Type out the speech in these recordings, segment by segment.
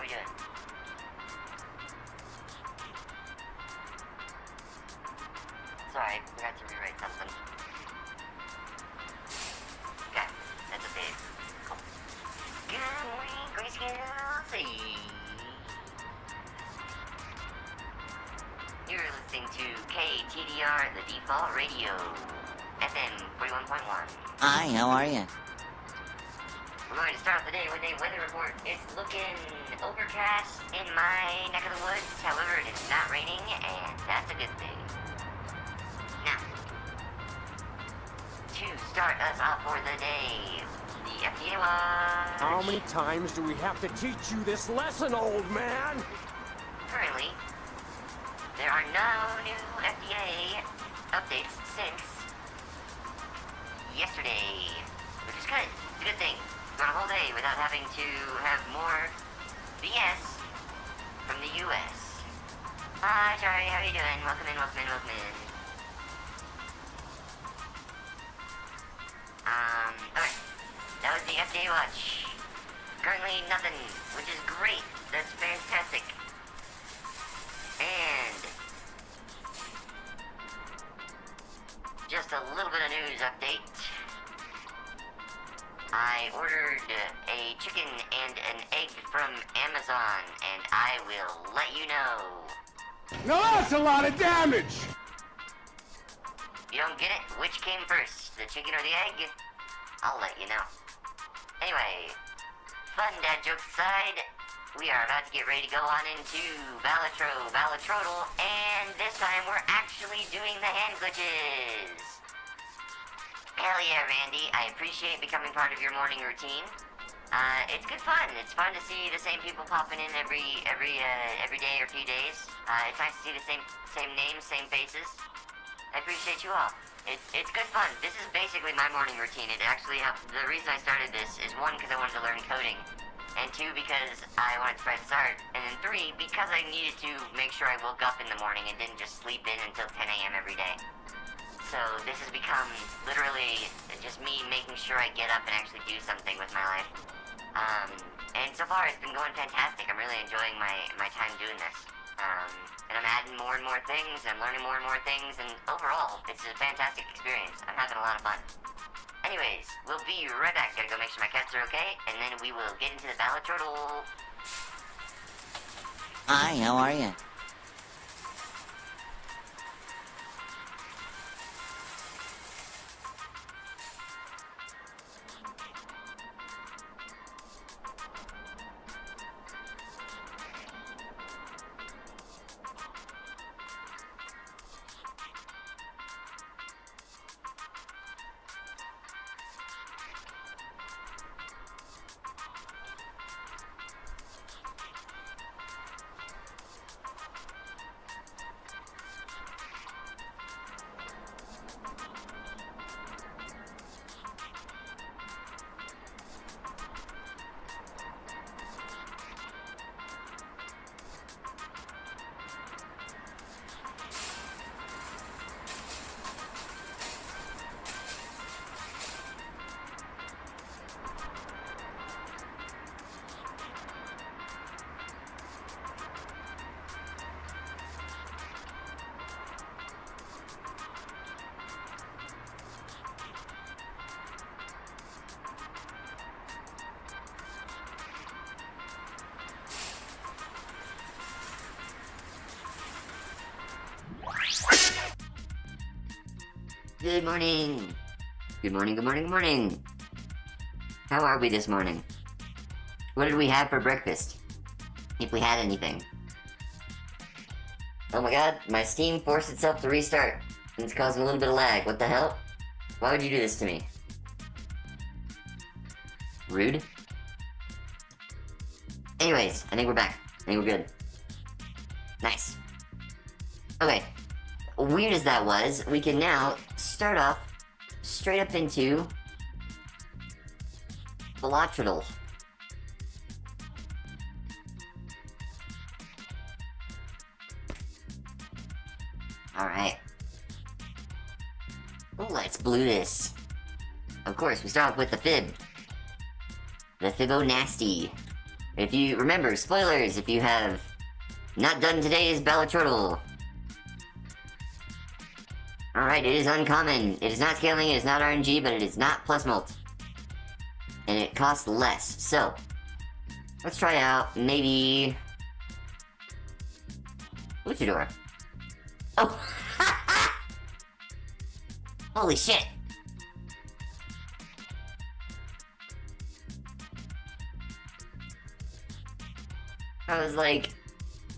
are we doing? Sorry, I forgot to rewrite something. Okay, that's okay. Cool. Good morning, Grayscale. You're listening to KTDR, the default radio, FM 41.1. Hi, how are you? We're going to start off the day with a weather report. It's looking overcast in my neck of the woods. However, it is not raining, and that's a good thing. Now, to start us off for the day, the FDA watch. How many times do we have to teach you this lesson, old man? Currently, there are no new FDA updates since yesterday, which is good. It's a good thing. Gone a whole day without having to have more BS from the US. Hi, Charlie, how are you doing? Welcome in, welcome in, welcome in. Alright. That was the FDA watch. Currently nothing, which is great. That's fantastic. And just a little bit of news update. I ordered a chicken and an egg from Amazon, and I will let you know. Now that's a lot of damage! You don't get it? Which came first, the chicken or the egg? I'll let you know. Anyway, fun dad jokes aside, we are about to get ready to go on into Balatrodal, and this time we're actually doing the hand glitches. Hell yeah, Randy. I appreciate becoming part of your morning routine. It's good fun. It's fun to see the same people popping in every day or few days. It's nice to see the same names, same faces. I appreciate you all. It's good fun. This is basically my morning routine. It actually the reason I started this is 1, because I wanted to learn coding, and 2, because I wanted to press start, and then 3, because I needed to make sure I woke up in the morning and didn't just sleep in until 10 a.m. every day. So this has become literally just me making sure I get up and actually do something with my life. And so far it's been going fantastic. I'm really enjoying my time doing this. And I'm adding more and more things, I'm learning more and more things, and overall, it's a fantastic experience. I'm having a lot of fun. Anyways, we'll be right back. Gotta go make sure my cats are okay, and then we will get into the Balatro. Hi, how are you? Good morning. Good morning, good morning, good morning. How are we this morning? What did we have for breakfast? If we had anything. Oh my god, my Steam forced itself to restart. And it's causing a little bit of lag. What the hell? Why would you do this to me? Rude. Anyways, I think we're back. I think we're good. Nice. Okay. Weird as that was, we can now start off straight up into Balatro. Alright. Let's blue this. Of course, we start off with the Fib. The Fibonacci. If you remember, spoilers if you have not done today's Balatro. Alright, it is uncommon. It is not scaling, it is not RNG, but it is not plus mult. And it costs less. So, let's try out maybe Luchador. Oh! Holy shit! I was like,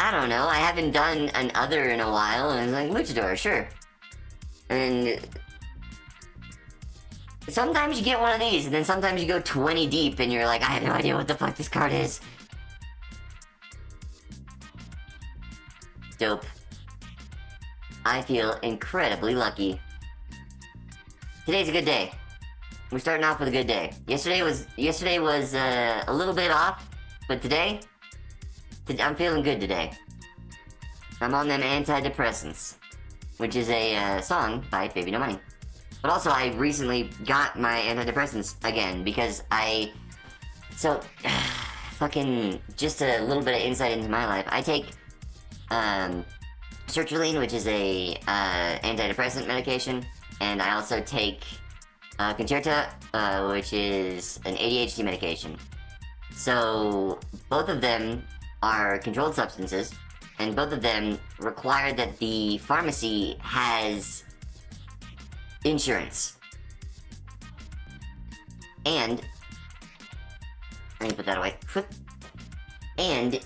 I don't know, I haven't done an other in a while, and I was like, Luchador, sure. And sometimes you get one of these, and then sometimes you go 20 deep, and you're like, I have no idea what the fuck this card is. Dope. I feel incredibly lucky. Today's a good day. We're starting off with a good day. Yesterday was a little bit off, but today, I'm feeling good today. I'm on them antidepressants, which is a song by Baby No Money. But also, I recently got my antidepressants again because fucking just a little bit of insight into my life. I take sertraline, which is a antidepressant medication, and I also take Concerta, which is an ADHD medication. So both of them are controlled substances, and both of them require that the pharmacy has insurance. And let me put that away. And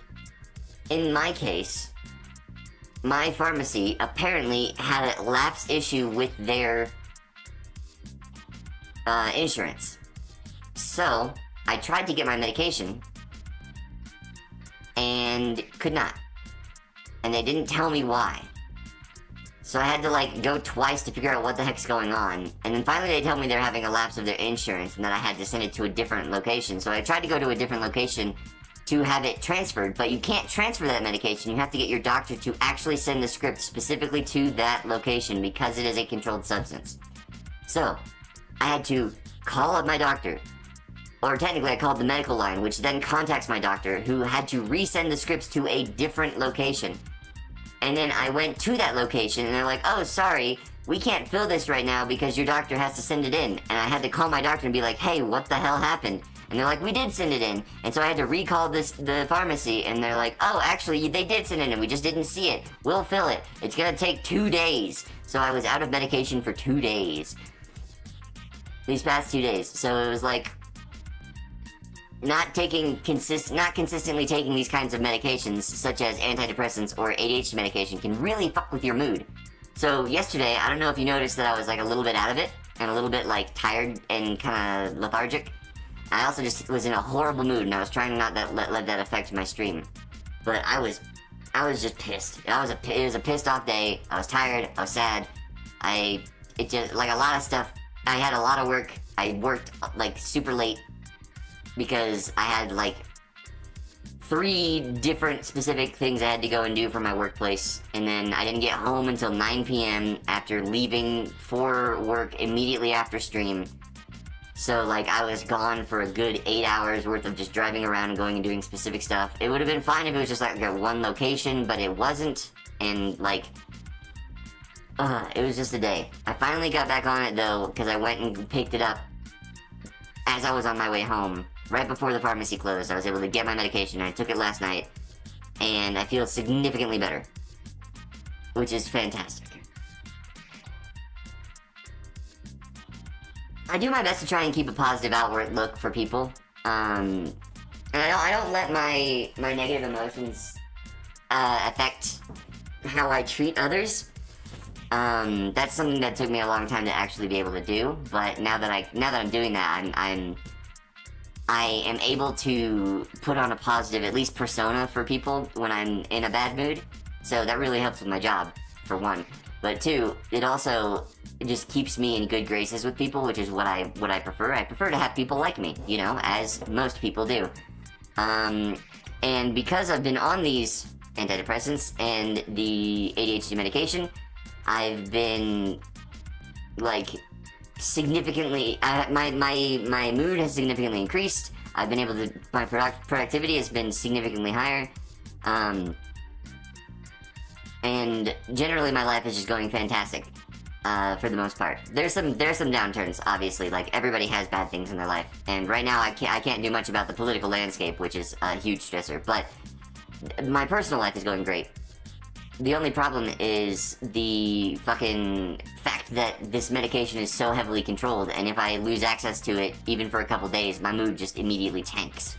in my case, my pharmacy apparently had a lapse issue with their insurance. So I tried to get my medication and could not. And they didn't tell me why. So I had to like go twice to figure out what the heck's going on. And then finally they told me they're having a lapse of their insurance and that I had to send it to a different location. So I tried to go to a different location to have it transferred, but you can't transfer that medication. You have to get your doctor to actually send the script specifically to that location because it is a controlled substance. So I had to call up my doctor, or technically I called the medical line, which then contacts my doctor, who had to resend the scripts to a different location. And then I went to that location, and they're like, oh, sorry, we can't fill this right now because your doctor has to send it in. And I had to call my doctor and be like, hey, what the hell happened? And they're like, we did send it in. And so I had to recall the pharmacy, and they're like, oh, actually, they did send it in, we just didn't see it. We'll fill it. It's gonna take 2 days. So I was out of medication for 2 days. These past 2 days. So it was like, not consistently taking these kinds of medications, such as antidepressants or ADHD medication, can really fuck with your mood. So yesterday, I don't know if you noticed that I was like a little bit out of it, and a little bit like tired and kind of lethargic. I also just was in a horrible mood, and I was trying not to let that affect my stream. But I was just pissed. It was a pissed off day. I was tired. I was sad. It just, like a lot of stuff. I had a lot of work. I worked like super late because I had like 3 different specific things I had to go and do for my workplace, and then I didn't get home until 9 p.m. after leaving for work immediately after stream. So like I was gone for a good 8 hours worth of just driving around and going and doing specific stuff. It would have been fine if it was just like one location, but it wasn't, and like it was just a day. I finally got back on it though, because I went and picked it up as I was on my way home. Right before the pharmacy closed, I was able to get my medication. I took it last night, and I feel significantly better, which is fantastic. I do my best to try and keep a positive outward look for people, and I don't let my negative emotions affect how I treat others. That's something that took me a long time to actually be able to do, but now that I'm doing that, I am able to put on a positive, at least persona for people when I'm in a bad mood. So that really helps with my job, for one. But 2, it just keeps me in good graces with people, which is what I prefer. I prefer to have people like me, you know, as most people do. And because I've been on these antidepressants and the ADHD medication, I've been like significantly, my mood has significantly increased. I've been able to, my productivity has been significantly higher, and generally my life is just going fantastic, for the most part. There's some downturns, obviously, like everybody has bad things in their life, and right now I can't do much about the political landscape, which is a huge stressor, but my personal life is going great. The only problem is the fucking fact that this medication is so heavily controlled, and if I lose access to it, even for a couple days, my mood just immediately tanks.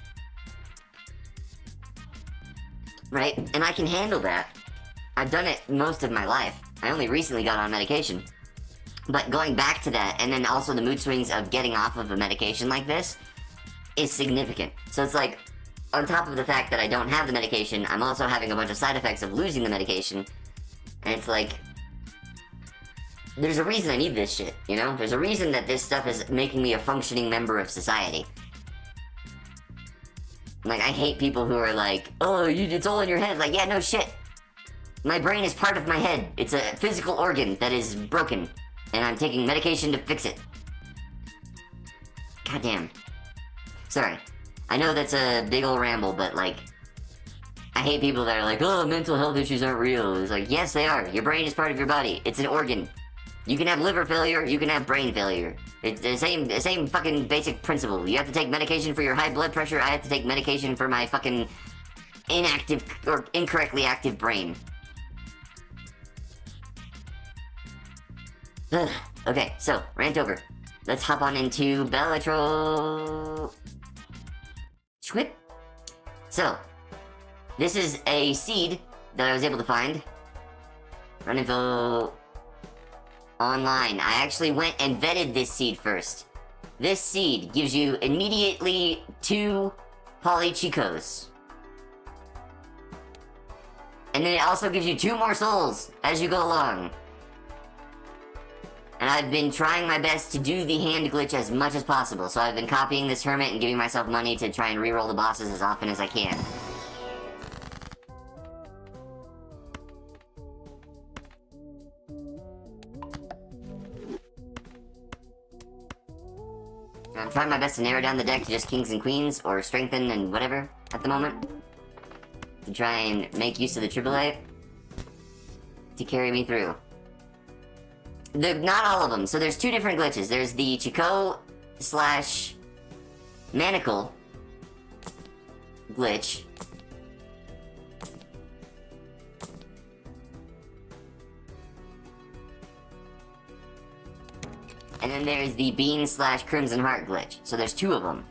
Right? And I can handle that. I've done it most of my life. I only recently got on medication. But going back to that, and then also the mood swings of getting off of a medication like this, is significant. So it's like, on top of the fact that I don't have the medication, I'm also having a bunch of side effects of losing the medication. And it's like, there's a reason I need this shit, you know? There's a reason that this stuff is making me a functioning member of society. Like, I hate people who are like, oh, it's all in your head. Like, yeah, no shit. My brain is part of my head. It's a physical organ that is broken. And I'm taking medication to fix it. Goddamn. Sorry. I know that's a big ol' ramble, but, like, I hate people that are like, oh, mental health issues aren't real. It's like, yes, they are. Your brain is part of your body. It's an organ. You can have liver failure, you can have brain failure. It's the same fucking basic principle. You have to take medication for your high blood pressure, I have to take medication for my fucking inactive or incorrectly active brain. Ugh. Okay, so, rant over. Let's hop on into Balatro. Squid. So, this is a seed that I was able to find. Run info online. I actually went and vetted this seed first. This seed gives you immediately 2 polychicos. And then it also gives you 2 more souls as you go along. And I've been trying my best to do the hand glitch as much as possible, so I've been copying this hermit and giving myself money to try and reroll the bosses as often as I can. I'm trying my best to narrow down the deck to just kings and queens, or strengthen and whatever, at the moment. To try and make use of the AAA to carry me through. Not all of them. So there's 2 different glitches. There's the Chico / Manacle glitch. And then there's the Bean / Crimson Heart glitch. So there's 2 of them.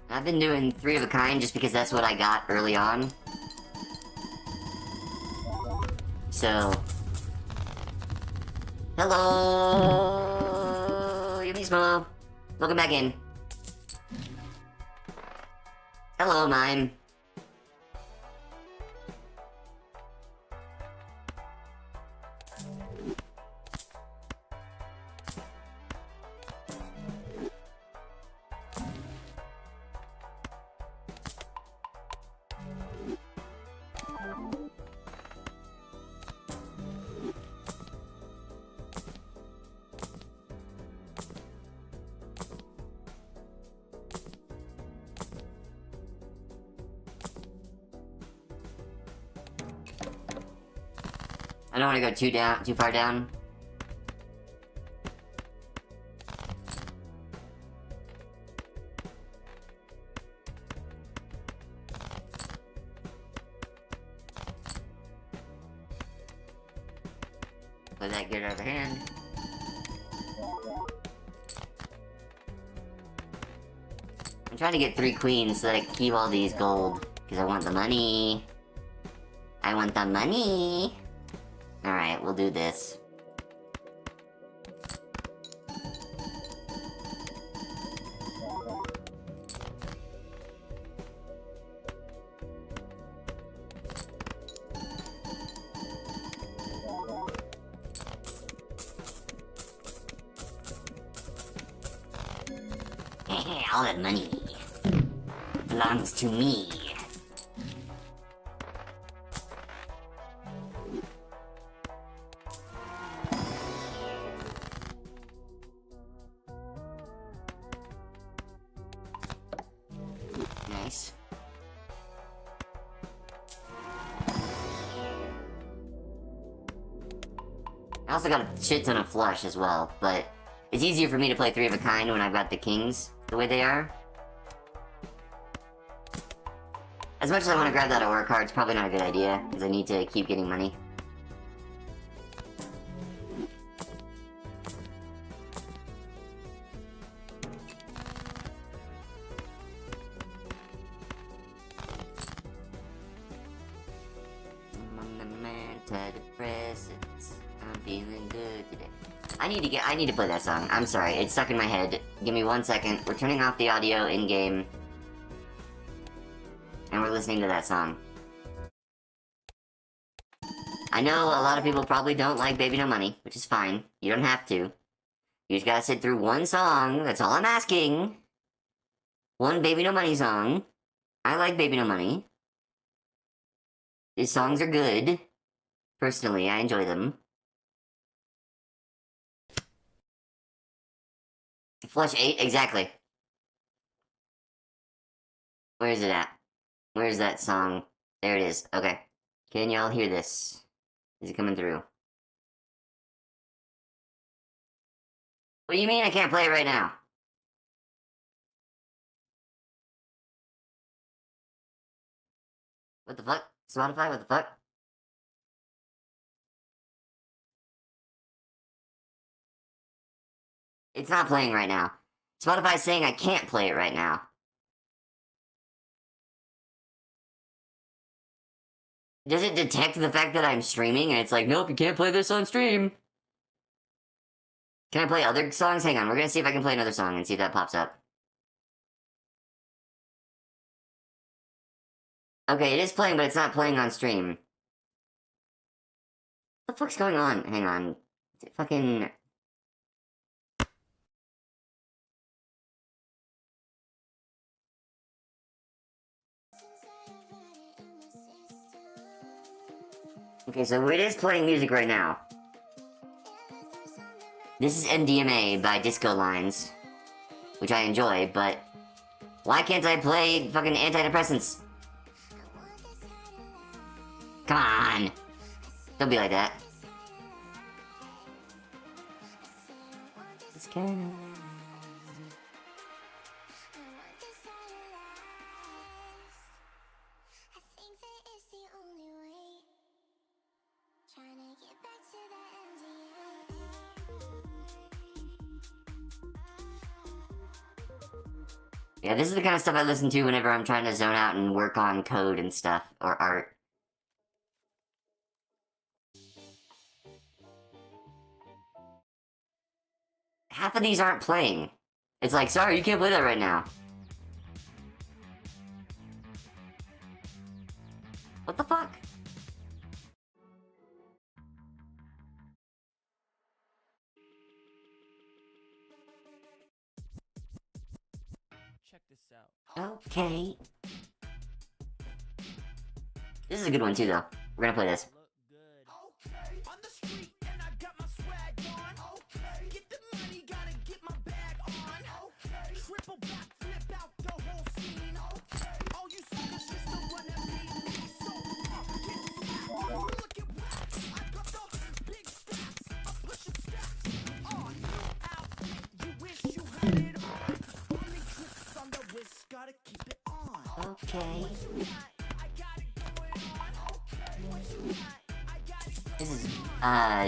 I've been doing 3 of a kind just because that's what I got early on. So... Hello, yo mismo. Welcome back in. Hello, mime. I don't want to go too far down. Let that get out of hand. I'm trying to get 3 queens so that I can keep all these gold. Because I want the money. I want the money! Alright, we'll do this. All that money. belongs to me. Nice. I also got a shit ton of flush as well, but it's easier for me to play 3 of a kind when I've got the kings the way they are. As much as I want to grab that aura card, it's probably not a good idea, because I need to keep getting money. I'm feeling good today. I need to play that song. I'm sorry, it's stuck in my head. Give me 1 second. We're turning off the audio in-game. And we're listening to that song. I know a lot of people probably don't like Baby No Money, which is fine. You don't have to. You just gotta sit through one song, that's all I'm asking. One Baby No Money song. I like Baby No Money. These songs are good. Personally, I enjoy them. Flush 8, exactly. Where is it at? Where's that song? There it is. Okay. Can y'all hear this? Is it coming through? What do you mean I can't play it right now? What the fuck? Spotify, what the fuck? It's not playing right now. Spotify's saying I can't play it right now. Does it detect the fact that I'm streaming and it's like, nope, you can't play this on stream? Can I play other songs? Hang on, we're gonna see if I can play another song and see if that pops up. Okay, it is playing, but it's not playing on stream. What the fuck's going on? Hang on. Fucking... Okay, so it is playing music right now. This is MDMA by Disco Lines, which I enjoy, but why can't I play fucking antidepressants? Come on! Don't be like that. It's kinda... Yeah, this is the kind of stuff I listen to whenever I'm trying to zone out and work on code and stuff, or art. Half of these aren't playing. It's like, sorry, you can't play that right now. What the fuck? Check this out. Okay. This is a good one too, though. We're gonna play this. Look good. Okay. On the street and I got my swag on. Okay. Get the money, gotta get my bag on. Okay. Triple back, flip out the whole scene. Okay. All you suckers just to run at me. So look at what I got the big stacks. I'm pushing stacks. New outfit, you wish you had it on. Only tricks on the wrist, gotta keep it on. Okay. This is,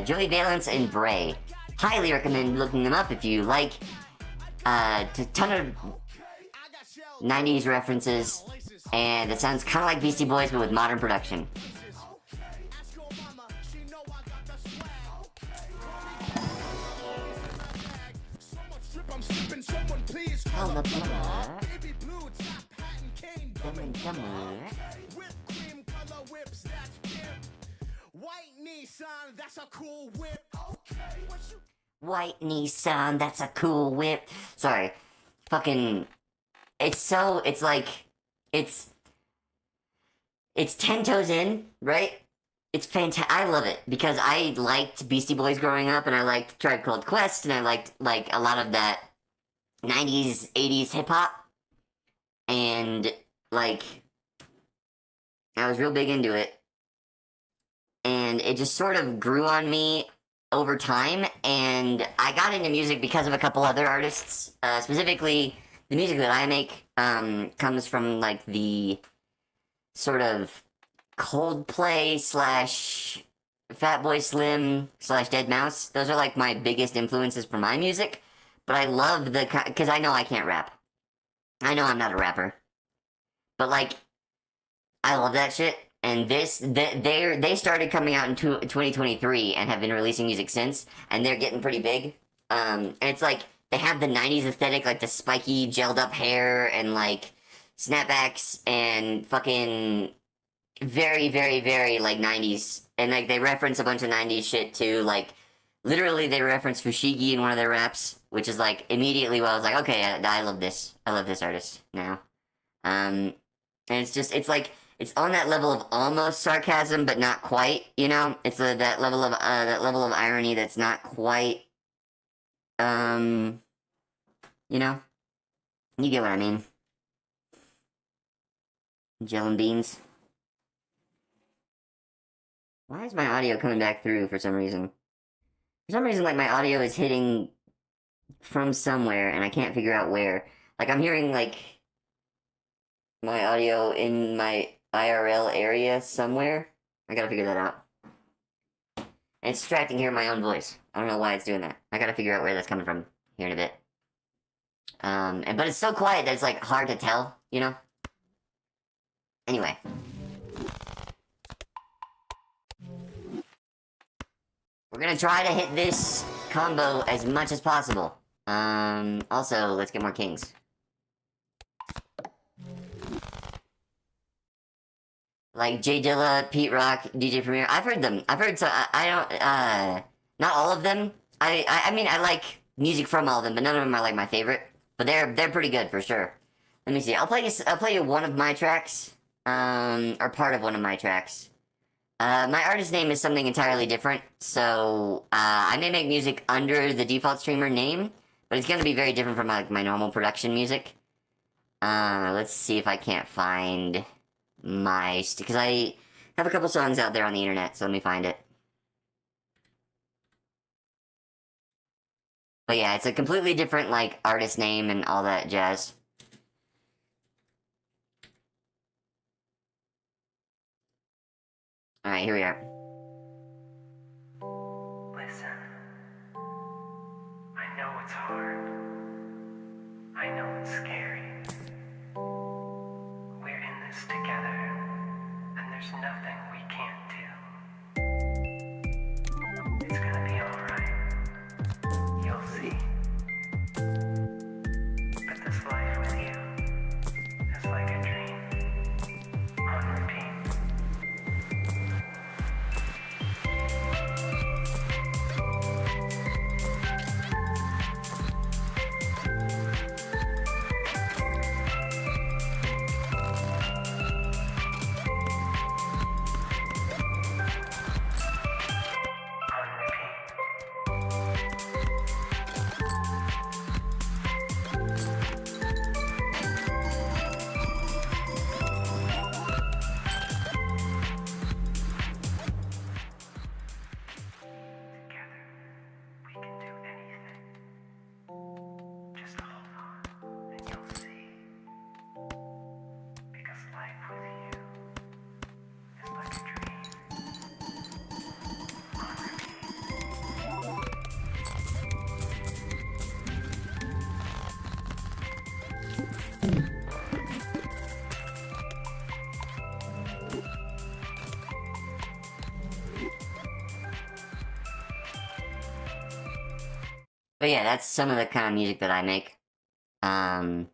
Joey Valence and Bray. Highly recommend looking them up if you like, a ton of 90s references, and it sounds kind of like Beastie Boys, but with modern production. On the block. Dumb and dumber. White Nissan, that's a cool whip. White Nissan, that's a cool whip. Sorry. Fucking... It's like... it's 10 toes in, right? It's fantastic. I love it because I liked Beastie Boys growing up, and I liked Tribe Called Quest, and I liked like a lot of that 90s, 80s hip hop, and like I was real big into it, and it just sort of grew on me over time, and I got into music because of a couple other artists. Specifically, the music that I make comes from like the sort of Coldplay slash Fatboy Slim slash Dead Mouse. Those are like my biggest influences for my music. But I love because I know I can't rap. I know I'm not a rapper. But like, I love that shit. And they started coming out in 2023 and have been releasing music since, and they're getting pretty big. And it's like they have the 90s aesthetic, like the spiky gelled up hair and like snapbacks and fucking very, very, very like 90s. And like they reference a bunch of 90s shit too. Like literally they reference Fushigi in one of their raps, which is like immediately I was like, okay, I love this. I love this artist now. And it's like it's on that level of almost sarcasm, but not quite. You know, it's that level of irony that's not quite. You know, you get what I mean. Gel and beans. Why is my audio coming back through for some reason? For some reason, like, my audio is hitting from somewhere, and I can't figure out where. Like, I'm hearing, like, my audio in my IRL area somewhere. I gotta figure that out. And it's distracting hearing my own voice. I don't know why it's doing that. I gotta figure out where that's coming from here in a bit. But it's so quiet that it's, like, hard to tell, you know? Anyway. We're gonna try to hit this combo as much as possible. Also, let's get more kings. Like Jay Dilla, Pete Rock, DJ Premier. I've heard them. I've heard I don't, not all of them. I mean, I like music from all of them, but none of them are like my favorite. But they're pretty good for sure. Let me see. I'll play you one of my tracks. Or part of one of my tracks. My artist name is something entirely different, so, I may make music under the default streamer name, but it's gonna be very different from, like, my normal production music. Let's see if I can't find because I have a couple songs out there on the internet, so let me find it. But yeah, it's a completely different, like, artist name and all that jazz. Alright, here we are. Listen, I know it's hard. I know it's scary. We're in this together, and there's nothing we can't do. It's gonna be alright. You'll see. But this life with you is like a dream on repeat. But yeah, that's some of the kind of music that I make. But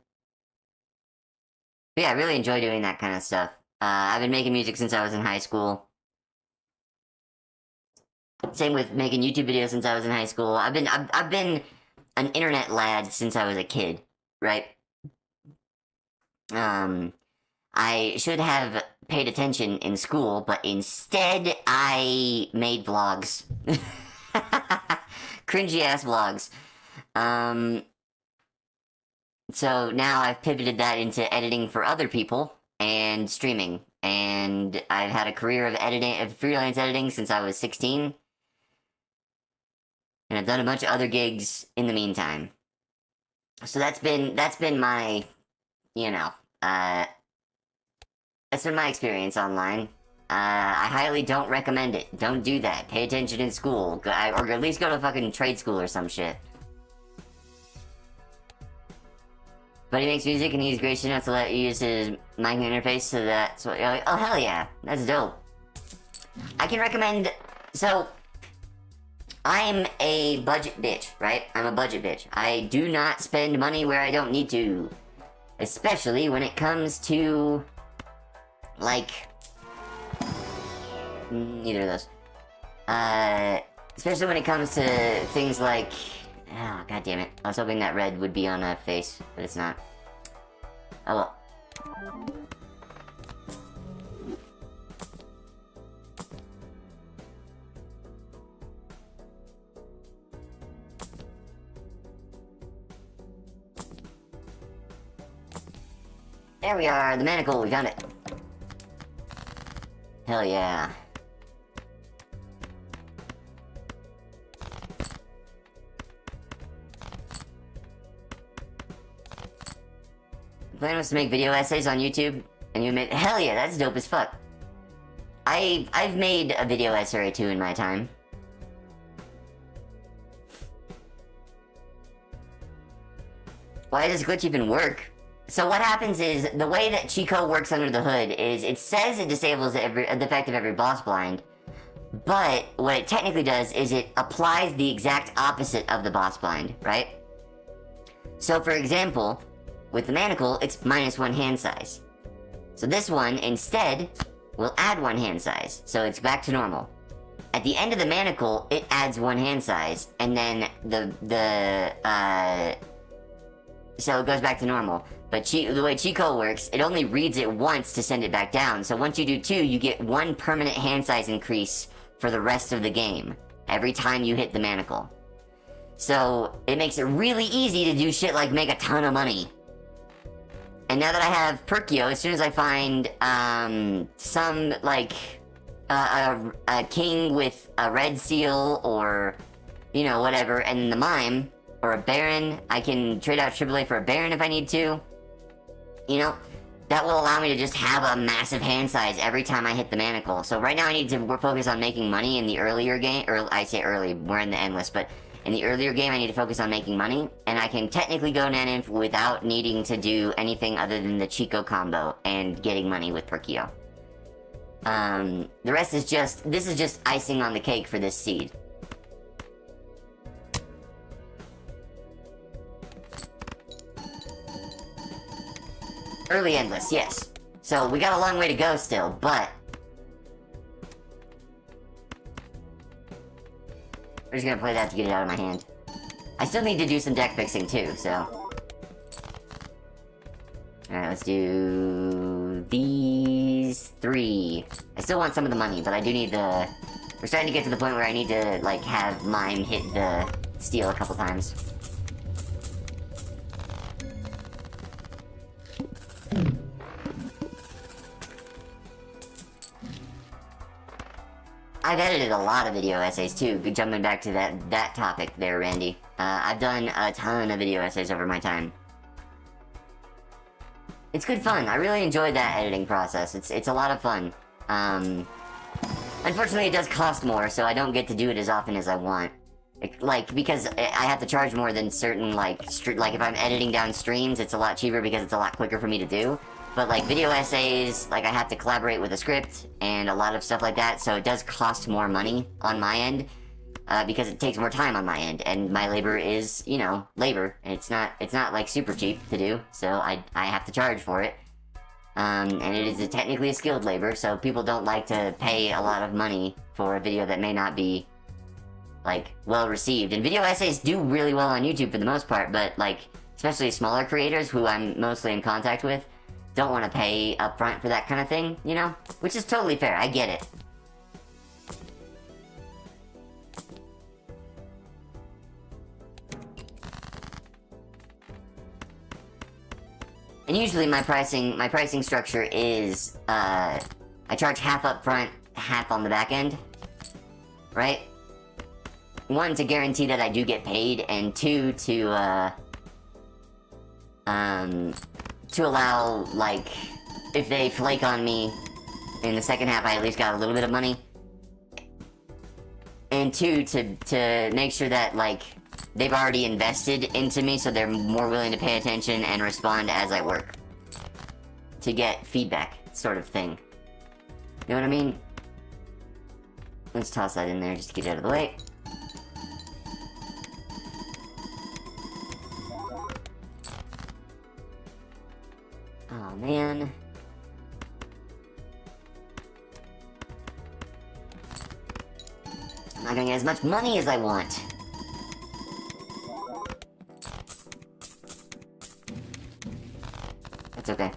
yeah, I really enjoy doing that kind of stuff. I've been making music since I was in high school. Same with making YouTube videos since I was in high school. I've been an internet lad since I was a kid, right? I should have paid attention in school, but instead I made vlogs. Cringy ass vlogs. So now I've pivoted that into editing for other people and streaming. And I've had a career of editing, of freelance editing since I was 16. And I've done a bunch of other gigs in the meantime. So that's been my, you know, that's been my experience online. I highly don't recommend it. Don't do that. Pay attention in school. Or at least go to fucking trade school or some shit. But he makes music and he's gracious enough to let you use his mic interface so that's what you're like, oh hell yeah, that's dope. I can recommend, so, I'm a budget bitch, right? I'm a budget bitch. I do not spend money where I don't need to. Especially when it comes to, like, neither of those. Especially when it comes to things like, oh, god damn it. I was hoping that red would be on a face, but it's not. Oh well. There we are, the manacle, we found it. Hell yeah. Plan was to make video essays on YouTube, and you made— hell yeah, that's dope as fuck. I've made a video essay or two in my time. Why does glitch even work? So what happens is, the way that Chico works under the hood is, it says it disables the effect of every boss blind, but what it technically does is it applies the exact opposite of the boss blind, right? So for example, with the manacle, it's -1 hand size. So this one, instead, will add 1 hand size, so it's back to normal. At the end of the manacle, it adds 1 hand size, and then so it goes back to normal. But the way Chico works, it only reads it once to send it back down, so once you do 2, you get 1 permanent hand size increase for the rest of the game, every time you hit the manacle. So, it makes it really easy to do shit like make a ton of money. And now that I have Perkio, as soon as I find, some, like, a king with a red seal, or, you know, whatever, and the mime, or a baron, I can trade out AAA for a baron if I need to. You know, that will allow me to just have a massive hand size every time I hit the manacle. So right now I need to focus on making money in the earlier game, or I say early, we're in the endless, but in the earlier game I need to focus on making money, and I can technically go Naninf without needing to do anything other than the Chico combo and getting money with Perkio. The rest is just, this is just icing on the cake for this seed. Early endless, yes. So, we got a long way to go still, but we're just gonna play that to get it out of my hand. I still need to do some deck fixing too, so. Alright, let's do these 3. I still want some of the money, but I do need the... We're starting to get to the point where I need to, like, have mine hit the steel a couple times. I've edited a lot of video essays too, jumping back to that topic there, Randy. I've done a ton of video essays over my time. It's good fun. I really enjoyed that editing process. It's a lot of fun. Unfortunately, it does cost more, so I don't get to do it as often as I want. Because I have to charge more than certain, like if I'm editing down streams, it's a lot cheaper because it's a lot quicker for me to do. But, like, video essays, like, I have to collaborate with a script and a lot of stuff like that, so it does cost more money on my end, because it takes more time on my end, and my labor is, you know, labor. It's not, like, super cheap to do, so I have to charge for it. And it is technically a skilled labor, so people don't like to pay a lot of money for a video that may not be, like, well received. And video essays do really well on YouTube for the most part, but, like, especially smaller creators who I'm mostly in contact with, don't want to pay upfront for that kind of thing, you know? Which is totally fair, I get it. And usually my pricing structure is, I charge half up front, half on the back end. Right? One, to guarantee that I do get paid, and two, to allow, like, if they flake on me in the second half, I at least got a little bit of money. And two, to make sure that, like, they've already invested into me, so they're more willing to pay attention and respond as I work. To get feedback, sort of thing. You know what I mean? Let's toss that in there just to get it out of the way. Oh, man. I'm not gonna get as much money as I want. That's okay.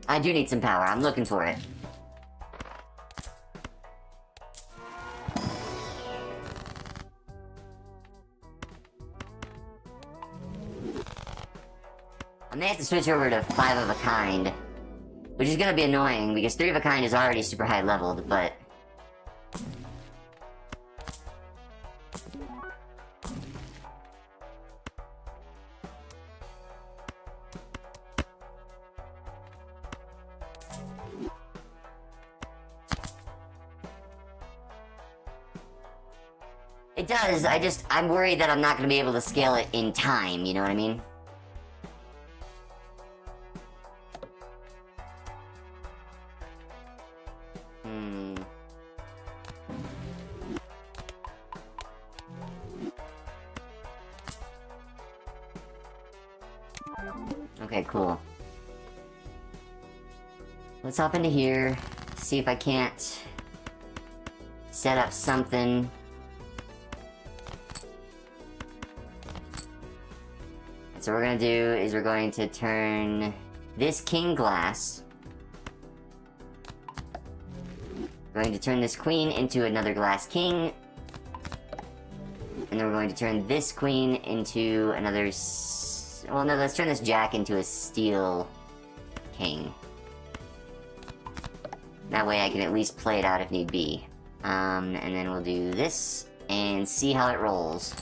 I do need some power. I'm looking for it. I may have to switch over to 5 of a kind, which is gonna be annoying because 3 of a kind is already super high leveled, but... It does, I'm worried that I'm not gonna be able to scale it in time, you know what I mean? Okay, cool. Let's hop into here, see if I can't set up something. So what we're gonna do is we're going to turn this king glass. We're going to turn this queen into another glass king. And then we're going to turn this queen into another... Well, no, let's turn this jack into a steel king. That way I can at least play it out if need be. And then we'll do this and see how it rolls.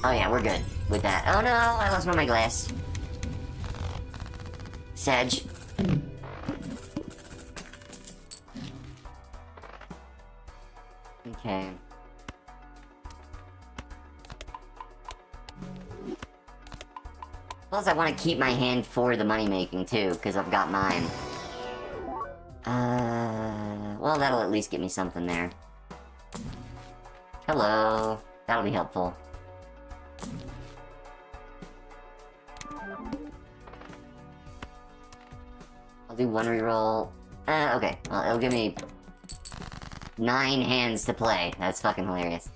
Oh yeah, we're good with that. Oh no, I lost one of my glass. Sedge. Okay. Plus, I want to keep my hand for the money making too, because I've got mine. Well, that'll at least get me something there. Hello. That'll be helpful. I'll do one reroll. Okay. Well, it'll give me 9 hands to play. That's fucking hilarious.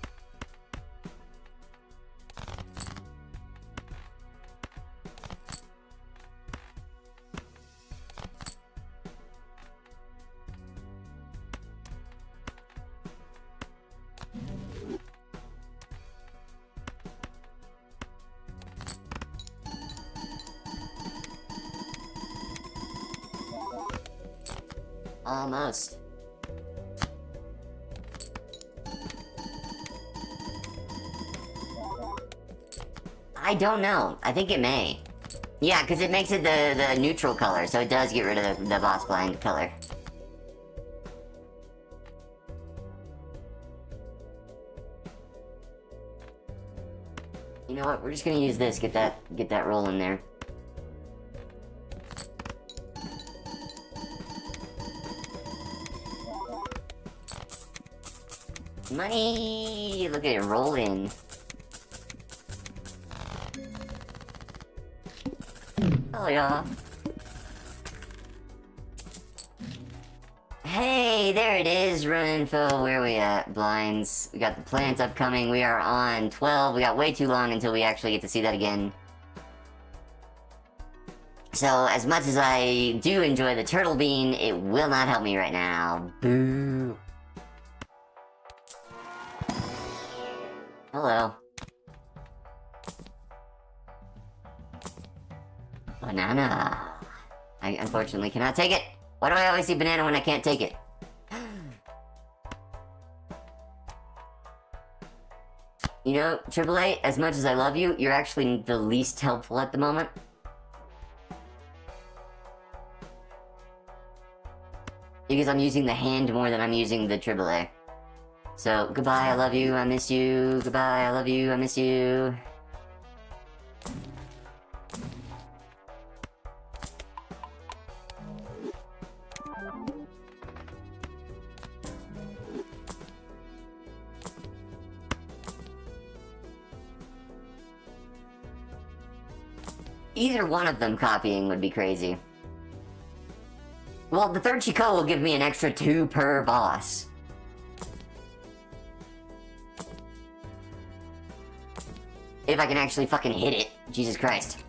Almost. I don't know. I think it may. Yeah, because it makes it the neutral color, so it does get rid of the boss blind color. You know what? We're just gonna use this. Get that roll in there. Money! Look at it roll in. Oh yeah. Hey, there it is, run info. Where are we at? Blinds. We got the plants upcoming. We are on 12. We got way too long until we actually get to see that again. So, as much as I do enjoy the turtle bean, it will not help me right now. Boo. Hello. Banana. I unfortunately cannot take it. Why do I always see banana when I can't take it? You know, AAA, as much as I love you, you're actually the least helpful at the moment. Because I'm using the hand more than I'm using the AAA. So, goodbye, I love you, I miss you. Goodbye, I love you, I miss you. Either one of them copying would be crazy. Well, the third Chico will give me an extra 2 per boss. If I can actually fucking hit it. Jesus Christ.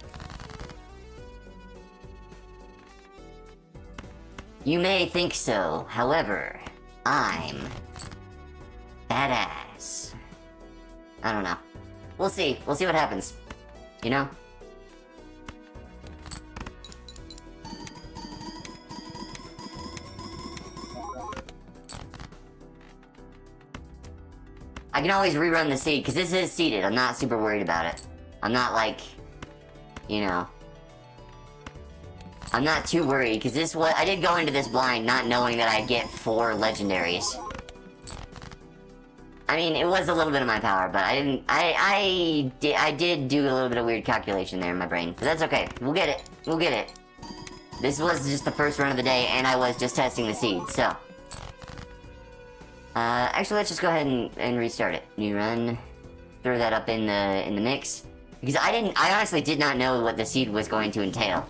You may think so, however, I'm badass. I don't know. We'll see. We'll see what happens. You know? I can always rerun the seed, because this is seeded. I'm not super worried about it. I'm not like, you know. I'm not too worried, because I did go into this blind not knowing that I'd get 4 legendaries. I mean, it was a little bit of my power, but I did do a little bit of weird calculation there in my brain. But that's okay. We'll get it. We'll get it. This was just the first run of the day, and I was just testing the seed, so. Actually, let's just go ahead and restart it. New run. Throw that up in the mix. Because I honestly did not know what the seed was going to entail.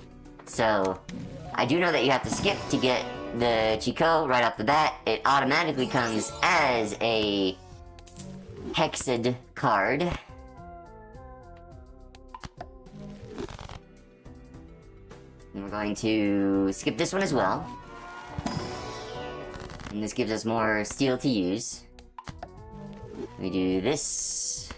So, I do know that you have to skip to get the Chico right off the bat. It automatically comes as a hexed card. And we're going to skip this one as well. And this gives us more steel to use. We do this.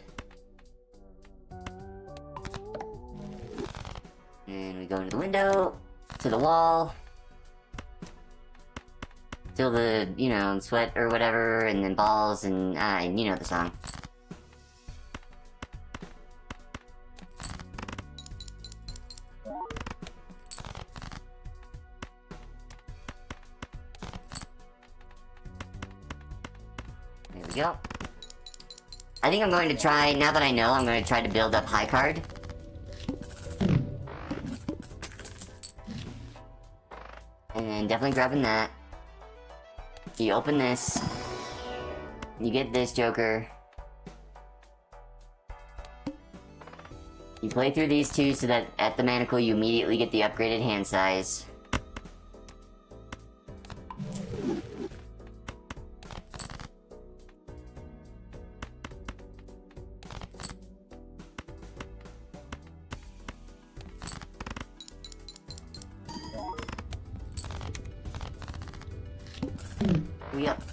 And we go into the window, to the wall. Till the, you know, sweat or whatever, and then balls, and you know the song. There we go. I think I'm going to try, now that I know, I'm going to try to build up high card. And definitely grabbing that. You open this. You get this Joker. You play through these two so that at the manacle you immediately get the upgraded hand size.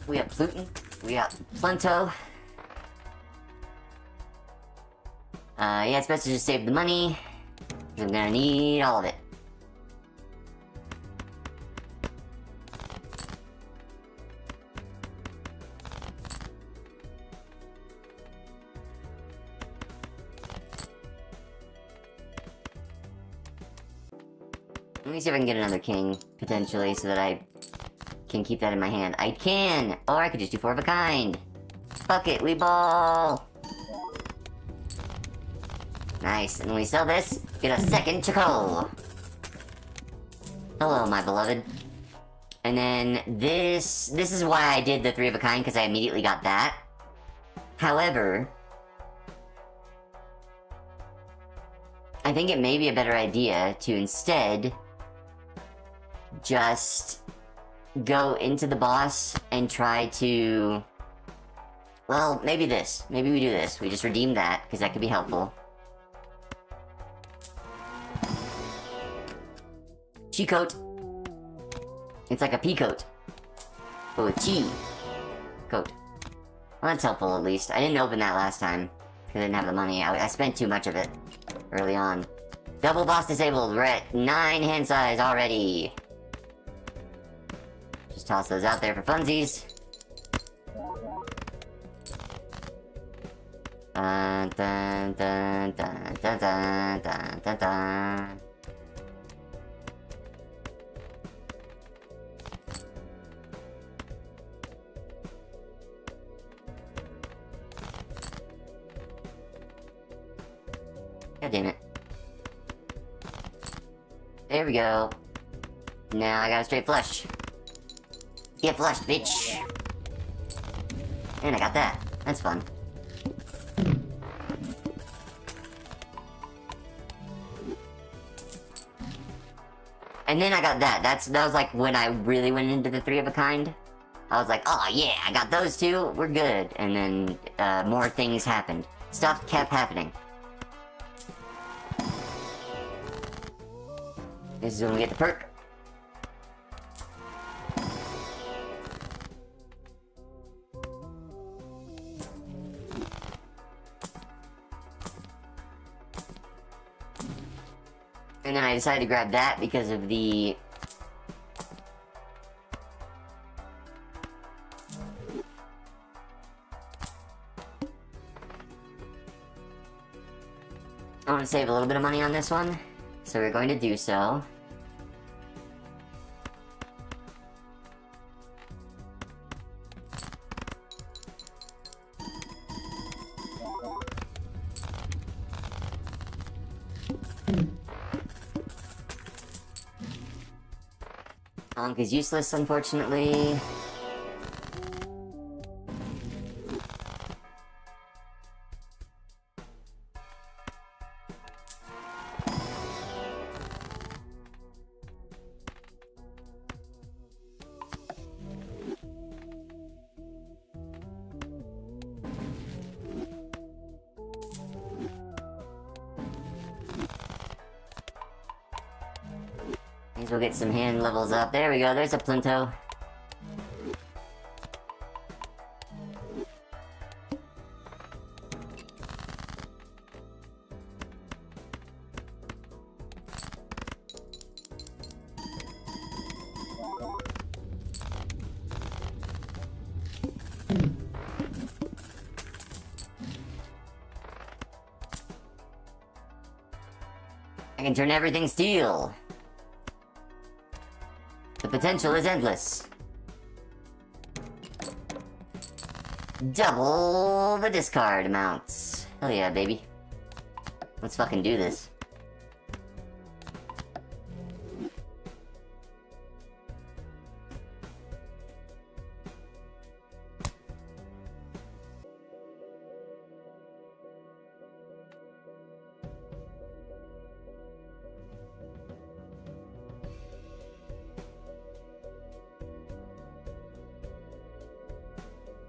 We got Pluton, we got Plunto. Yeah, it's best to just save the money, 'cause I'm gonna need all of it. Let me see if I can get another king, potentially, so that I can keep that in my hand. I can! Or I could just do 4 of a kind. Fuck it, we ball! Nice, and when we sell this, get a second Chico! Hello, my beloved. And then this is why I did the 3 of a kind, because I immediately got that. However, I think it may be a better idea to instead just go into the boss and try to... Well, maybe this. Maybe we do this. We just redeem that, because that could be helpful. Chi coat. It's like a pea coat. But with chi. Coat. Well, that's helpful at least. I didn't open that last time. Because I didn't have the money. I spent too much of it. Early on. Double boss disabled. We're at 9 hand size already. Just toss those out there for funsies. Dun dun dun dun dun dun dun dun dun. God damn it. There we go. Now I got a straight flush. Get flushed, bitch. And I got that. That's fun. And then I got that. That was like when I really went into the 3 of a kind. I was like, oh yeah, I got those 2. We're good. And then more things happened. Stuff kept happening. This is when we get the perk. And then I decided to grab that because of the... I want to save a little bit of money on this one, so we're going to do so. Honk is useless, unfortunately. We'll get some hand levels up. There we go, there's a Plinto. I can turn everything steel. The potential is endless. Double the discard amounts. Hell yeah, baby. Let's fucking do this.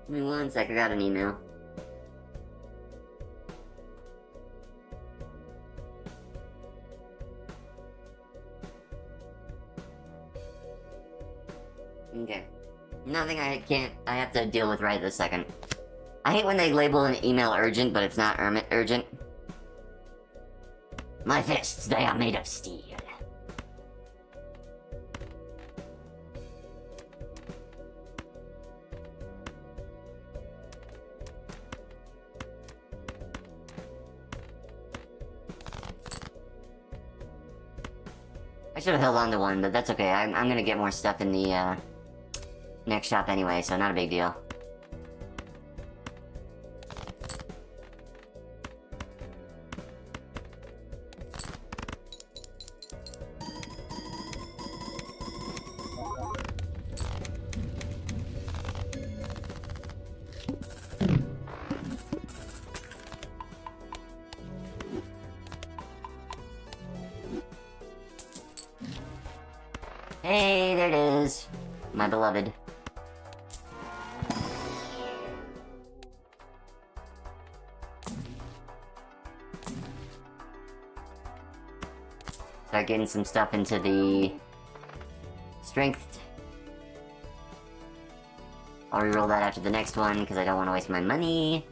Give me 1 sec, I got an email. Okay. Nothing I have to deal with right this second. I hate when they label an email urgent, but it's not urgent. My fists, they are made of steel. I should have held on to 1, but that's okay. I'm gonna get more stuff in the, next shop anyway, so not a big deal. Hey, there it is. my beloved. Start getting some stuff into the strength. I'll reroll that after the next one because I don't want to waste my money.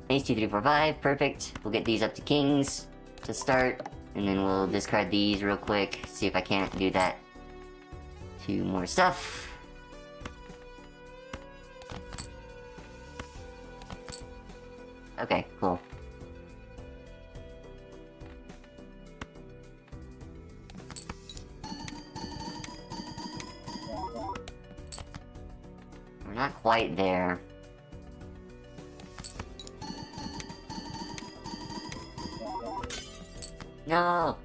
Ace 2, 3, 4, 5. Perfect. We'll get these up to kings to start. And then we'll discard these real quick. See if I can't do that. 2 more stuff. Okay, cool. We're not quite there. No!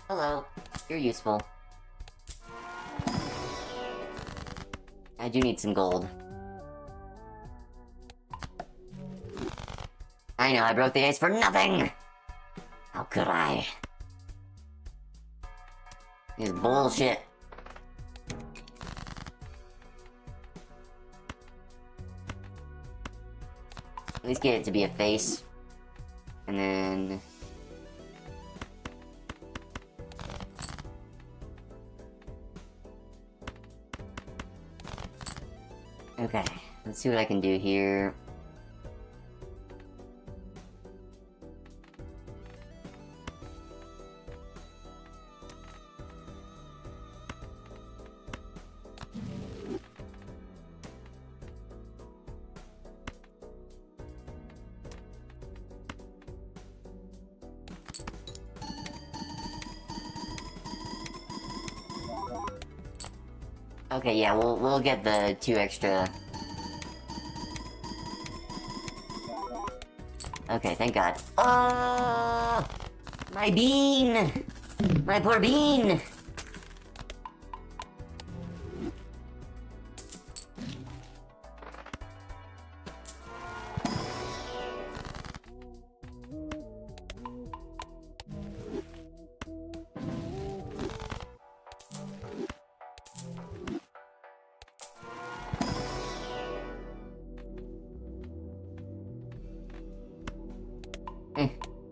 Hello. You're useful. I do need some gold. I know, I broke the ace for nothing! How could I? This is bullshit. At least get it to be a face. And then... Okay, let's see what I can do here. Okay, yeah, we'll get the 2 extra. Okay, thank God. Oh, my bean! My poor bean!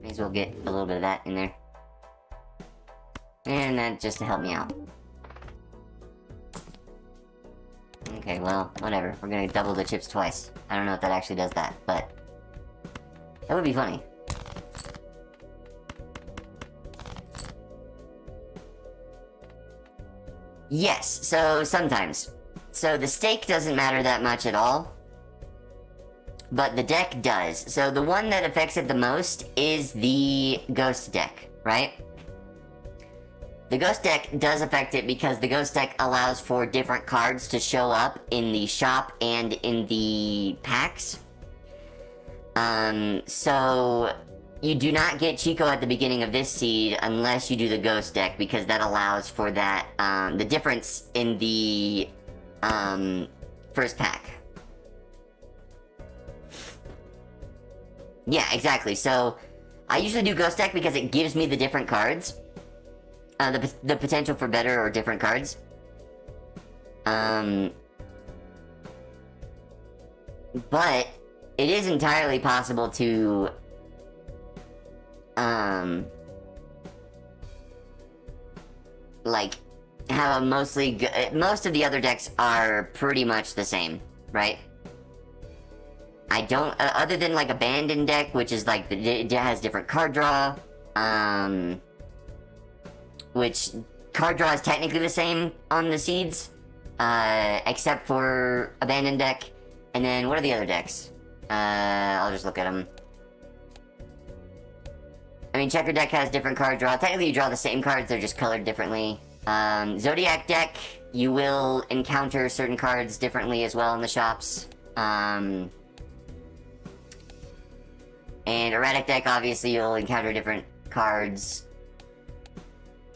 May as well get a little bit of that in there. And that just to help me out. Okay, well, whatever. We're gonna double the chips twice. I don't know if that actually does that, but... that would be funny. Yes, so sometimes. So the stake doesn't matter that much at all. But the deck does. So the one that affects it the most is the ghost deck, right? The ghost deck does affect it because the ghost deck allows for different cards to show up in the shop and in the packs. So you do not get Chico at the beginning of this seed unless you do the ghost deck because that allows for that, the difference in the, first pack. Yeah, exactly. So, I usually do Ghost Deck because it gives me the different cards. The potential for better or different cards. But, it is entirely possible to... like, have a mostly... most of the other decks are pretty much the same, right? I don't, other than like Abandoned deck, which is like, it has different card draw, which card draw is technically the same on the seeds, except for Abandoned deck, and then what are the other decks? I'll just look at them. I mean, Checker deck has different card draw, technically you draw the same cards, they're just colored differently. Zodiac deck, you will encounter certain cards differently as well in the shops, and Erratic deck, obviously, you'll encounter different cards.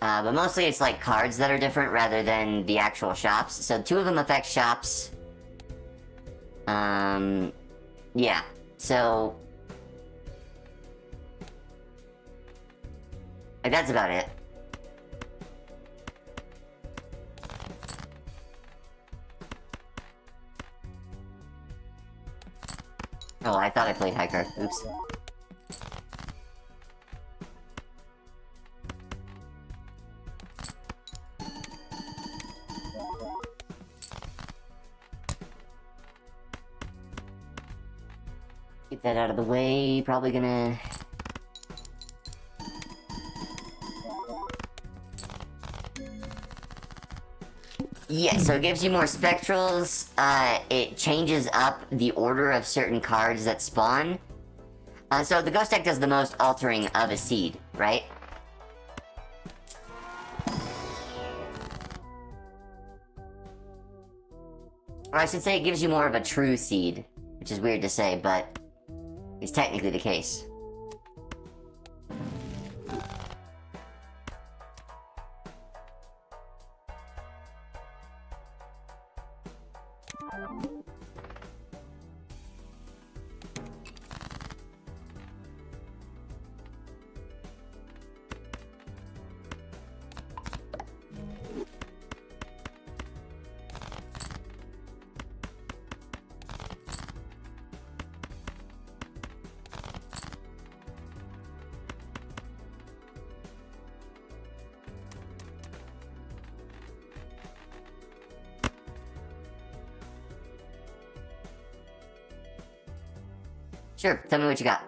But mostly it's like cards that are different rather than the actual shops. So 2 of them affect shops. Yeah. So... like, that's about it. Oh, I thought I played high card. Oops. Get that out of the way. Probably gonna... yeah, so it gives you more spectrals. It changes up the order of certain cards that spawn. So the ghost deck does the most altering of a seed, right? Or I should say it gives you more of a true seed, which is weird to say, but it's technically the case. Sure, tell me what you got.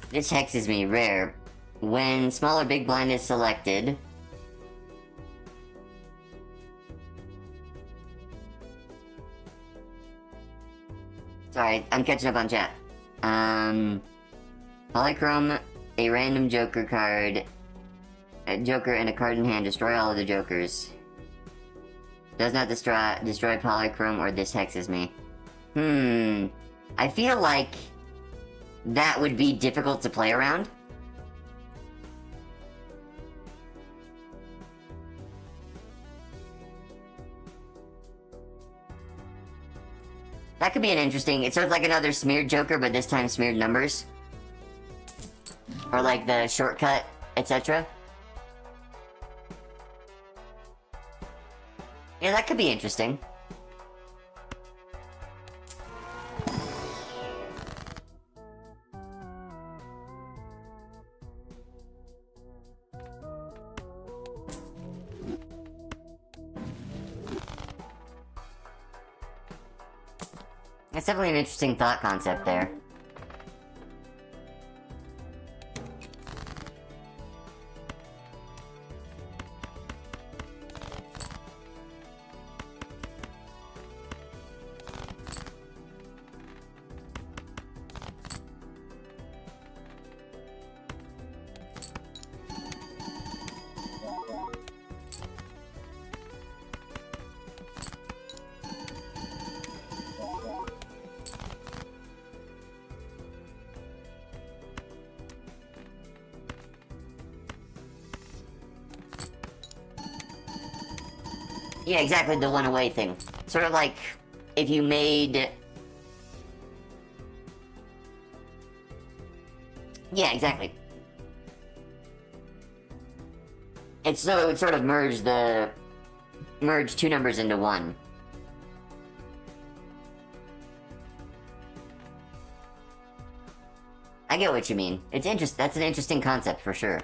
This hexes me rare. When small or big blind is selected, sorry, I'm catching up on chat. Polychrome, a random joker card, a joker and a card in hand, destroy all of the jokers. Does not destroy Polychrome or this hexes me. I feel like that would be difficult to play around. That could be an interesting... it's sort of like another smeared joker, but this time smeared numbers. Or like the shortcut, etc. Yeah, that could be interesting. That's definitely an interesting thought concept there. Yeah, exactly, the one away thing. Sort of like if you made... yeah, exactly. It's so it would sort of merge 2 numbers into 1. I get what you mean. That's an interesting concept for sure.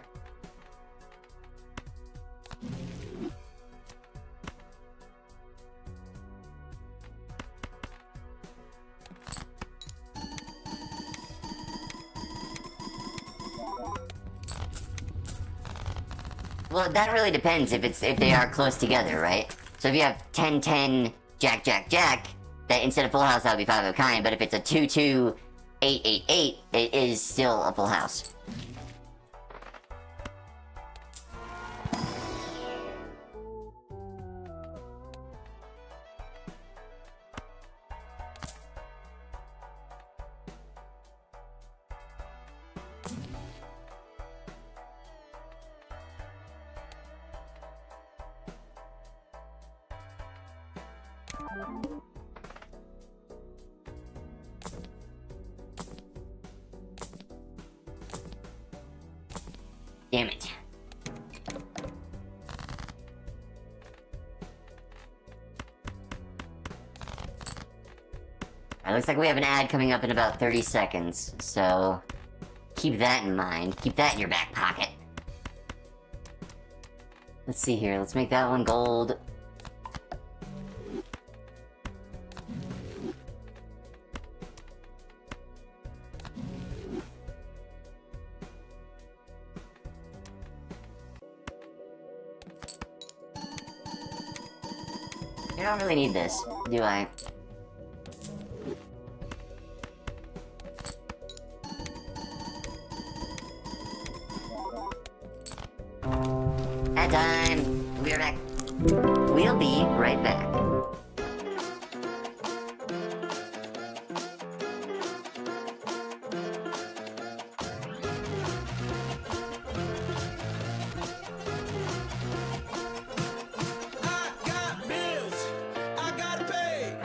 Well, that really depends if they are close together, right? So if you have 10-10, Jack, Jack, Jack, that instead of full house, that would be 5 of a kind, but if it's a 2-2, 8-8-8, it is still a full house. Damn it. Alright, looks like we have an ad coming up in about 30 seconds, so keep that in mind. Keep that in your back pocket. Let's see here, let's make that one gold. I don't really need this, do I? Ad time! We are back. We'll be right back. I got bills I gotta pay,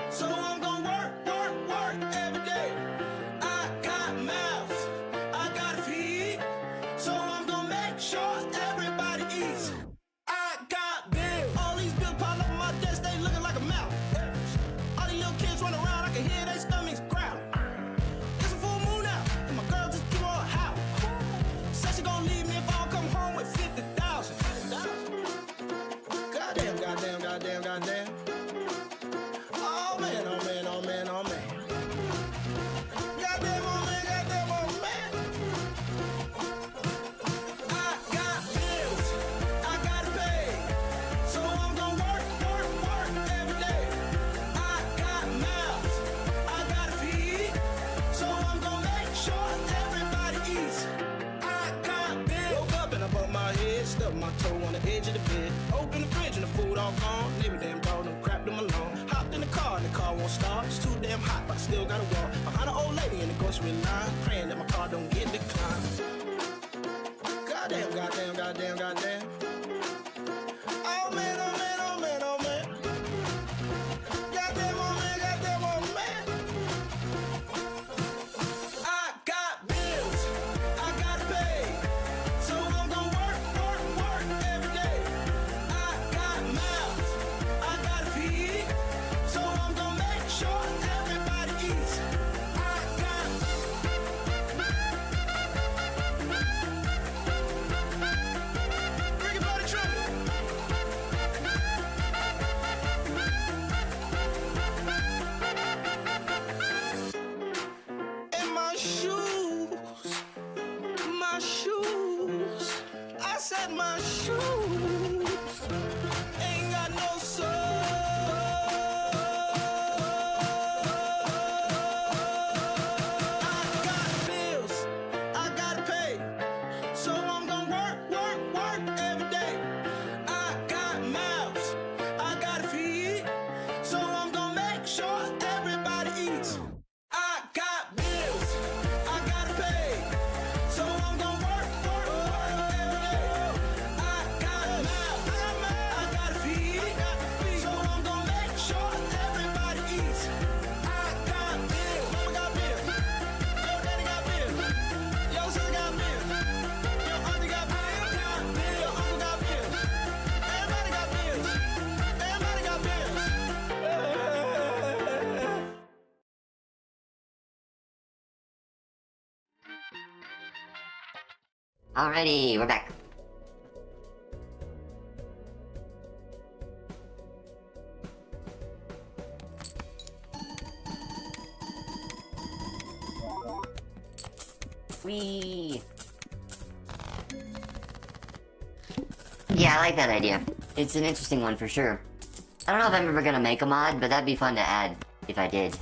so I'm gonna work every day. I got mouths I gotta feed, so I'm gonna make sure everybody eats. I got bills. All these bills pile up on my desk, they looking like a mouth. All these little kids run around, I can hear their stomachs growl. It's a full moon out, and my girl just threw her house. Said she gonna leave me if I don't come home with 50,000. Goddamn, goddamn, goddamn, goddamn. Oh man, oh man, oh man, oh man. Goddamn, oh man, goddamn, oh man. I got bills I gotta pay, so I'm gonna work every day. I got mouths I gotta feed, so I'm gonna make sure everybody eats. I got bills. Woke up and I bumped my head, stubbed my toe on the edge of the bed. Open the fridge and the food all gone. Neighbor damn dog done crapped them alone. Hopped in the car and the car won't start. It's too damn hot, but I still gotta walk behind an old lady in the grocery line, praying that my car don't get declined. Goddamn, goddamn, goddamn, goddamn. Oh man, oh man, oh man, oh man. Goddamn, oh man, goddamn, oh man. I got bills I gotta pay, so I'm gonna work every day. I got mouths I gotta feed, so I'm gonna make sure everybody eats. I got Ricky Bobby Trouble. And my shoes, my shoes. I said my shoes ain't got no soul. I got bills I gotta pay, so I'm gonna work every day. I got mouths I gotta feed, so I'm gonna make sure everybody eats. I got bills I gotta pay, so I'm gonna work every day. I got mouths I gotta feed, so I'm gonna make sure everybody eats. I got bills. Mama got bills. Yo, daddy got bills. Yo, sister got bills. Yo, auntie got bills. Yo, uncle got bills. Everybody got bills. Everybody got bills. Alrighty, we're back. Whee! Yeah, I like that idea. It's an interesting one for sure. I don't know if I'm ever gonna make a mod, but that'd be fun to add if I did.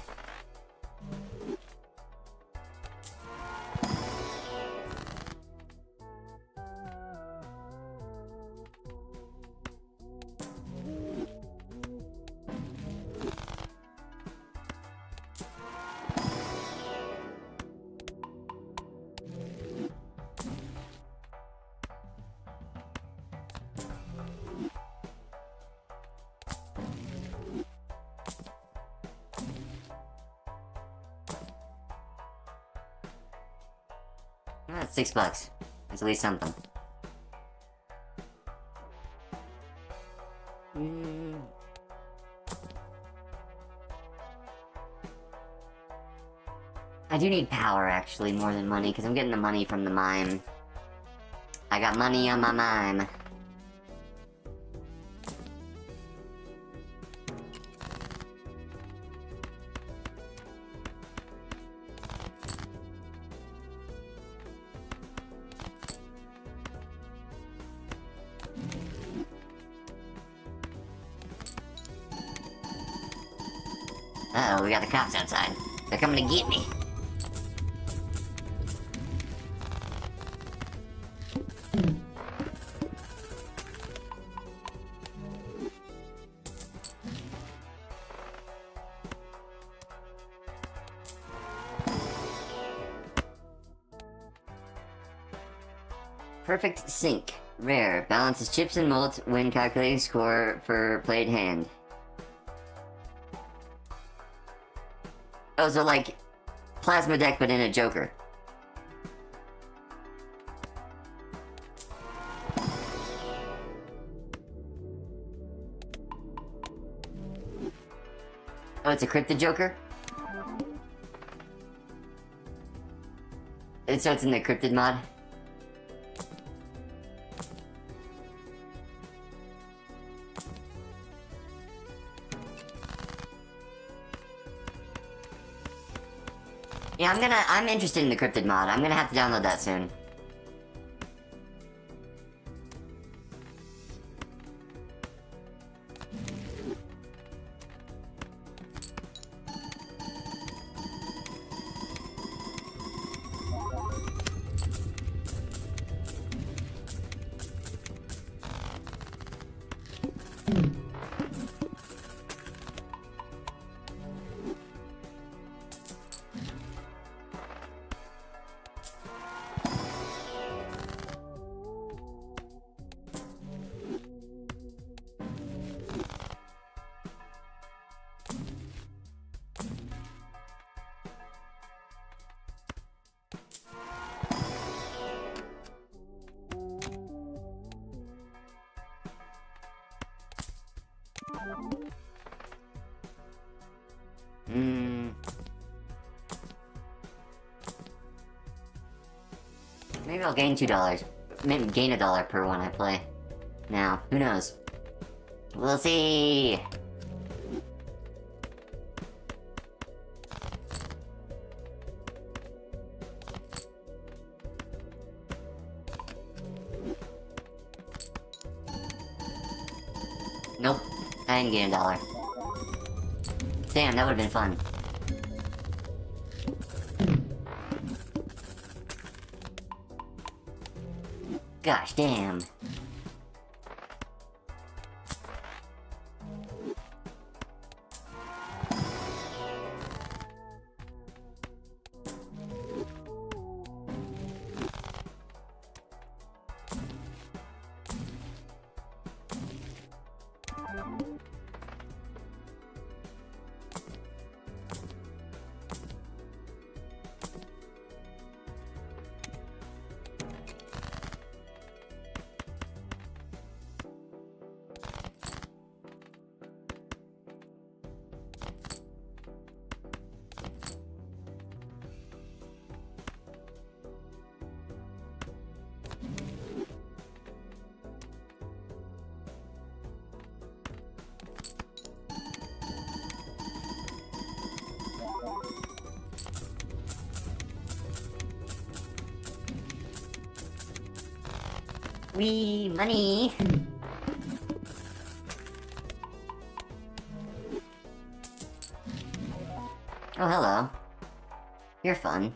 That's $6. That's at least something. I do need power, actually, more than money, because I'm getting the money from the mime. I got money on my mime. Uh-oh, we got the cops outside. They're coming to get me. Perfect Sync. Rare. Balances chips and malt when calculating score for played hand. Oh, so like plasma deck but in a Joker. Oh, it's a Cryptid Joker? So it's in the Cryptid mod? Yeah, I'm interested in the Cryptid mod. I'm gonna have to download that soon. Maybe I'll gain $2. Maybe gain $1 per one I play. Now, who knows? We'll see! Nope, I didn't gain $1. Damn, that would've been fun. Gosh damn. Wee money. Oh, hello. You're fun.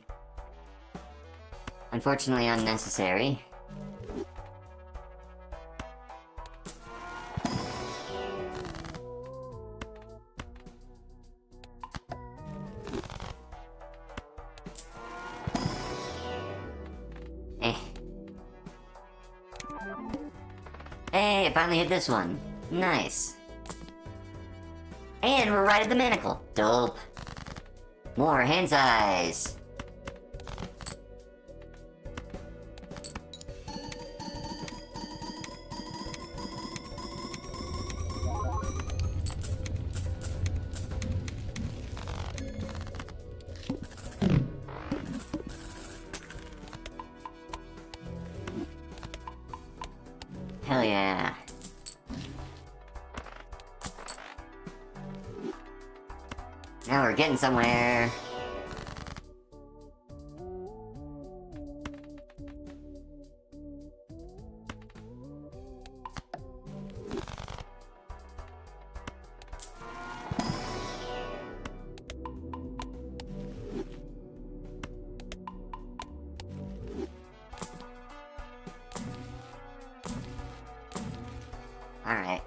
Unfortunately unnecessary. Hey, I finally hit this one. Nice. And we're right at the manacle. Dope. More hand size. Now we're getting somewhere. Alright.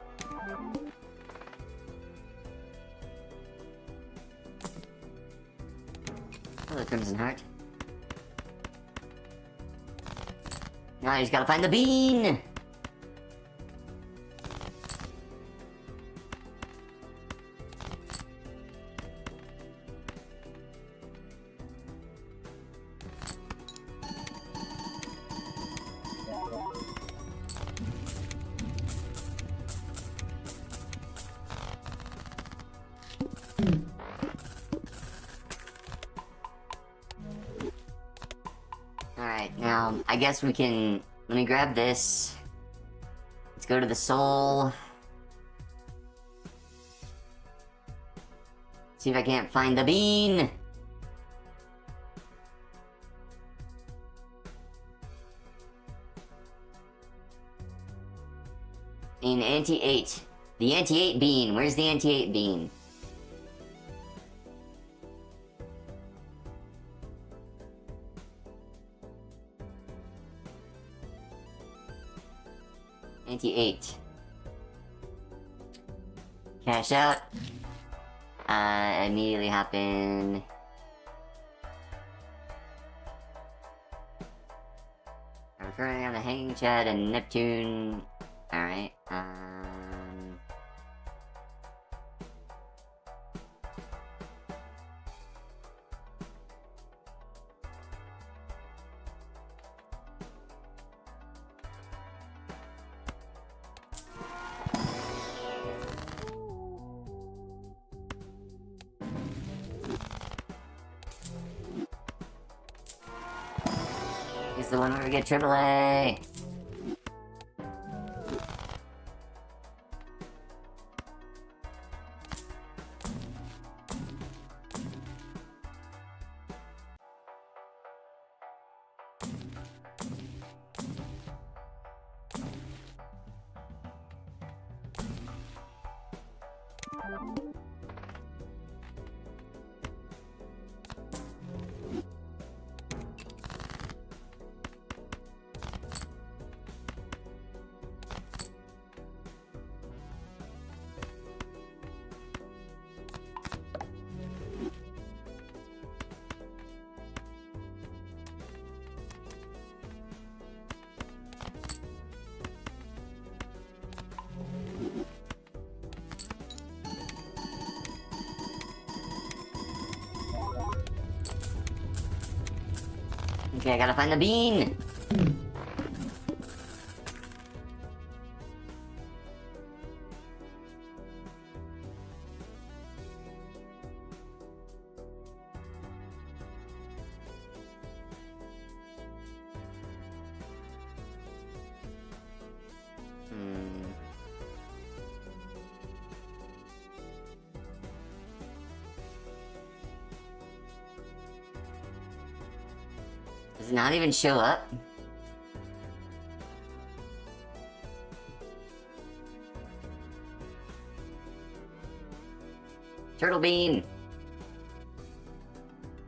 Hello, Crimson Heart. Now I just gotta find the bean! Alright, now, I guess we can... Let me grab this. Let's go to the soul. See if I can't find the bean! In anti-8. The anti-8 bean. Where's the anti-8 bean? Anti-8. Cash out. Immediately hop in. I'm currently on the Hanging Chad and Neptune. Alright, He's the one where we get AAA. Okay, I gotta find the bean! Does it not even show up? Turtle Bean!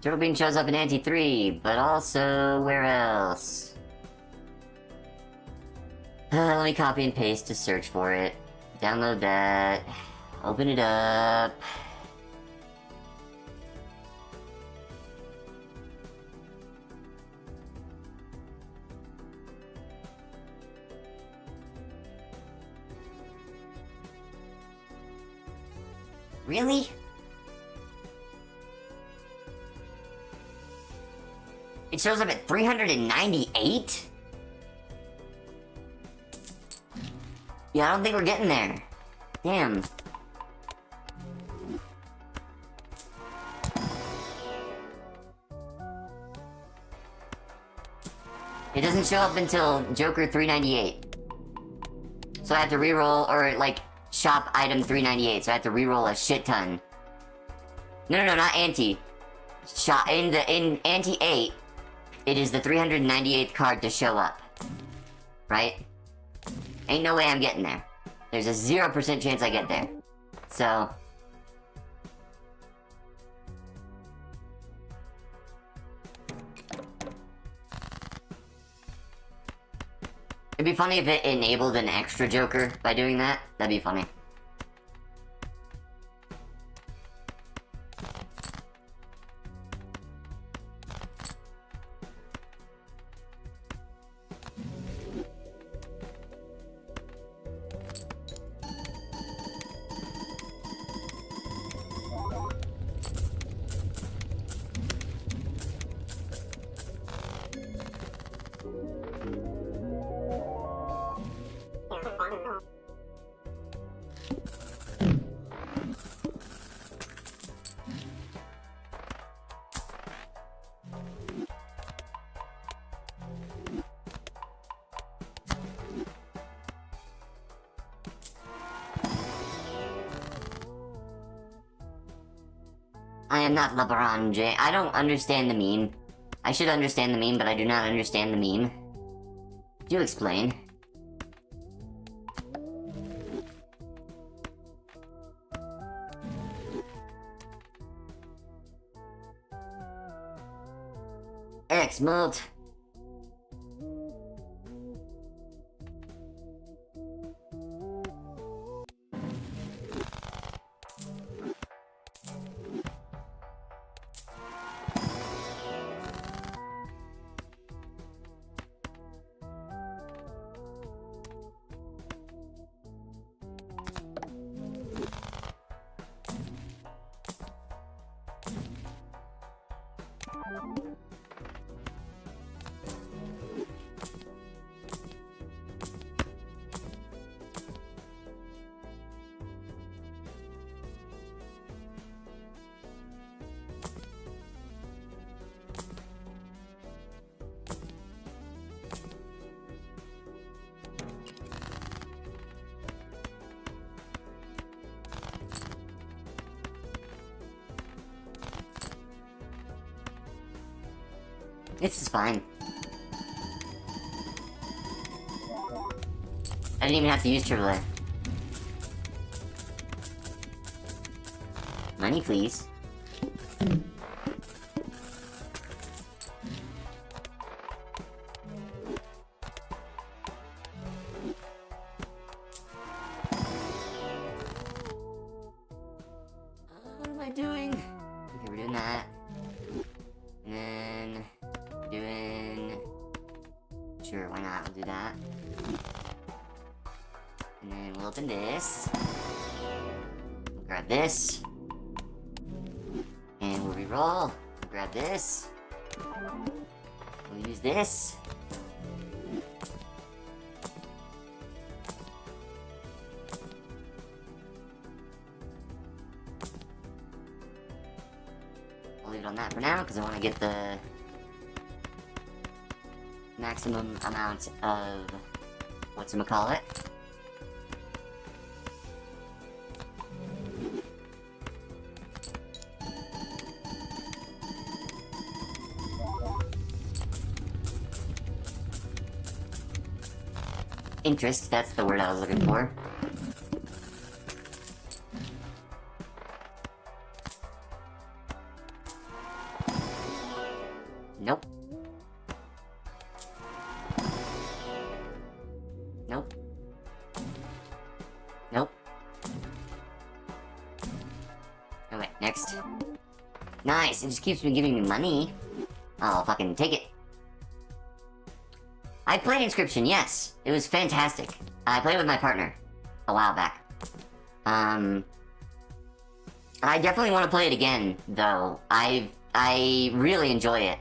Turtle Bean shows up in Anti-3, but also where else? Let me copy and paste to search for it. Download that. Open it up. Really? It shows up at 398? Yeah, I don't think we're getting there. Damn. It doesn't show up until Joker 398. So I have to reroll, or like, shop item 398, so I have to reroll a shit ton. No, not anti. Shot in anti 8, it is the 398th card to show up. Right? Ain't no way I'm getting there. There's a 0% chance I get there. So... it'd be funny if it enabled an extra Joker by doing that. That'd be funny. I am not LeBron James. I don't understand the meme. I should understand the meme, but I do not understand the meme. Do explain. X mult. This is fine. I didn't even have to use AAA. Money, please. What am I doing? Okay, we're doing that. And then... doing... sure, why not? We'll do that. And then we'll open this. We'll grab this. And we'll reroll. We'll grab this. We'll use this. I'll leave it on that for now, because I want to get the maximum amount of whatchamacallit. Interest, that's the word I was looking for. Nope. Nope. Nope. Okay, next. Nice, it just keeps me giving me money. I'll fucking take it. I played Inscription, yes. It was fantastic. I played with my partner a while back. I definitely want to play it again, though. I really enjoy it.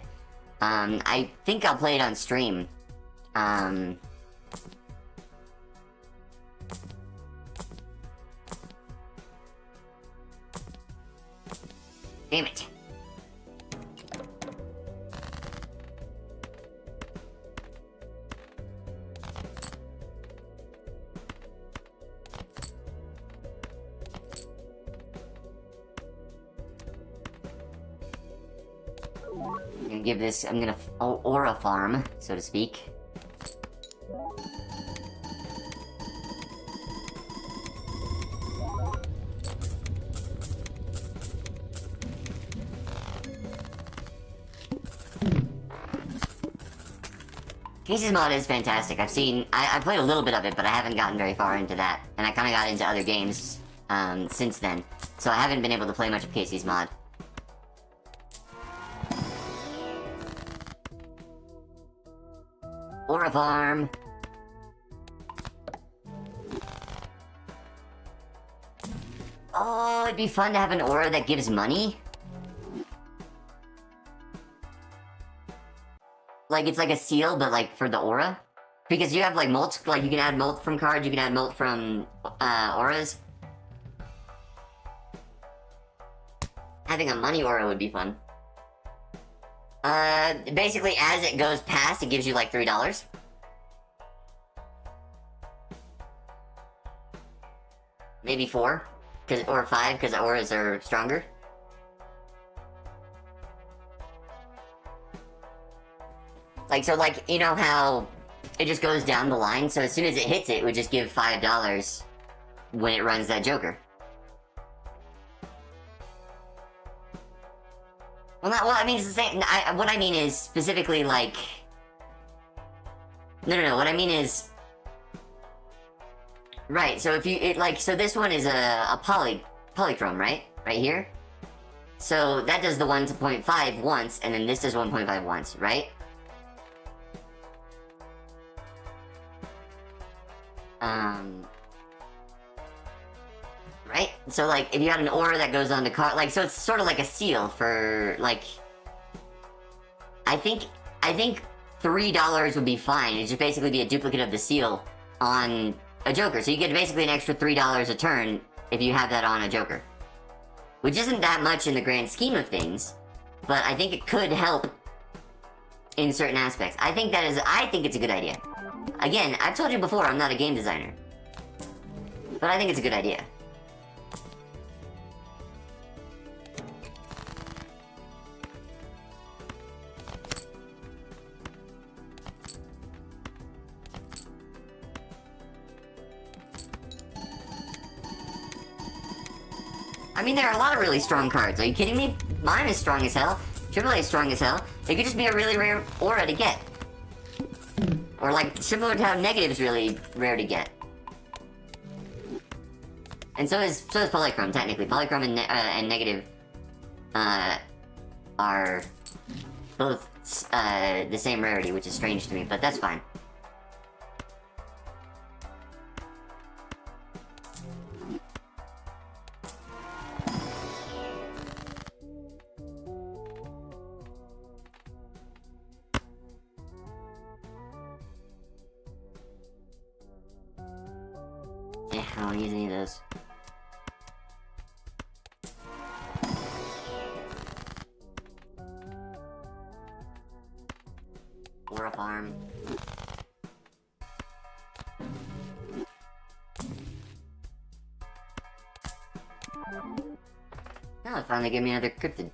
I think I'll play it on stream. Damn it. I'm gonna give this, I'm gonna aura farm, so to speak. Casey's mod is fantastic. I played a little bit of it, but I haven't gotten very far into that. And I kind of got into other games, since then. So I haven't been able to play much of Casey's mod. Aura farm. Oh, it'd be fun to have an aura that gives money. Like, it's like a seal, but like for the aura. Because you have like molt, like you can add molt from cards, you can add molt from auras. Having a money aura would be fun. Basically, as it goes past, it gives you like $3. Maybe 4, or 5, because auras are stronger. Like, so like, you know how it just goes down the line? So as soon as it hits it, it would just give $5 when it runs that Joker. Well, not, well, I mean, it's the same. What I mean is specifically like. No. What I mean is. Right. So if you so this one is a polychrome, right? Right here. So that does the 1.5 once, and then this does 1.5 once, right? Right? So, like, if you had an aura that goes on the card, like, so it's sort of like a seal for, like... I think $3 would be fine. It'd just basically be a duplicate of the seal on a Joker. So you get basically an extra $3 a turn if you have that on a Joker. Which isn't that much in the grand scheme of things, but I think it could help in certain aspects. I think it's a good idea. Again, I've told you before, I'm not a game designer. But I think it's a good idea. I mean, there are a lot of really strong cards. Are you kidding me? Mine is strong as hell. AAA is strong as hell. It could just be a really rare aura to get. Or like, similar to how Negative's really rare to get. And so is Polychrome, technically. Polychrome and Negative are both the same rarity, which is strange to me, but that's fine. Yeah, I don't use any of those. Or a farm. Now it finally gave me another cryptid.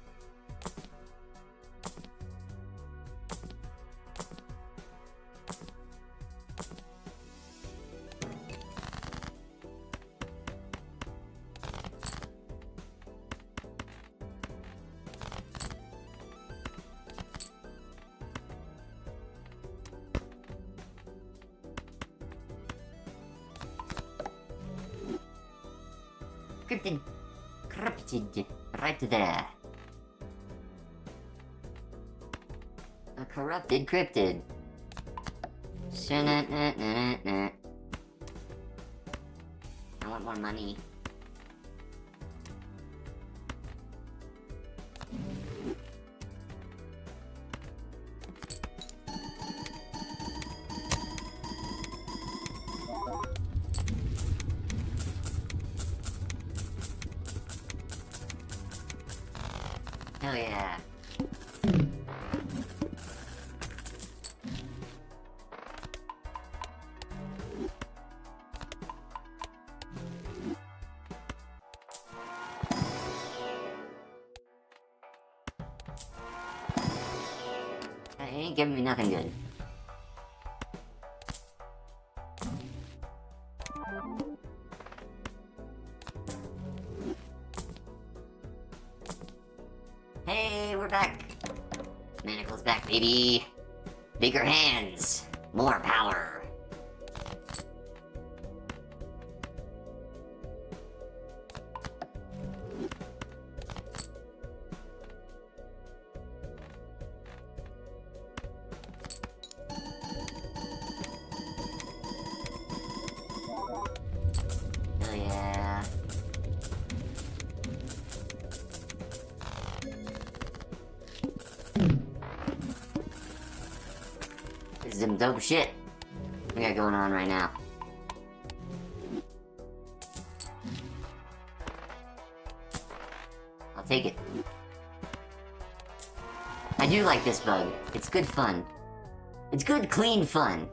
Cryptid, right there. A corrupted cryptid. I want more money. Hell yeah. ain't giving me nothing good. Hey, we're back. Manacle's back, baby. Bigger hands. More power. Oh yeah. This is some dope shit we got going on right now. I'll take it. I do like this bug. It's good fun. It's good, clean fun.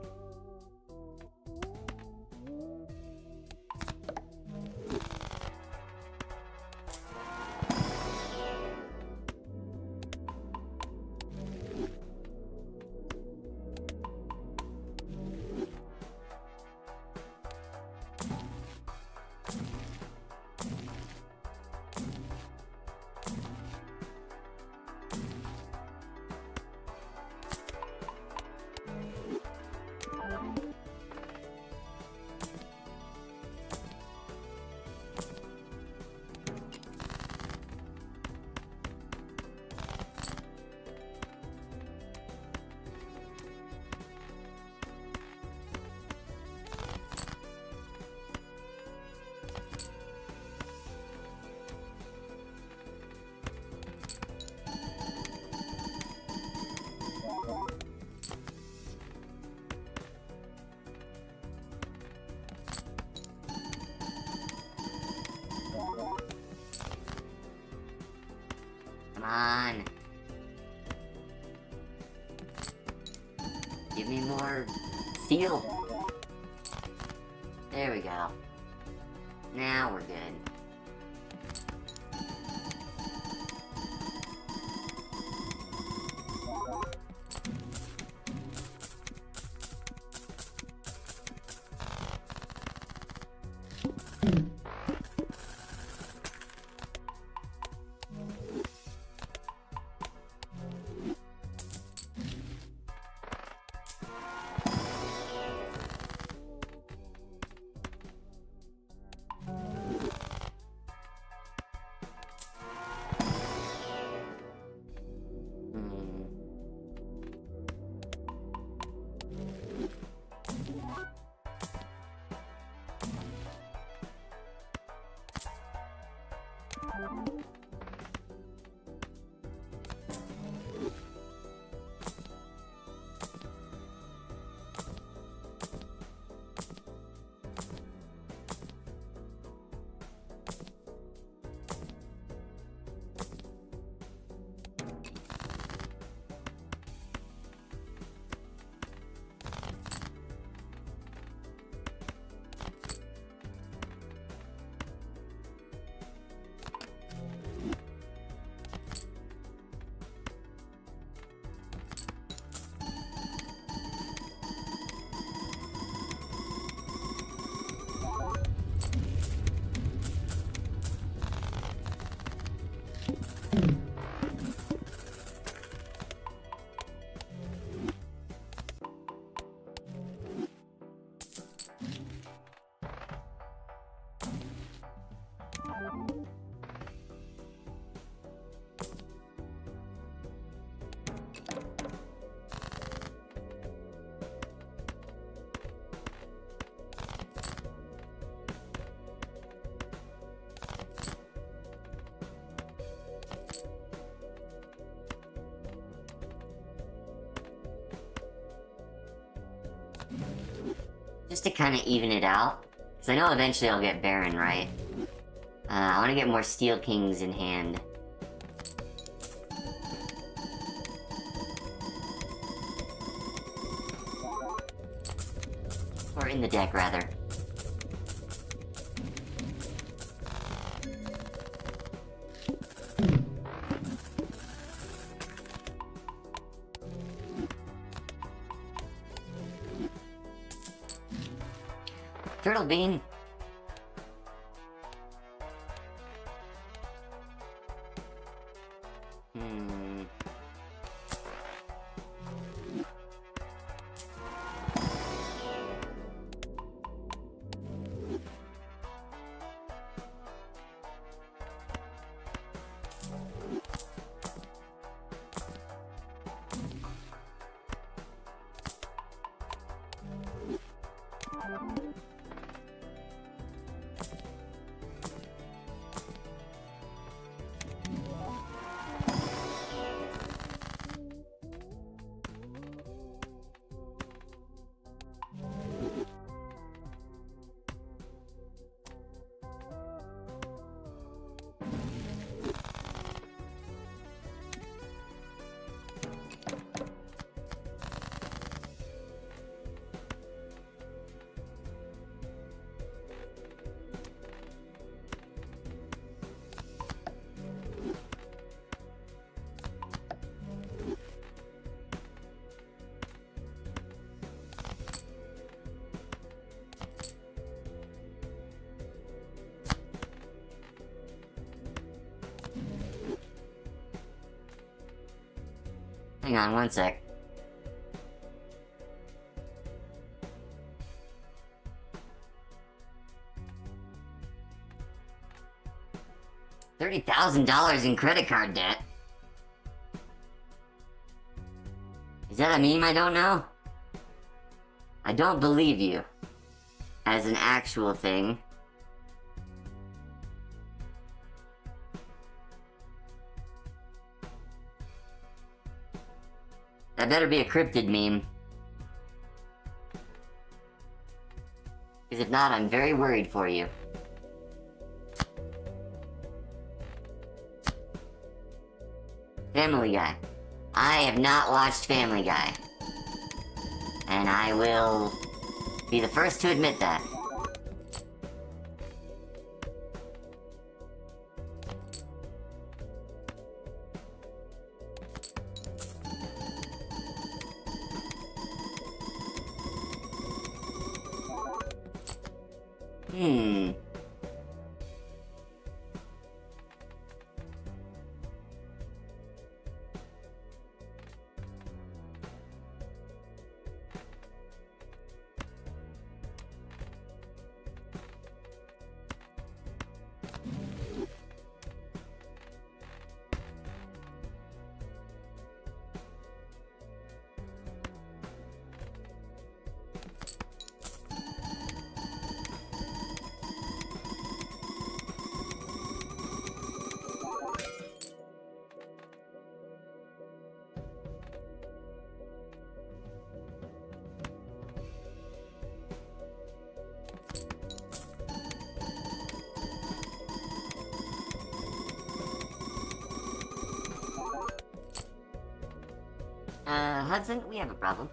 Come on. Give me more steel. There we go. Now we're good. Just to kind of even it out. Because I know eventually I'll get Baron, right? I want to get more Steel Kings in hand. Or in the deck, rather. turtle bean. Hmm. Hang on one sec. $30,000 in credit card debt? Is that a meme I don't know? I don't believe you. As an actual thing. That better be a cryptid meme. Because if not, I'm very worried for you. Family Guy. I have not watched Family Guy. And I will be the first to admit that. Hmm. Hudson, we have a problem.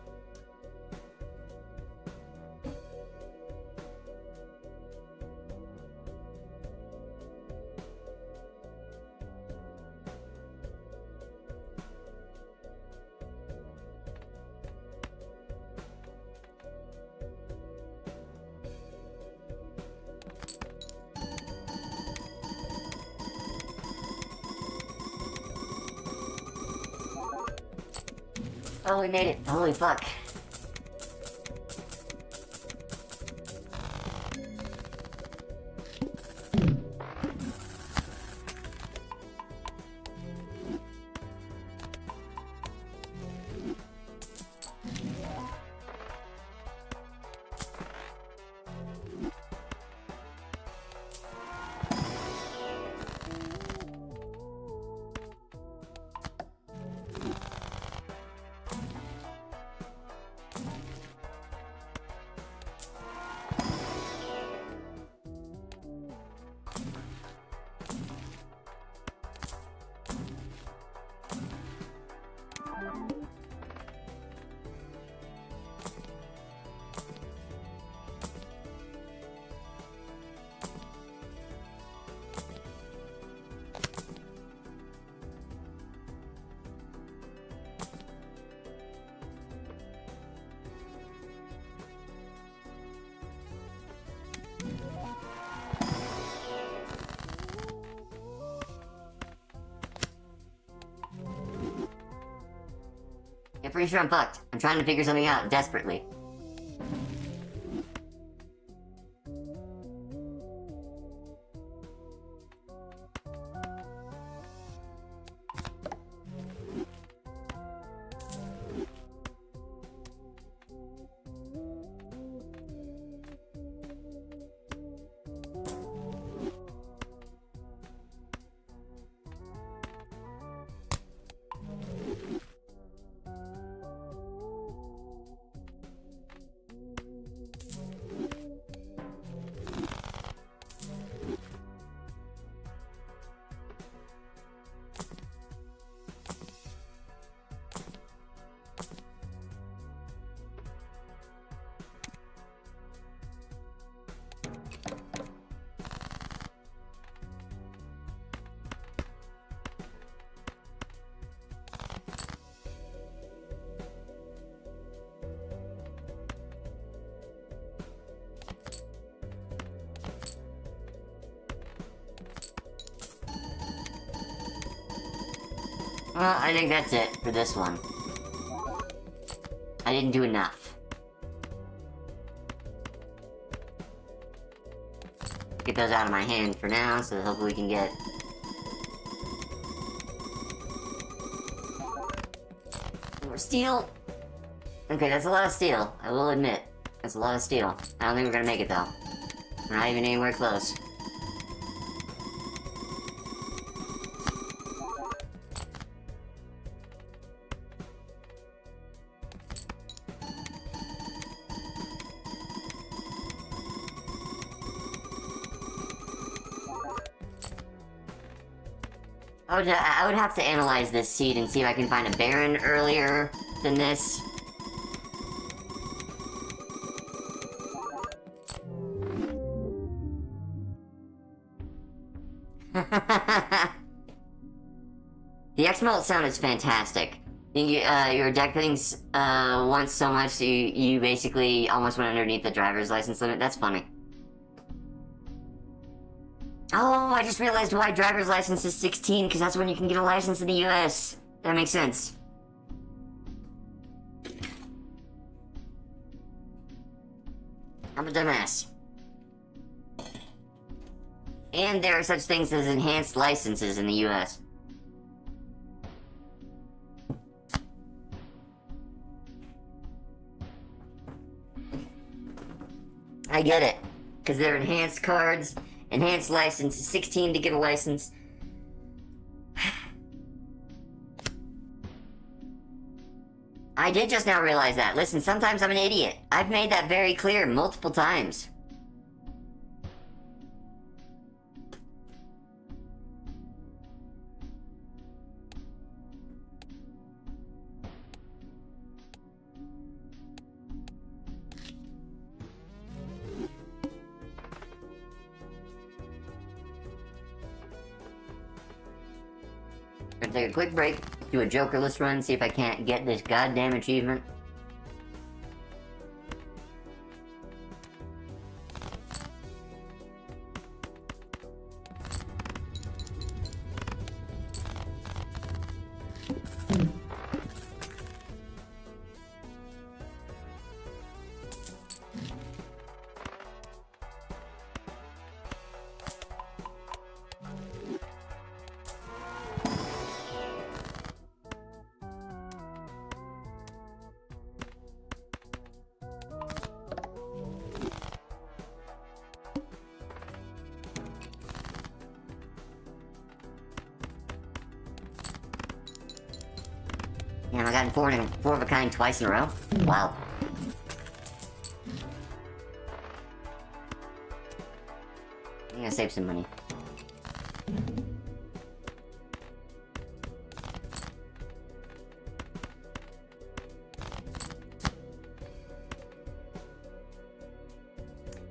Oh, we made it. Holy fuck. Yeah, pretty sure I'm fucked. I'm trying to figure something out desperately. Well, I think that's it for this one. I didn't do enough. Get those out of my hand for now, so hopefully we can get... more steel! Okay, that's a lot of steel, I will admit. That's a lot of steel. I don't think we're gonna make it, though. We're not even anywhere close. I would have to analyze this seed and see if I can find a Baron earlier than this. The X-Malt sound is fantastic. Your deck things once so much that you basically almost went underneath the driver's license limit. That's funny. Oh, I just realized why driver's license is 16, because that's when you can get a license in the US. That makes sense. I'm a dumbass. And there are such things as enhanced licenses in the US. I get it. Because they're enhanced cards. Enhanced license, 16 to get a license. I did just now realize that. Listen, sometimes I'm an idiot. I've made that very clear multiple times. Gonna take a quick break, do a Jokerless run, see if I can't get this goddamn achievement. Damn, I gotten four of a kind twice in a row? Wow. I'm gonna save some money.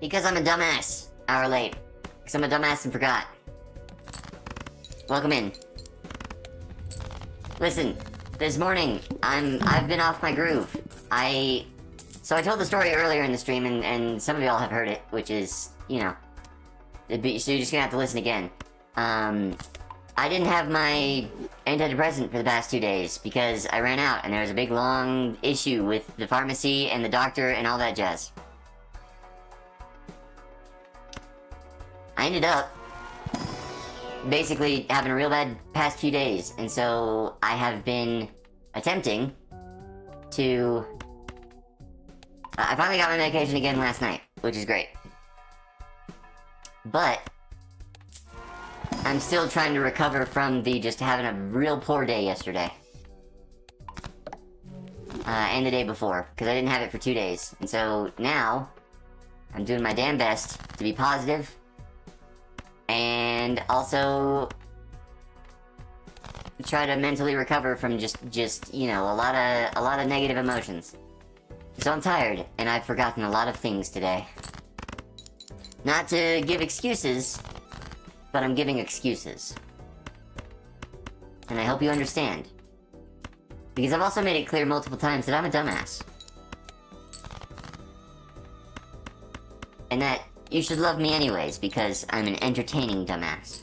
Because I'm a dumbass. Hour late. Because I'm a dumbass and forgot. Welcome in. Listen. This morning, I've been off my groove. So I told the story earlier in the stream, and some of y'all have heard it, which is, you know, so you're just gonna have to listen again. I didn't have my antidepressant for the past 2 days because I ran out and there was a big long issue with the pharmacy and the doctor and all that jazz. I ended up basically having a real bad past few days, and so I have been attempting to... I finally got my medication again last night, which is great. But I'm still trying to recover from the just having a real poor day yesterday. And the day before, because I didn't have it for 2 days. And so now, I'm doing my damn best to be positive, and also try to mentally recover from just you know, a lot of negative emotions. So I'm tired, and I've forgotten a lot of things today. Not to give excuses, but I'm giving excuses. And I hope you understand. Because I've also made it clear multiple times that I'm a dumbass. And that you should love me anyways, because I'm an entertaining dumbass.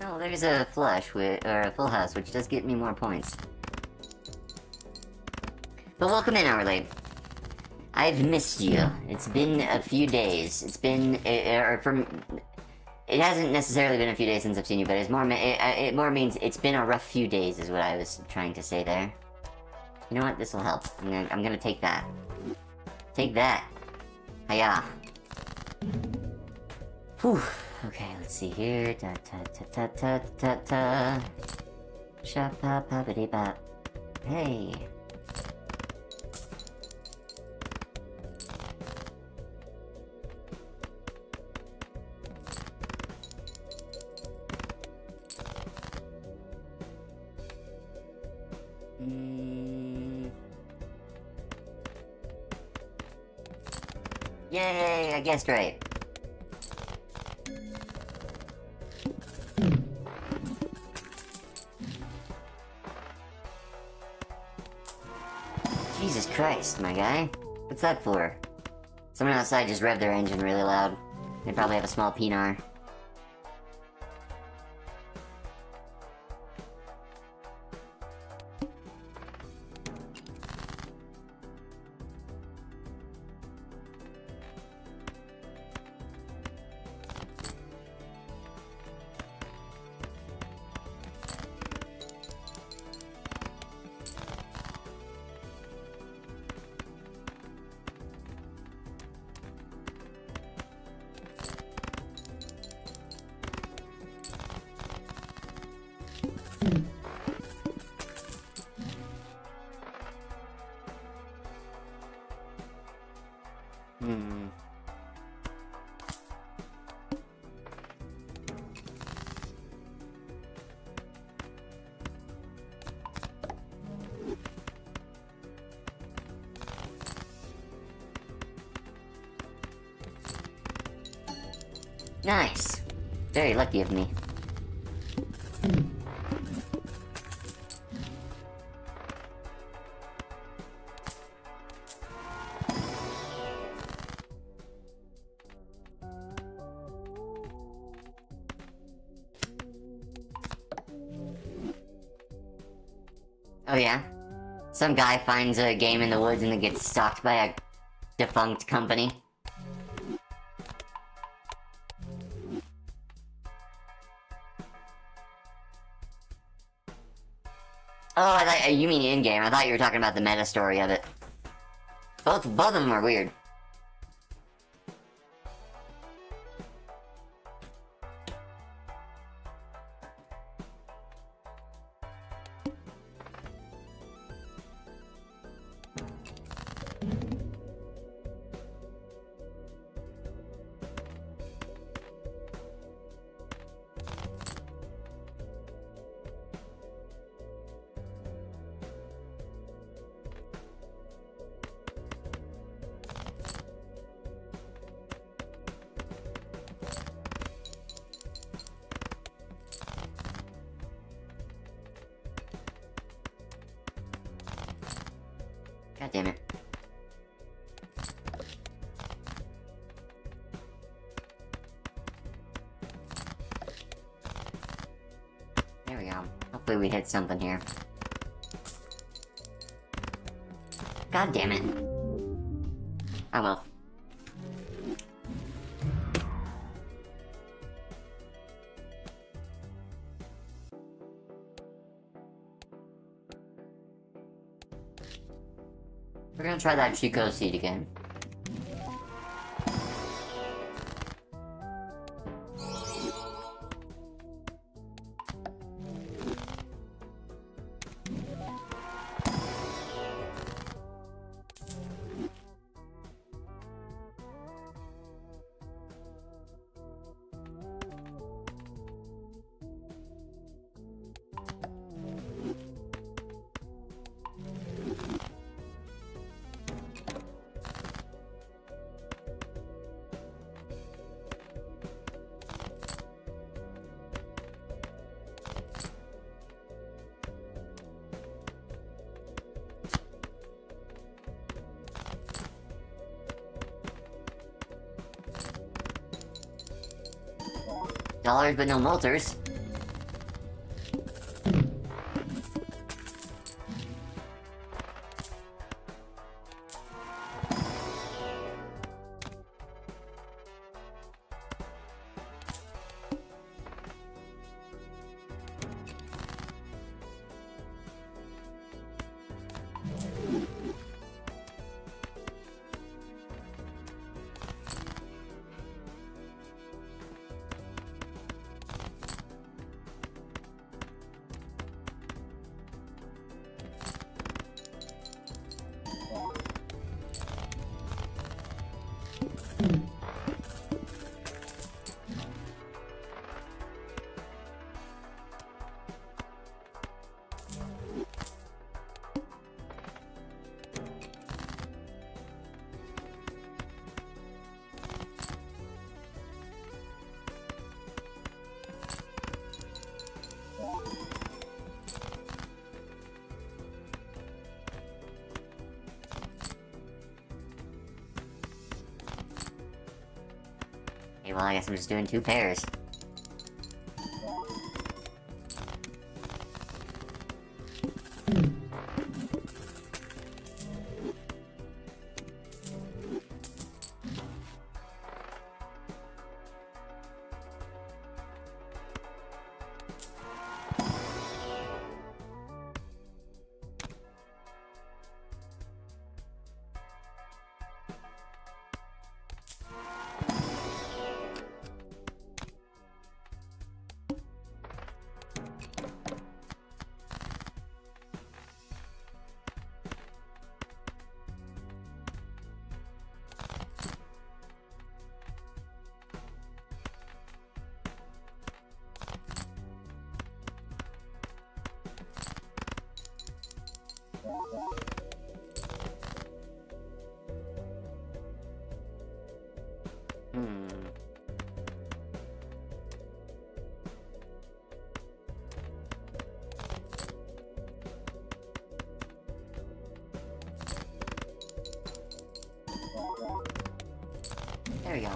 Oh, there's a flush, or a full house, which does get me more points. But welcome in, Hourly. I've missed you. It's been a few days. It's been, it hasn't necessarily been a few days since I've seen you, but it's more, it more means it's been a rough few days is what I was trying to say there. You know what? This'll help. I'm gonna take that. Take that. Hiya. Whew. Okay, let's see here. Ta ta ta ta ta ta ta. Shop pop poppity bop. Hey. Yay, I guessed right. Jesus Christ, my guy. What's that for? Someone outside just revved their engine really loud. They probably have a small pinar. Nice. Very lucky of me. Oh yeah? Some guy finds a game in the woods and then gets stalked by a defunct company. Oh, I thought you mean in-game. I thought you were talking about the meta story of it. Both of them are weird. God damn it. There we go. Hopefully we hit something here. God damn it. Oh well. We're gonna try that Chico seed again. Dollars but no molters. Okay, well, I guess I'm just doing 2 pairs. Hmm. There we go.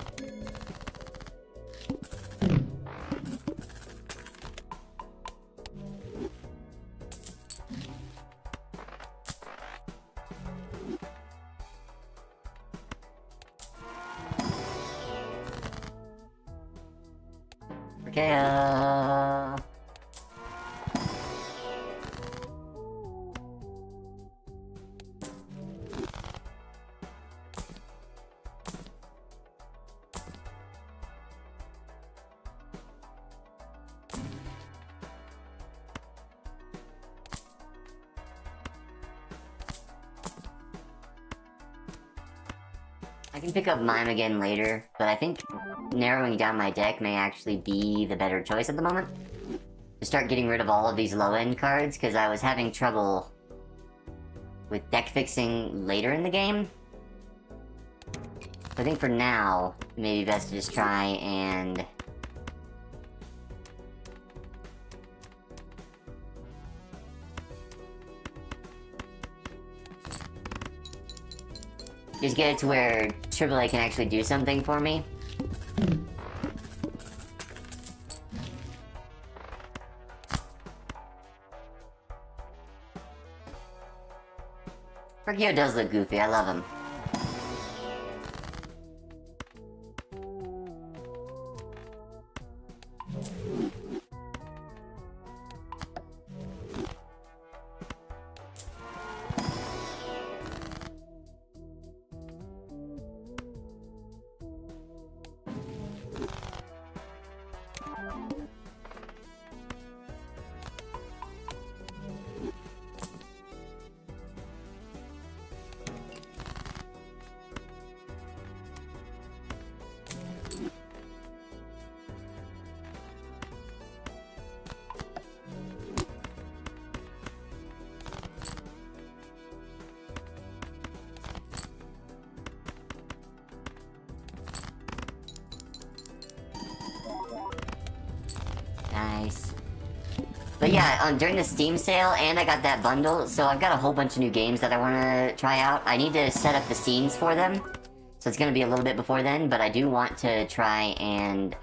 Okay, I can pick up Mime again later, but I think narrowing down my deck may actually be the better choice at the moment. To start getting rid of all of these low-end cards, because I was having trouble with deck fixing later in the game. So I think for now, it may be best to just try and... Just get it to where AAA can actually do something for me. Fergio does look goofy, I love him. Nice. But yeah, during the Steam sale, and I got that bundle, so I've got a whole bunch of new games that I want to try out. I need to set up the scenes for them, so it's going to be a little bit before then, but I do want to try and,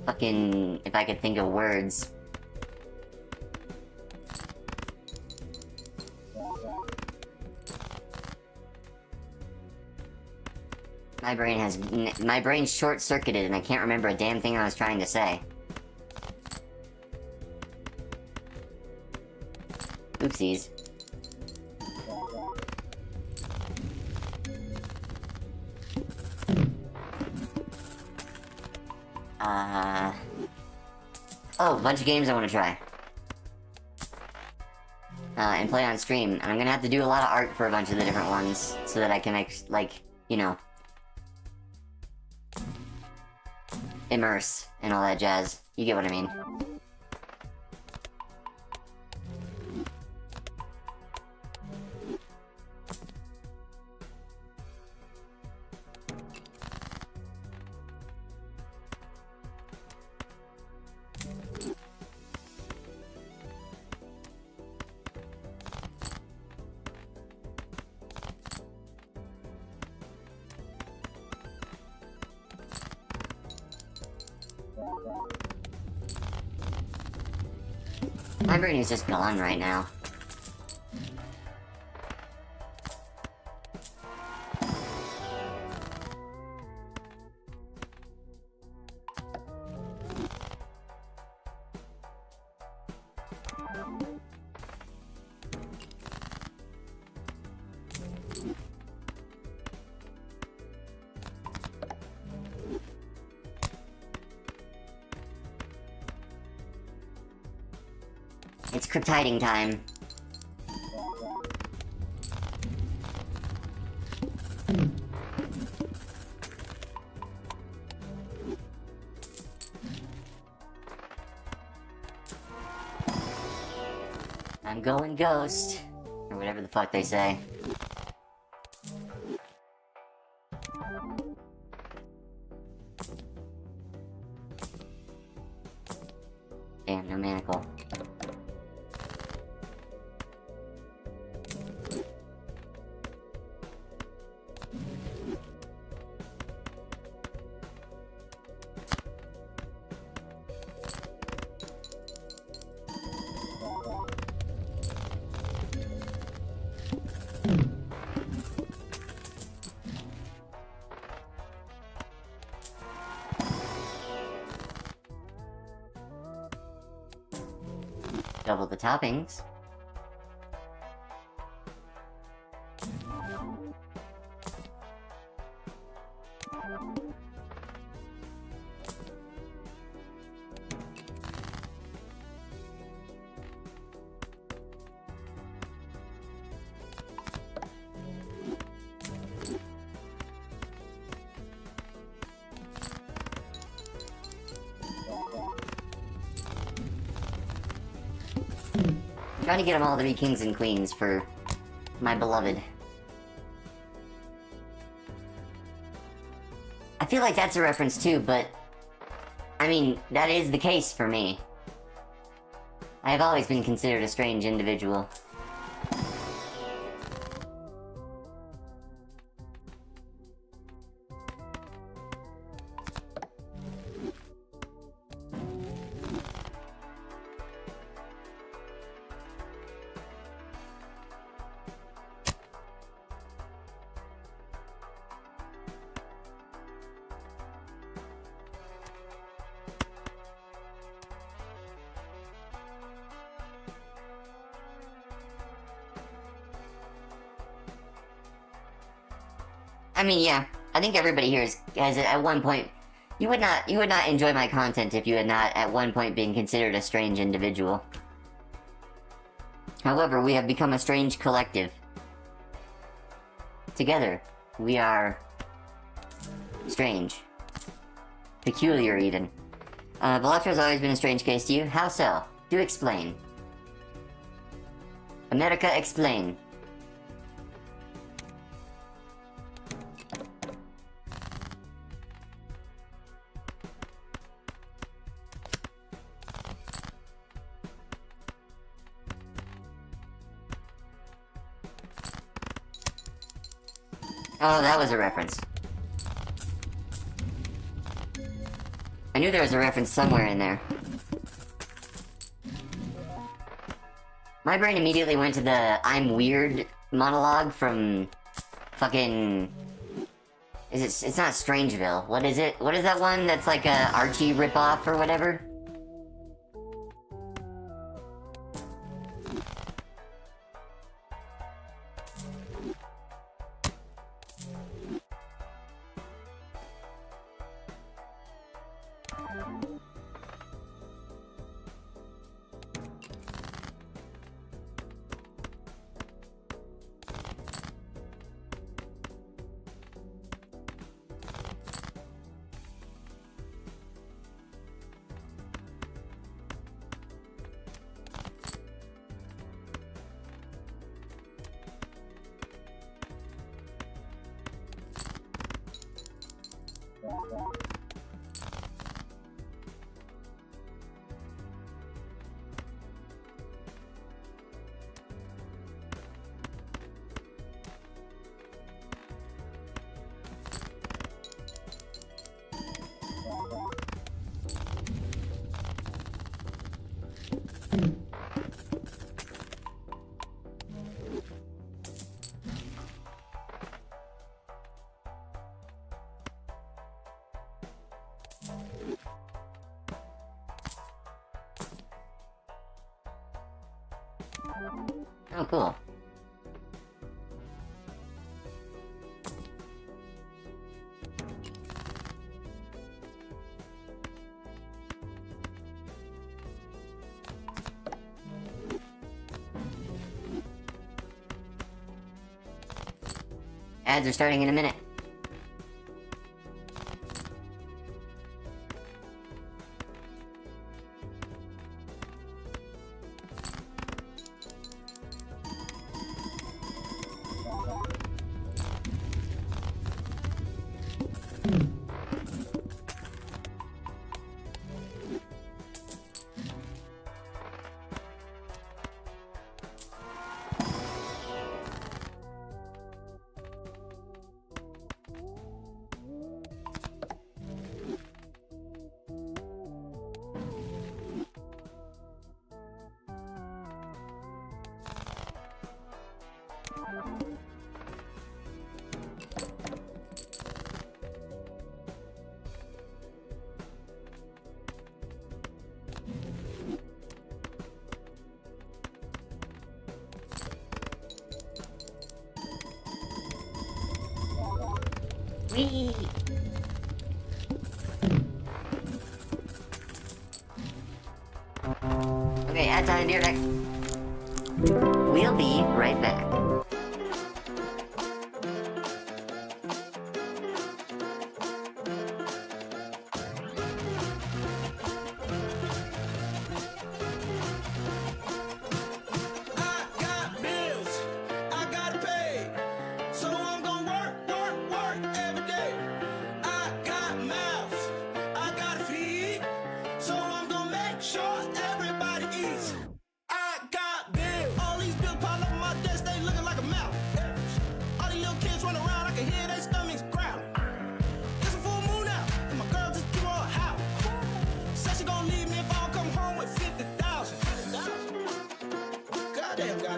fucking, if I could think of words. My brain's short-circuited and I can't remember a damn thing I was trying to say. Oopsies. Oh, a bunch of games I want to try. And play on stream. And I'm gonna have to do a lot of art for a bunch of the different ones, so that I can, you know, immerse and all that jazz. You get what I mean. My brain is just gone right now. It's cryptiding time. I'm going ghost. Or whatever the fuck they say. Damn, no manacle. Double the toppings. Trying to get them all to be kings and queens for my beloved. I feel like that's a reference too, but I mean, that is the case for me. I have always been considered a strange individual. I mean, yeah, I think everybody here has at one point. You would not enjoy my content if you had not at one point been considered a strange individual. However, we have become a strange collective. Together, we are strange. Peculiar, even. Balatro has always been a strange case to you. How so? Do explain. America, explain. Oh, that was a reference. I knew there was a reference somewhere in there. My brain immediately went to the I'm weird monologue from fucking... It's not Strangeville. What is it? What is that one that's like a Archie ripoff or whatever? Oh, cool. Ads are starting in a minute. Whee! Okay, ad time, dear back. We'll be right back. I got bills I gotta pay, so I'm gonna work every day. I got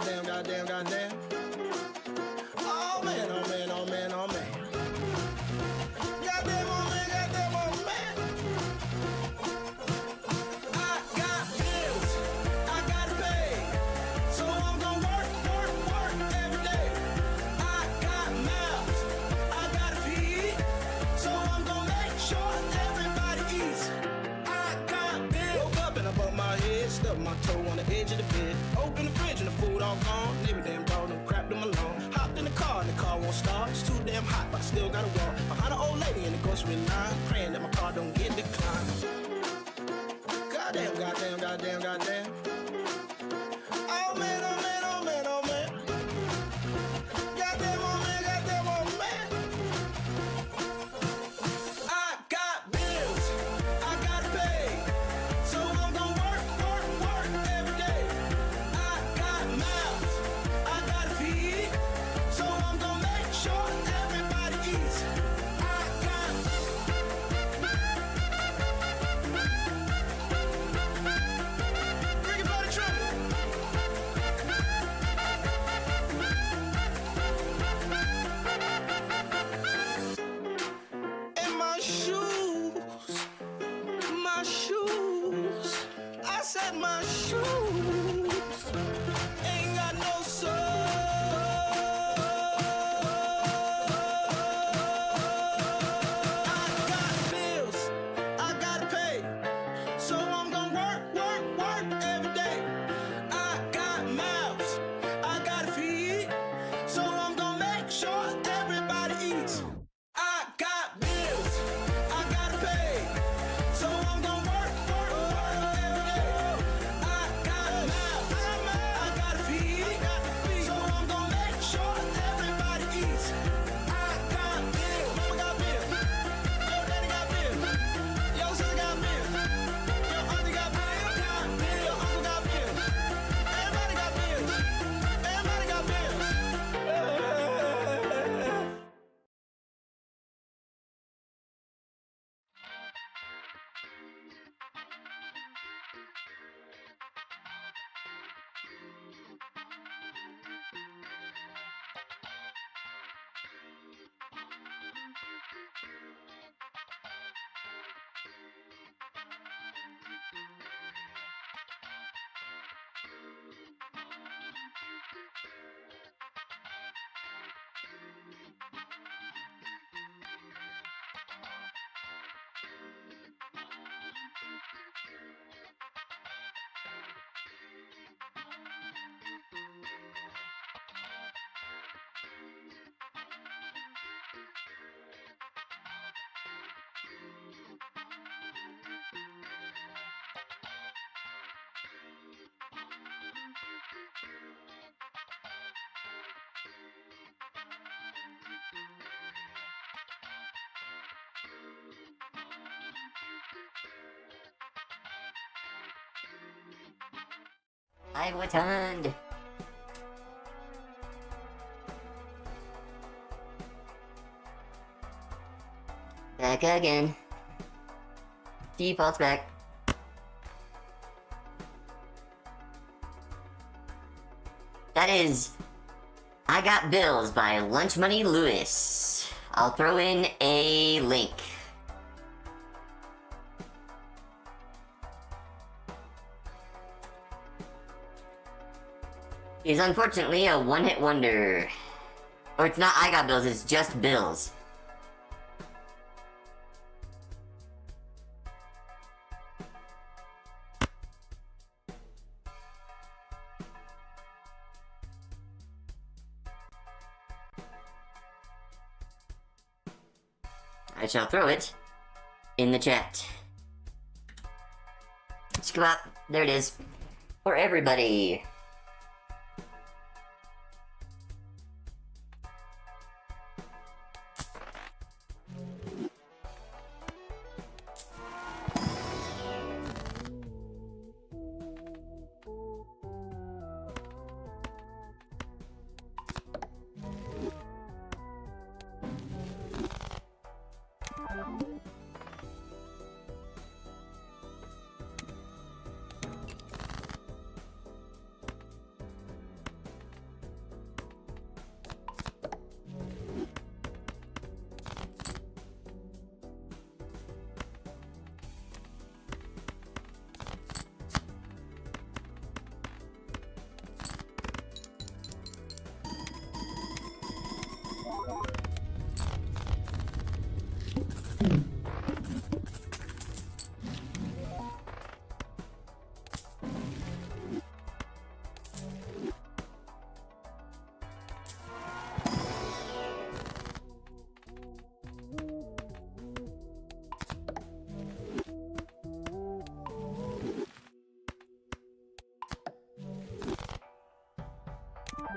goddamn, goddamn, goddamn. Oh man, oh man, oh man, oh man. Goddamn, oh man, goddamn, oh man. I got bills, I gotta pay, so I'm gonna work every day. I got mouths, I gotta feed, so I'm gonna make sure everybody eats. I got bills. Woke up and I bumped my head, stubbed my toe on the edge of the bed. Open the fridge and the food all gone. Neighbor damn dog done crapped them alone. Hopped in the car and the car won't start. It's too damn hot, but I still gotta walk behind an old lady in the grocery line, praying that my car don't get declined. Goddamn, goddamn, goddamn, goddamn. Oh man, oh man, oh man, oh man. Goddamn, oh man, goddamn, oh man. I got bills, I gotta pay, so I'm gonna work every day. I got mouths, I gotta feed, so I'm gonna make sure everybody eats. I got bring it by the trumpet. And my shoes, I said my shoes ain't got no soul. I got bills, I gotta pay, so I'm gonna work every day. I got mouths, I gotta feed, so I'm gonna make sure everybody eats. I got bills, I gotta pay, so I'm gonna work every day. I got mouths, I gotta feed, so I'm gonna make sure everybody eats. I got bills, mama got bills, yo daddy got bills, yo sister got bills, yo auntie got bills, yo uncle got bills, everybody got bills, everybody got bills. I've returned. Back again. Default's back. That is I Got Bills by Lunch Money Lewis. I'll throw in a link. He's unfortunately a one-hit wonder. Or it's not I Got Bills, it's just Bills. I shall throw it in the chat. Just come up. There it is. For everybody.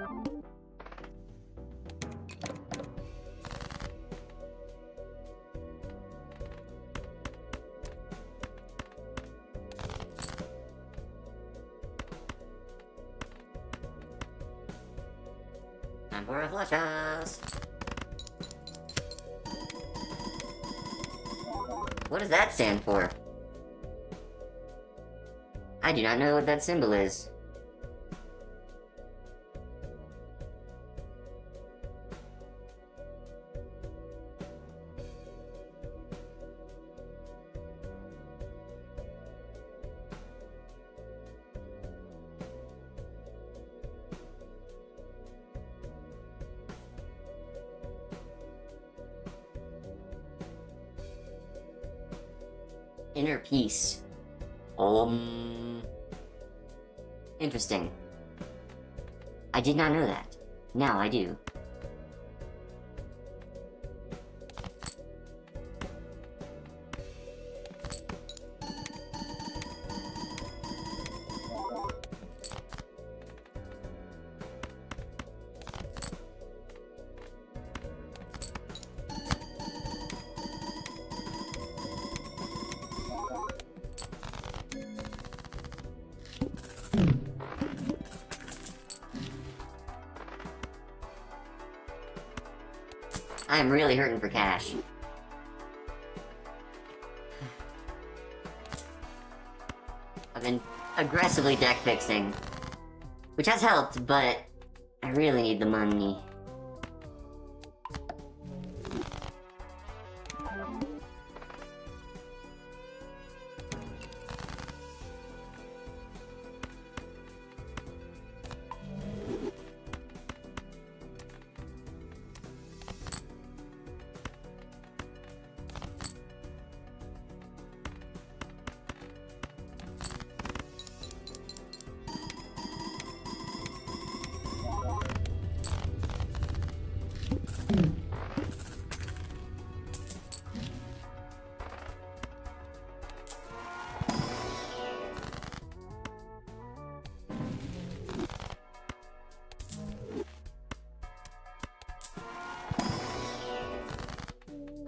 Time for a flush house. What does that stand for? I do not know what that symbol is. Inner peace. Interesting. I did not know that. Now I do. I am really hurting for cash. I've been aggressively deck fixing, which has helped, but I really need the money.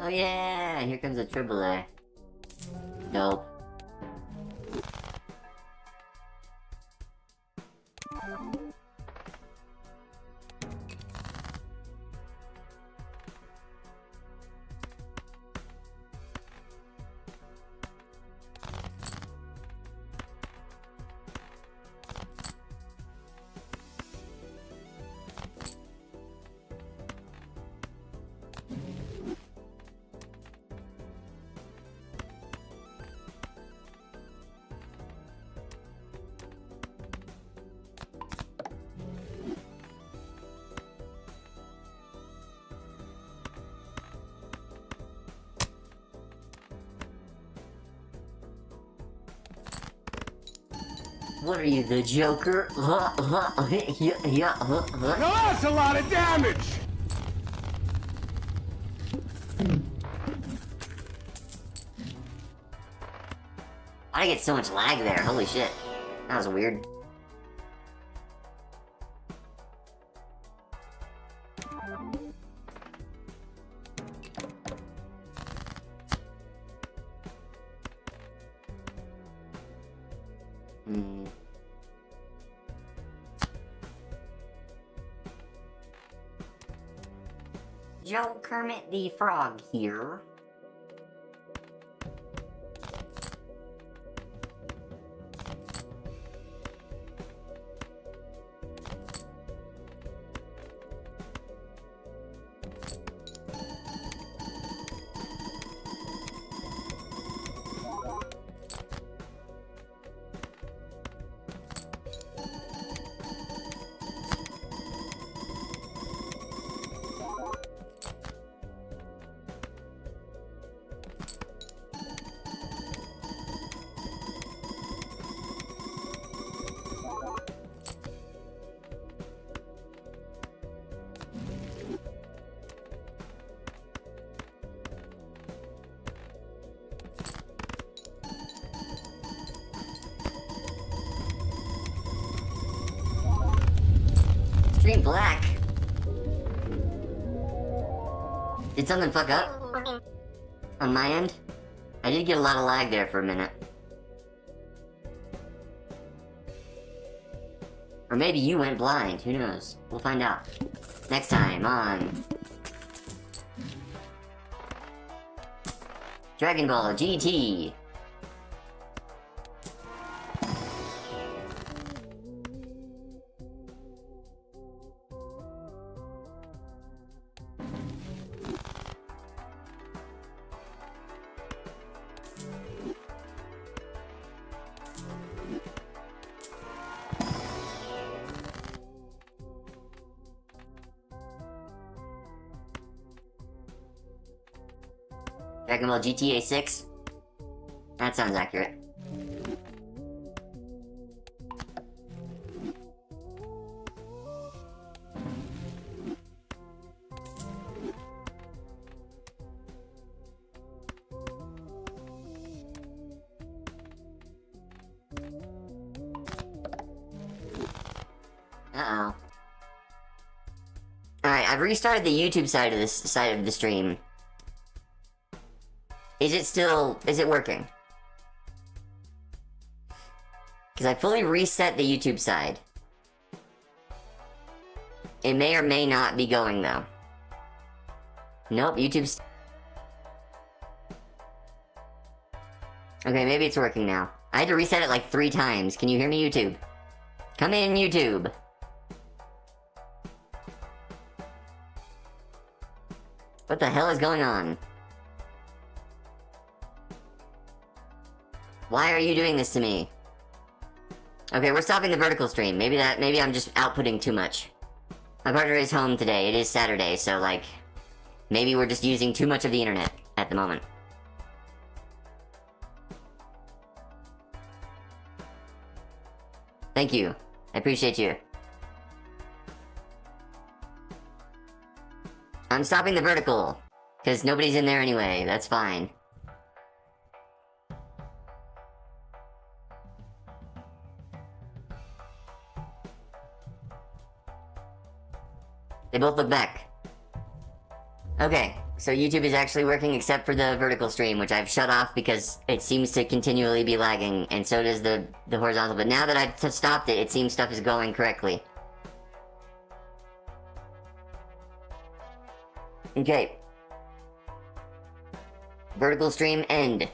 Oh yeah, here comes a AAA. Nope. What are you, the Joker? Now that's a lot of damage! Why'd I get so much lag there? Holy shit. That was weird. Joe Kermit the Frog here. stream black? Did something fuck up? On my end? I did get a lot of lag there for a minute. Or maybe you went blind, who knows? We'll find out. Next time on... Dragon Ball GT! Dragon Ball GTA 6? That sounds accurate. Uh-oh. Alright, I've restarted the YouTube side of the stream. Is it working? Because I fully reset the YouTube side. It may or may not be going, though. Nope, YouTube's... Okay, maybe it's working now. I had to reset it like 3 times. Can you hear me, YouTube? Come in, YouTube! What the hell is going on? Why are you doing this to me? Okay, we're stopping the vertical stream. Maybe I'm just outputting too much. My partner is home today. It is Saturday, so like... Maybe we're just using too much of the internet at the moment. Thank you. I appreciate you. I'm stopping the vertical. Because nobody's in there anyway. That's fine. They both look back. Okay, so YouTube is actually working except for the vertical stream, which I've shut off because it seems to continually be lagging, and so does the horizontal. But now that I've stopped it, it seems stuff is going correctly. Okay. Vertical stream end.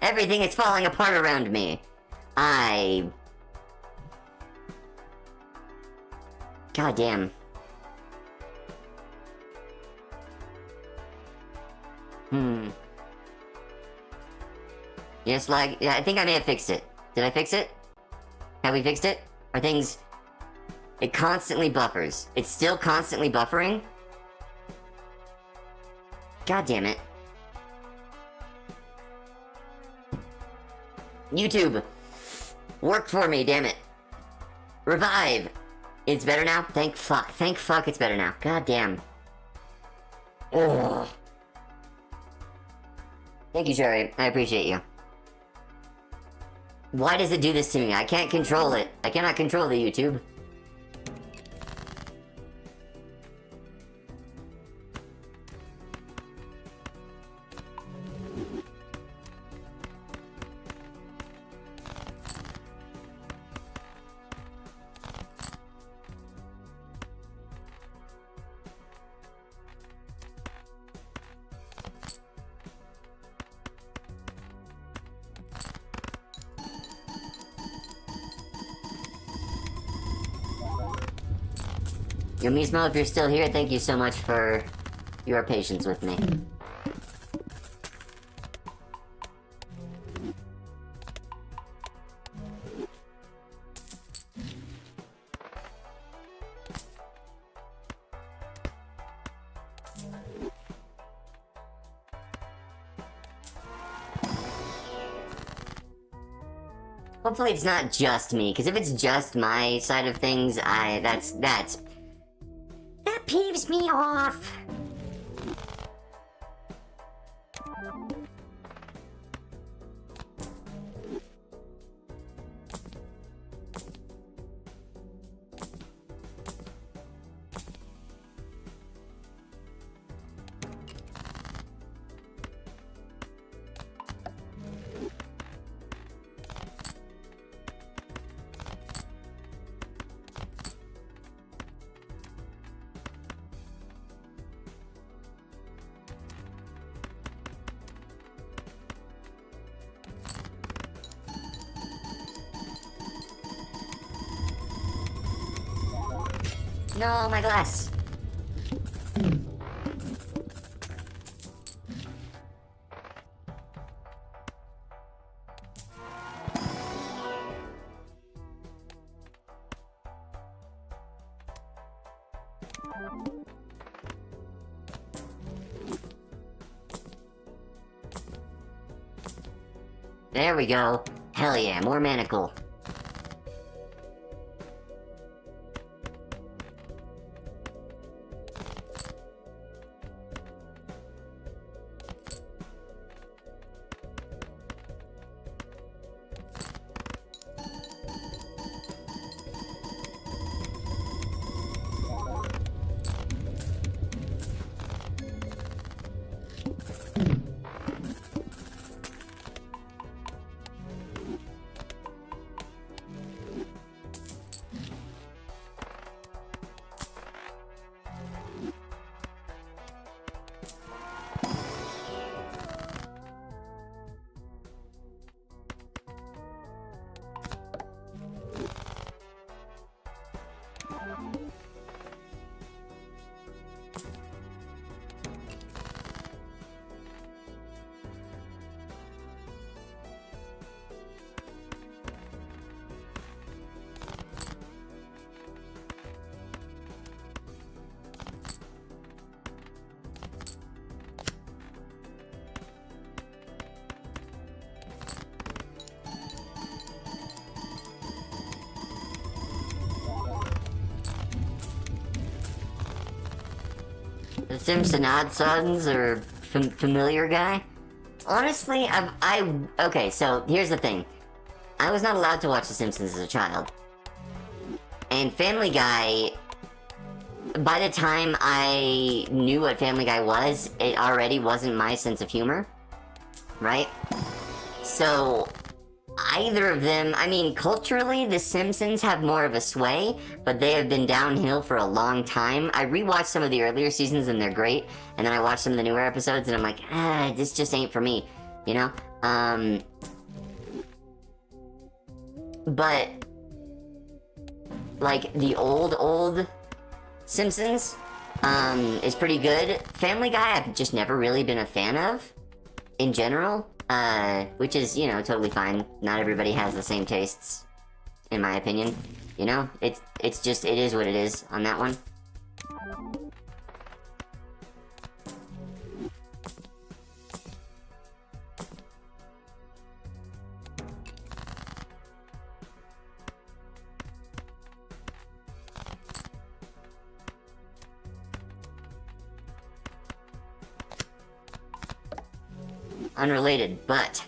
Everything is falling apart around me. God damn. Yes, lag. Yeah, I think I may have fixed it. Did I fix it? Have we fixed it? Are things... It constantly buffers. It's still constantly buffering? God damn it. YouTube! Work for me, damn it. Revive! It's better now? Thank fuck. Thank fuck it's better now. God damn. Ugh. Thank you, Sherry. I appreciate you. Why does it do this to me? I can't control it. I cannot control the YouTube. Yo, Mismo, if you're still here, thank you so much for your patience with me. Hopefully it's not just me, because if it's just my side of things, that peeves me off. No, my glass. There we go. Hell yeah, more manacle. The Simpson Odd Sons or familiar guy? Honestly, okay, so here's the thing. I was not allowed to watch The Simpsons as a child. And Family Guy, by the time I knew what Family Guy was, it already wasn't my sense of humor. Right? So, either of them, I mean, culturally, The Simpsons have more of a sway, but they have been downhill for a long time. I rewatched some of the earlier seasons and they're great, and then I watched some of the newer episodes and I'm like, this just ain't for me, you know? But, like, the old Simpsons, is pretty good. Family Guy, I've just never really been a fan of, in general. Which is, you know, totally fine. Not everybody has the same tastes, in my opinion. You know, it's just, it is what it is on that one. Unrelated, but...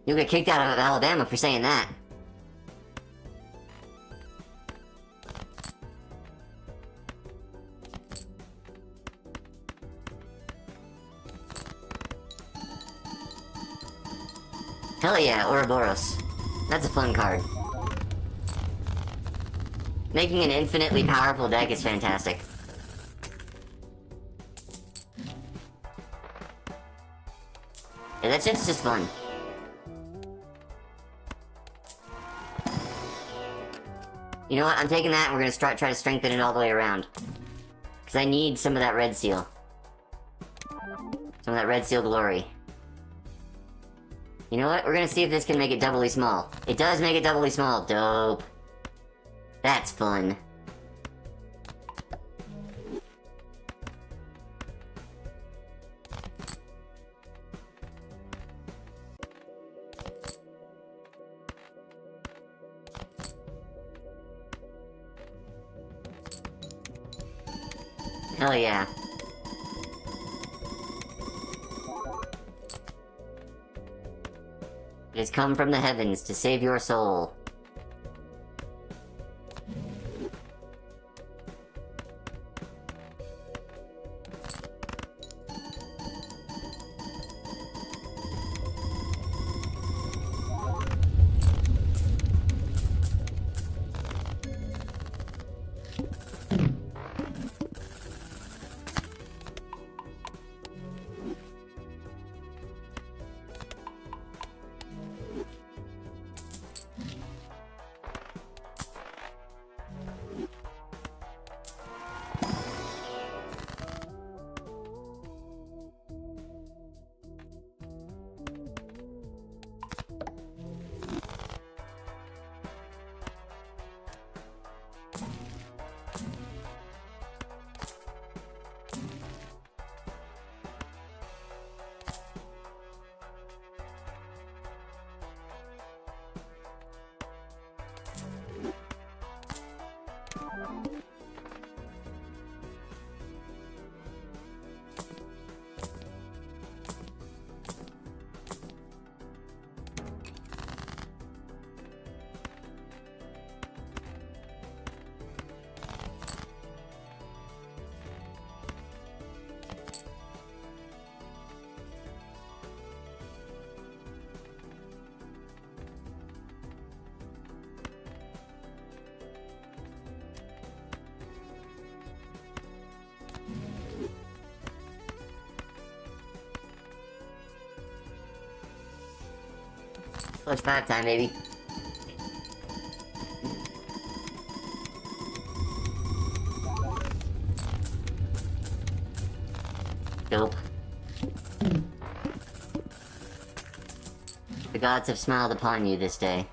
You'll get kicked out of Alabama for saying that. Hell yeah, Ouroboros. That's a fun card. Making an infinitely powerful deck is fantastic. Yeah, that shit's just fun. You know what? I'm taking that and we're gonna try to strengthen it all the way around. Because I need some of that red seal. Some of that red seal glory. You know what? We're gonna see if this can make it doubly small. It does make it doubly small. Dope. That's fun. Hell yeah. It has come from the heavens to save your soul. Clutch 5 time, baby. Dope. The gods have smiled upon you this day.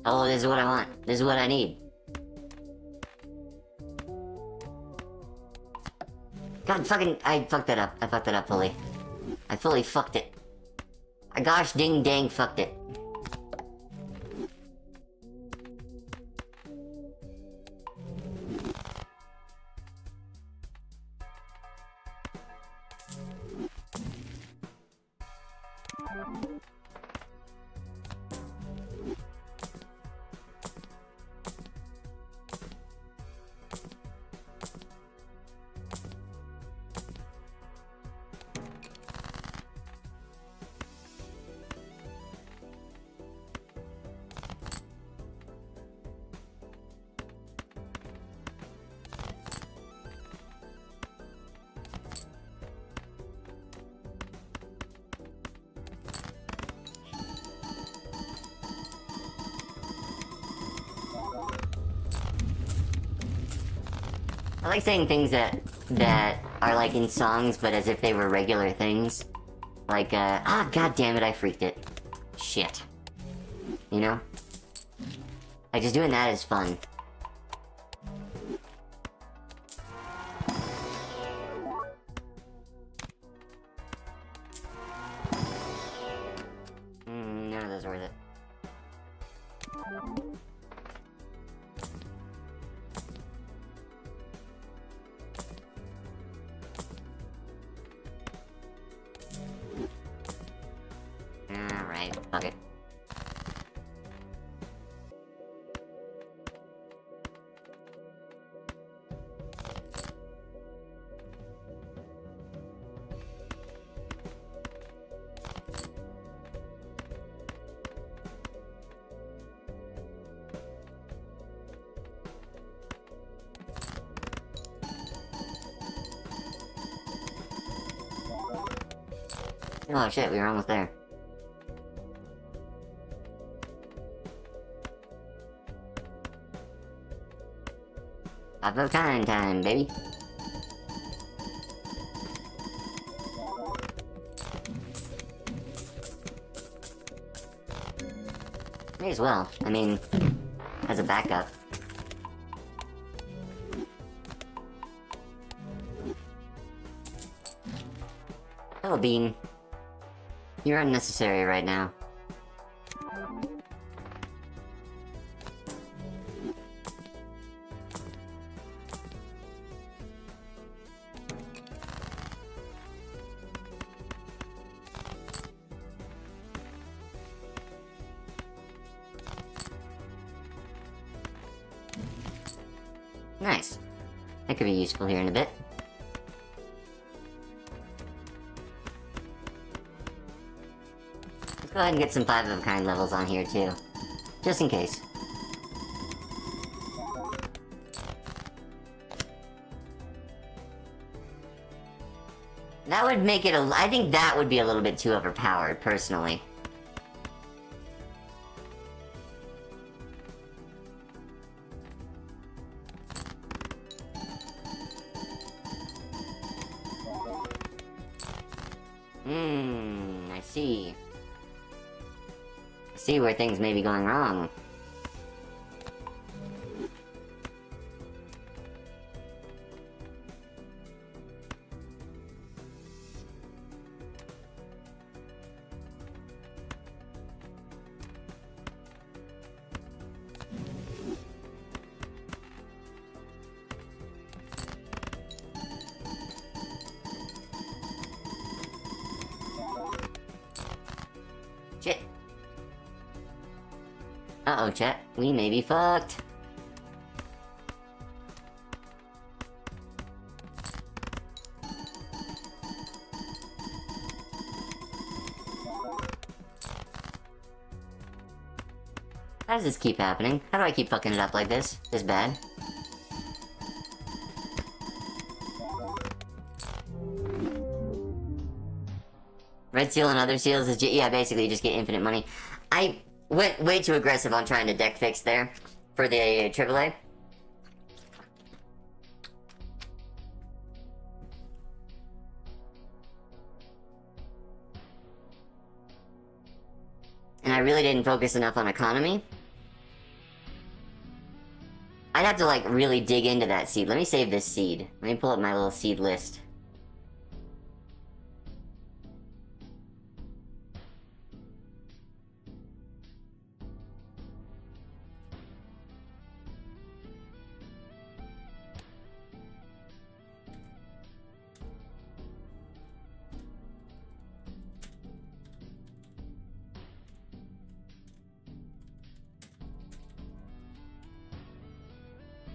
Oh, this is what I want. This is what I need. God fucking... I fucked that up. I fucked that up fully. I fully fucked it. I gosh ding dang fucked it. I like saying things that are like in songs, but as if they were regular things. Like, god damn it, I freaked it. Shit. You know? Like, just doing that is fun. None of those are worth it. Alright, fuck it. Oh shit, we were almost there. Five of kind time, baby. May as well. I mean, as a backup. Hello, Bean. You're unnecessary right now. Nice. That could be useful here in a bit. Let's go ahead and get some 5 of a kind levels on here too. Just in case. That would make it I think that would be a little bit too overpowered, personally. I see. I see where things may be going wrong. Shit. Uh-oh, chat. We may be fucked. How does this keep happening? How do I keep fucking it up like this? This bad? Red seal and other seals is yeah, basically you just get infinite money. I went way too aggressive on trying to deck fix there for the AAA. And I really didn't focus enough on economy. I'd have to, like, really dig into that seed. Let me save this seed. Let me pull up my little seed list.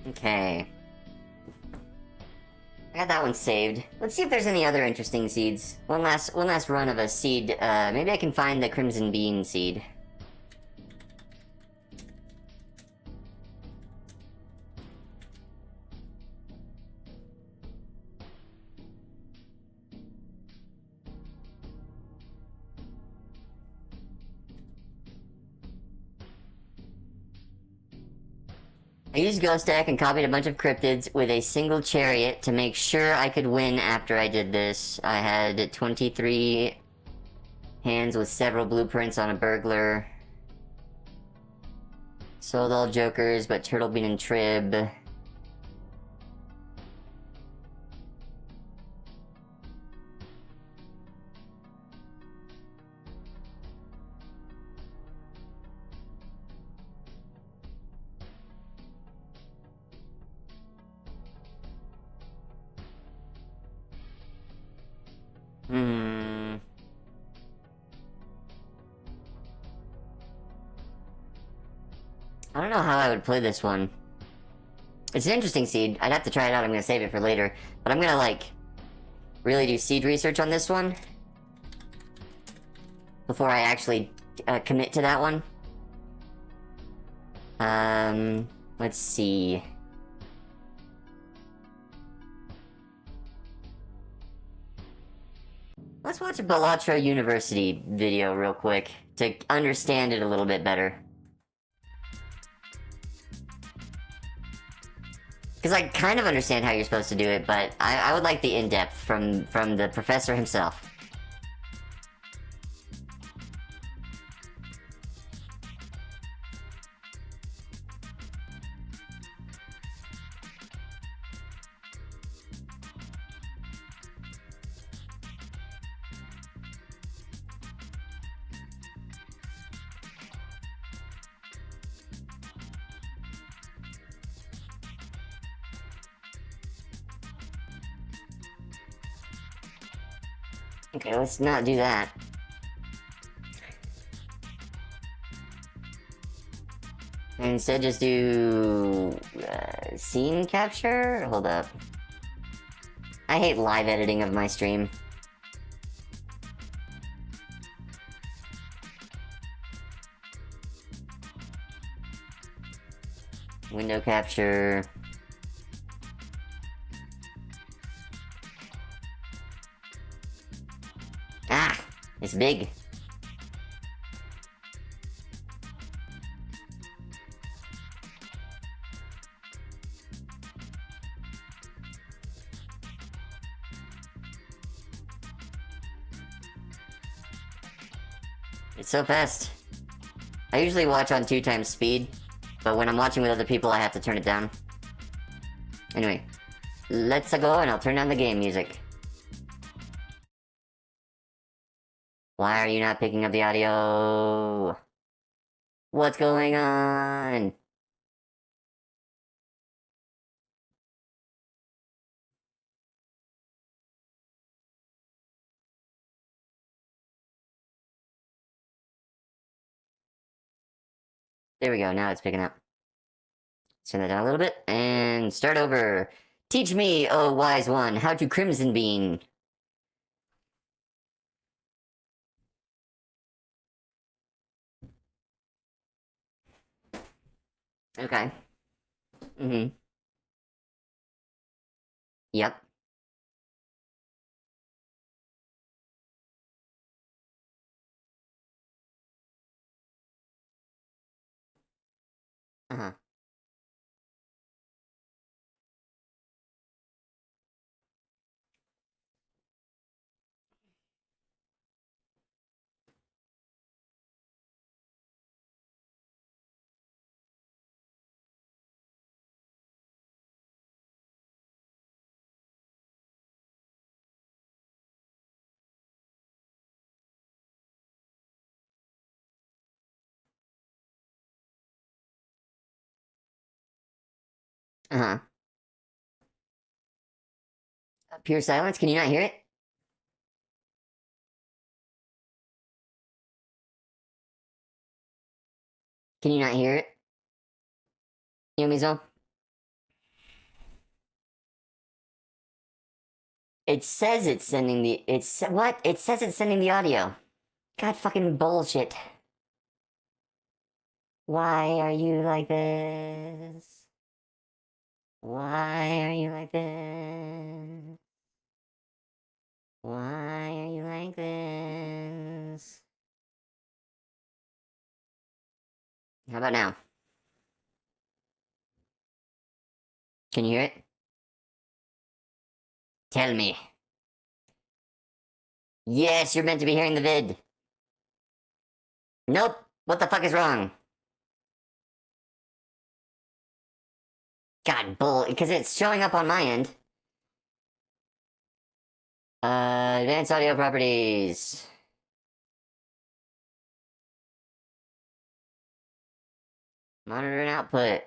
Okay. I got that one saved. Let's see if there's any other interesting seeds. One last run of a seed. Maybe I can find the Crimson Bean seed. I used Ghost Deck and copied a bunch of cryptids with a single chariot to make sure I could win after I did this. I had 23 hands with several blueprints on a burglar. Sold all jokers but Turtlebean and Trib. I don't know how I would play this one. It's an interesting seed. I'd have to try it out. I'm gonna save it for later. But I'm gonna, like, really do seed research on this one before I actually commit to that one. Let's see. Let's watch a Balatro University video real quick to understand it a little bit better. Because I kind of understand how you're supposed to do it, but I would like the in-depth from the professor himself. Okay, let's not do that. And instead just do... scene capture? Hold up. I hate live editing of my stream. Window capture... Ah! It's big. It's so fast. I usually watch on 2 times speed, but when I'm watching with other people, I have to turn it down. Anyway, let's go and I'll turn down the game music. Why are you not picking up the audio? What's going on? There we go, now it's picking up. Turn that down a little bit, and start over. Teach me, oh wise one, how to Crimson Bean. Okay. Mm-hmm. Yep. Uh-huh. Uh-huh. Pure silence? Can you not hear it? Can you not hear it? Yumizo? It says it's sending the... What? It says it's sending the audio. God fucking bullshit. Why are you like this? Why are you like this? Why are you like this? How about now? Can you hear it? Tell me. Yes, you're meant to be hearing the vid. Nope. What the fuck is wrong? God, bull, because it's showing up on my end. Advanced audio properties. Monitor and output.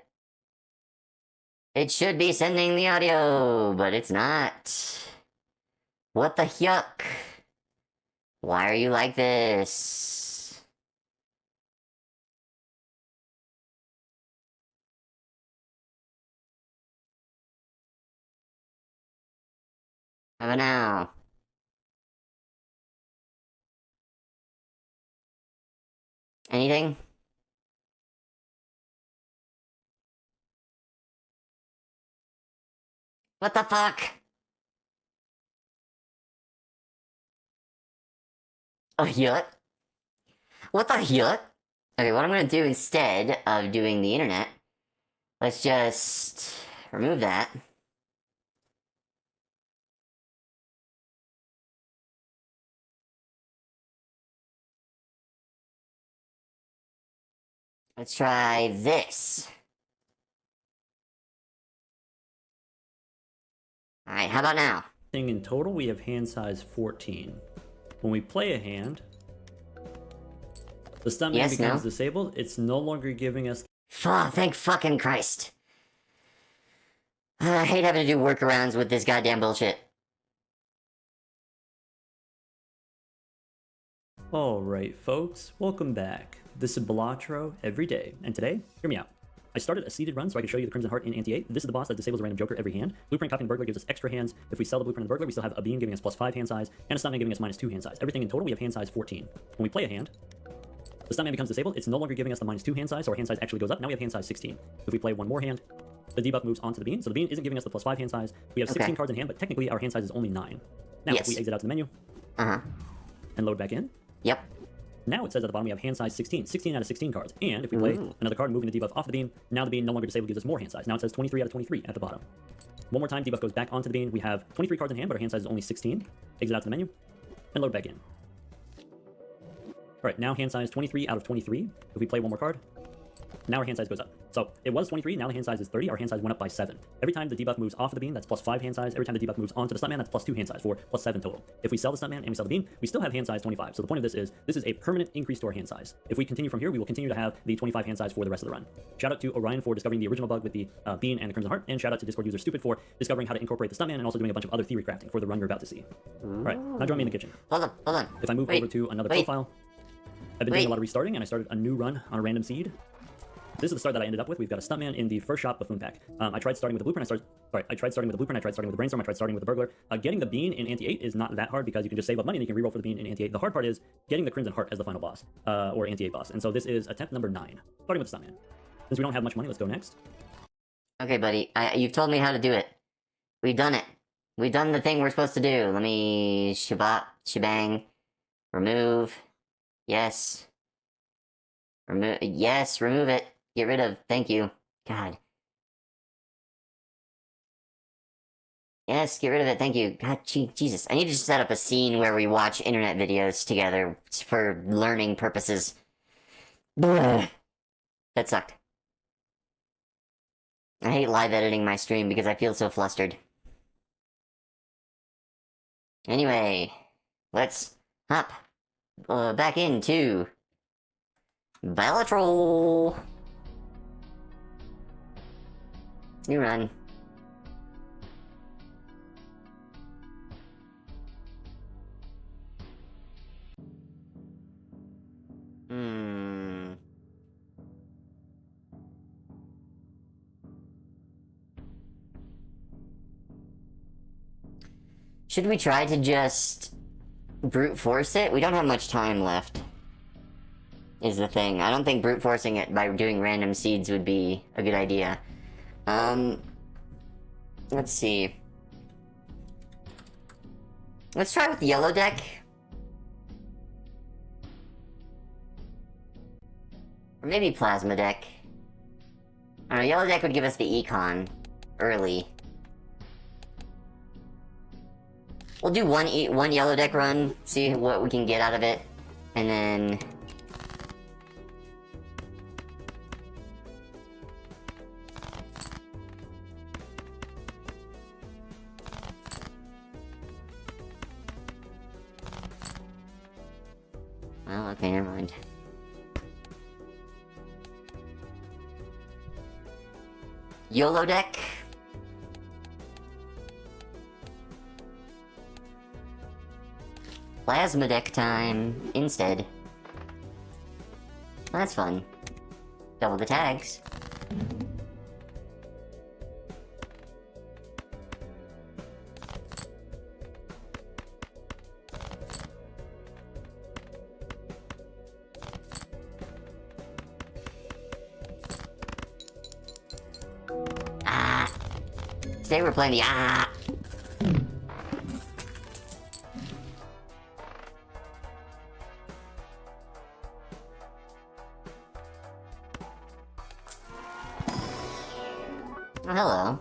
It should be sending the audio, but it's not. What the yuck? Why are you like this? How about now? Anything? What the fuck? A yuck? What the yuck? Okay, what I'm gonna do instead of doing the internet, let's just remove that. Let's try this. Alright, how about now? In total, we have hand size 14. When we play a hand, the stuntman Yes, becomes no? disabled. It's no longer giving us Thank fucking Christ. I hate having to do workarounds with this goddamn bullshit. Alright folks, welcome back. This is Balatro every day, and today, hear me out. I started a seeded run so I could show you the Crimson Heart in Anti-8. This is the boss that disables a random Joker every hand. Blueprint copying Burglar gives us extra hands. If we sell the Blueprint and the Burglar, we still have a Bean giving us +5 hand size, and a Stuntman giving us -2 hand size. Everything in total, we have hand size 14. When we play a hand, the Stuntman becomes disabled. It's no longer giving us the -2 hand size, so our hand size actually goes up. Now we have hand size 16. If we play one more hand, the debuff moves onto the Bean, so the Bean isn't giving us the +5 hand size. We have 16 Okay. cards in hand, but technically our hand size is only 9. Now, Yes. if we exit out to the menu Uh-huh. and load back in, Yep. now it says at the bottom we have hand size 16, 16 out of 16 cards. And if we play Ooh. another card, moving the debuff off the Bean, now the Bean no longer disabled gives us more hand size. Now it says 23 out of 23 at the bottom. One more time, debuff goes back onto the Bean. We have 23 cards in hand, but our hand size is only 16. Exit out to the menu and load back in. Alright, now hand size 23 out of 23. If we play one more card, now our hand size goes up. So it was 23, now the hand size is 30. Our hand size went up by 7. Every time the debuff moves off of the Bean, that's +5 hand size. Every time the debuff moves onto the Stuntman, that's +2 hand size for +7 total. If we sell the Stuntman and we sell the Bean, we still have hand size 25. So the point of this is a permanent increase to our hand size. If we continue from here, we will continue to have the 25 hand size for the rest of the run. Shout out to Orion for discovering the original bug with the Bean and the Crimson Heart, and shout out to Discord user Stupid for discovering how to incorporate the Stuntman and also doing a bunch of other theory crafting for the run you're about to see. Alright, now join me in the kitchen. Hold on. If I move Wait, over to another wait. profile, I've been doing a lot of restarting, and I started a new run on a random seed. This is the start that I ended up with. We've got a Stuntman in the first shot buffoon pack. I tried starting with the Blueprint. I tried starting with the Blueprint. I tried starting with the Brainstorm. I tried starting with the Burglar. Getting the Bean in Anti-8 is not that hard because you can just save up money and you can reroll for the Bean in Anti-8. The hard part is getting the Crimson Heart as the final boss, or Anti-8 boss. And so this is attempt number 9, starting with the Stuntman. Since we don't have much money, let's go next. Okay, buddy. You've told me how to do it. We've done it. We've done the thing we're supposed to do. Let me... shebang. Remove. Yes. Remove it. Get rid of. Thank you. God. Yes, get rid of it. Thank you. God, Jesus. I need to set up a scene where we watch internet videos together for learning purposes. That sucked. I hate live editing my stream because I feel so flustered. Anyway, let's hop back into Balatro. New run. Should we try to just brute force it? We don't have much time left, is the thing. I don't think brute forcing it by doing random seeds would be a good idea. Let's see. Let's try with yellow deck. Or maybe plasma deck. I don't know, yellow deck would give us the econ early. We'll do one yellow deck run, see what we can get out of it, and then... Well, okay, never mind. YOLO deck. Plasma deck time instead. Well, that's fun. Double the tags. Ah! Today we're playing the ah! Oh, hello.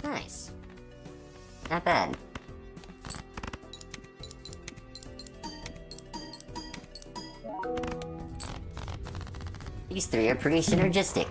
Nice. Not bad. These three are pretty synergistic.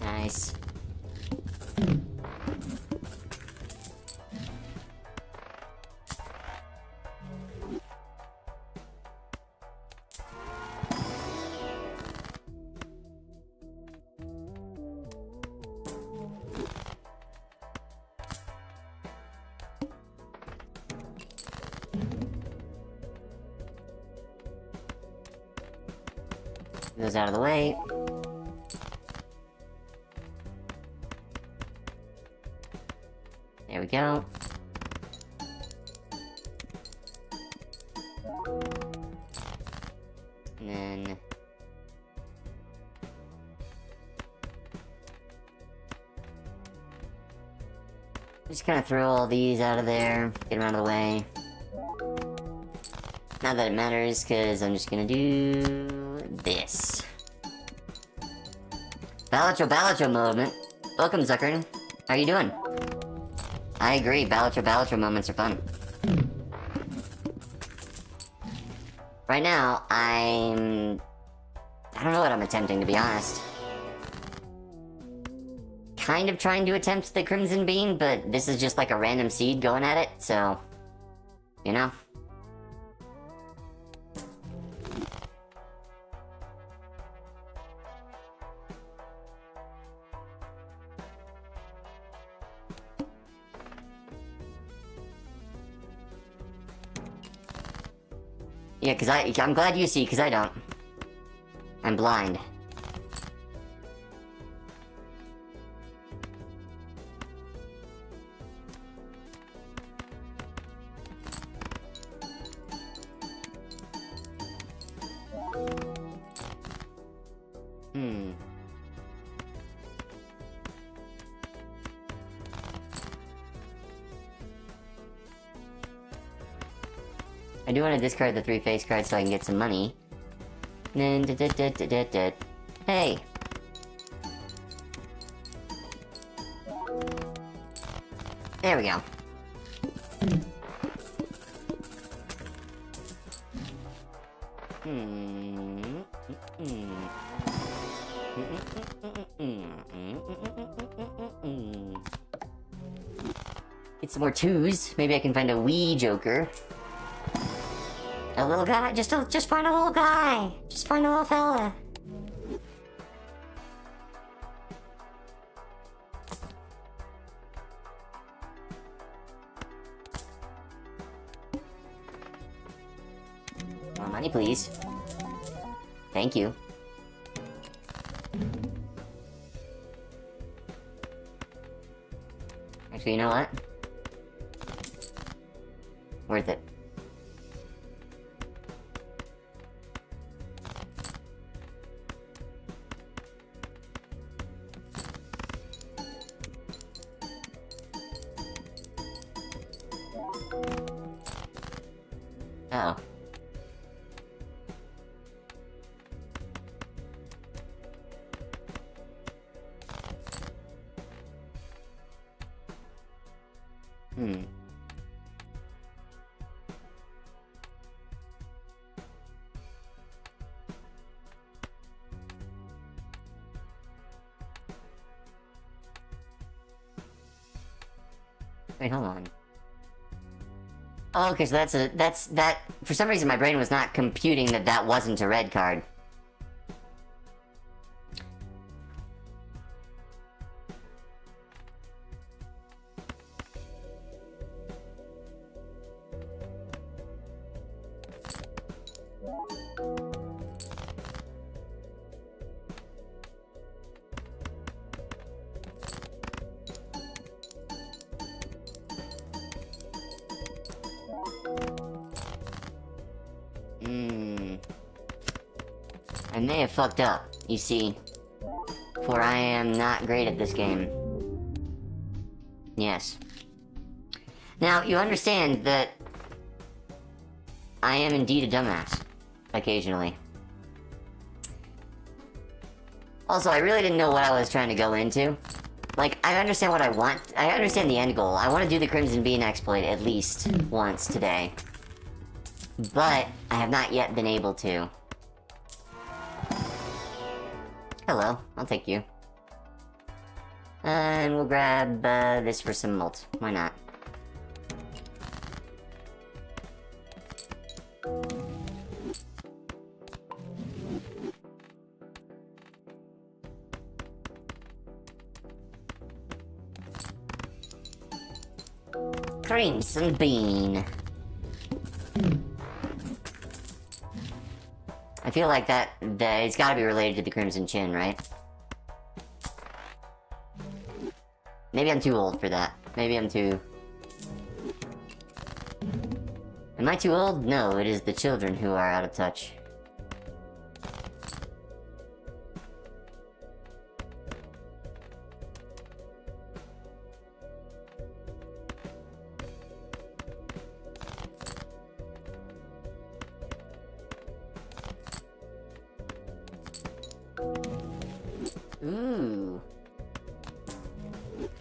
Nice. Goes out of the way. There we go. And then... Just kind of throw all these out of there, get them out of the way. Not that it matters, because I'm just gonna do this. Balatro moment. Welcome, Zucker. How you doing? I agree, Balatro moments are fun. Right now, I don't know what I'm attempting, to be honest. Kind of trying to attempt the Crimson Bean, but this is just like a random seed going at it, so... You know? Yeah, I'm glad you see, because I don't. I'm blind. I do want to discard the 3 face cards so I can get some money. Hey! There we go. Get some more 2s. Maybe I can find a wee joker. A little guy? Just find a little guy! Just find a little fella. More money, please. Thank you. Actually, you know what? Worth it. Oh. Wait, hold on. Oh, okay, so that's that. For some reason, my brain was not computing that that wasn't a red card. I may have fucked up, you see. For I am not great at this game. Yes. Now, you understand that I am indeed a dumbass. Occasionally. Also, I really didn't know what I was trying to go into. Like, I understand what I want. I understand the end goal. I want to do the Crimson Bean exploit at least once today. But, I have not yet been able to. Hello, I'll take you. And we'll grab this for some malt. Why not? Crimson Bean. I feel like that it's gotta be related to the Crimson Chin, right? Maybe I'm too old for that. Maybe I'm too... Am I too old? No, it is the children who are out of touch. Ooh.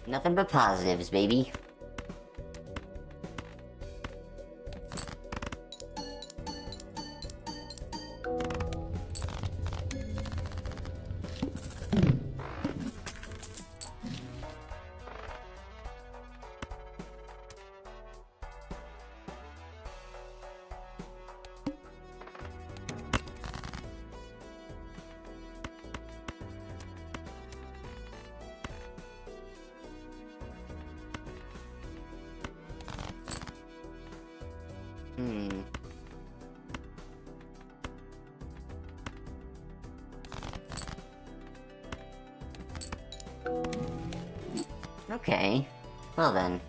Nothing but positives, baby. Hmm. Okay. Well then.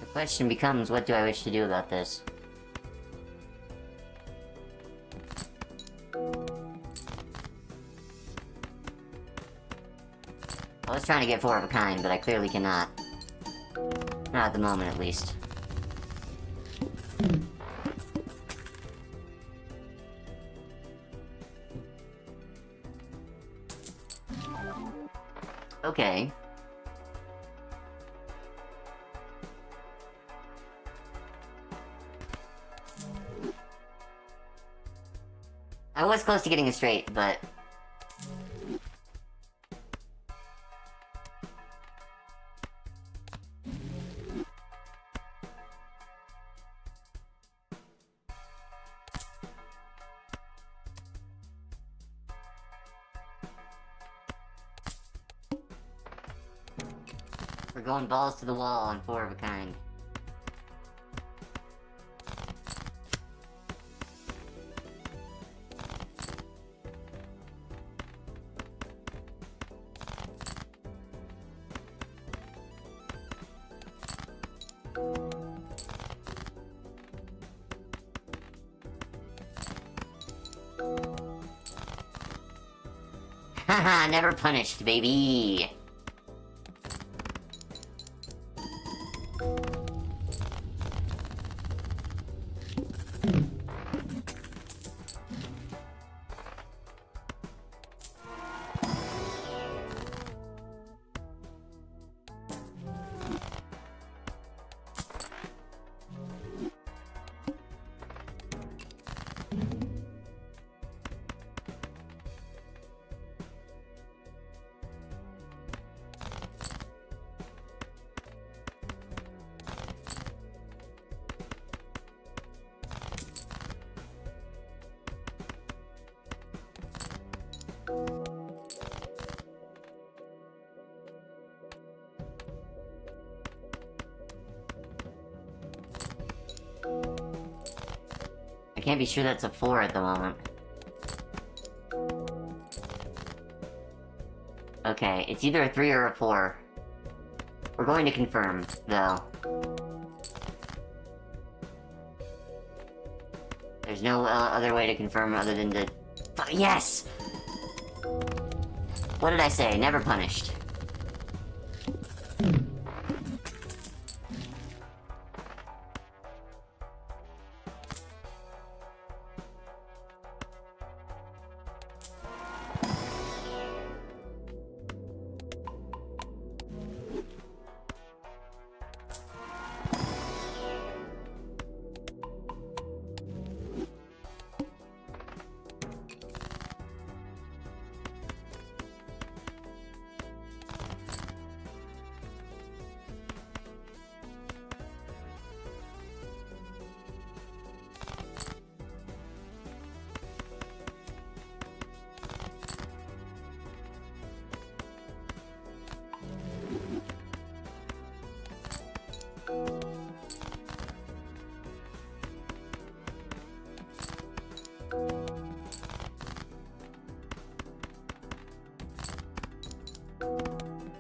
The question becomes, what do I wish to do about this? I was trying to get 4 of a kind, but I clearly cannot. Not at the moment, at least. Okay. I was close to getting it straight, but... We're going balls to the wall on 4 of a kind. Haha, never punished, baby! I can't be sure that's a 4 at the moment. Okay, it's either a 3 or a 4. We're going to confirm, though. There's no other way to confirm other than to... Yes! What did I say? Never punished.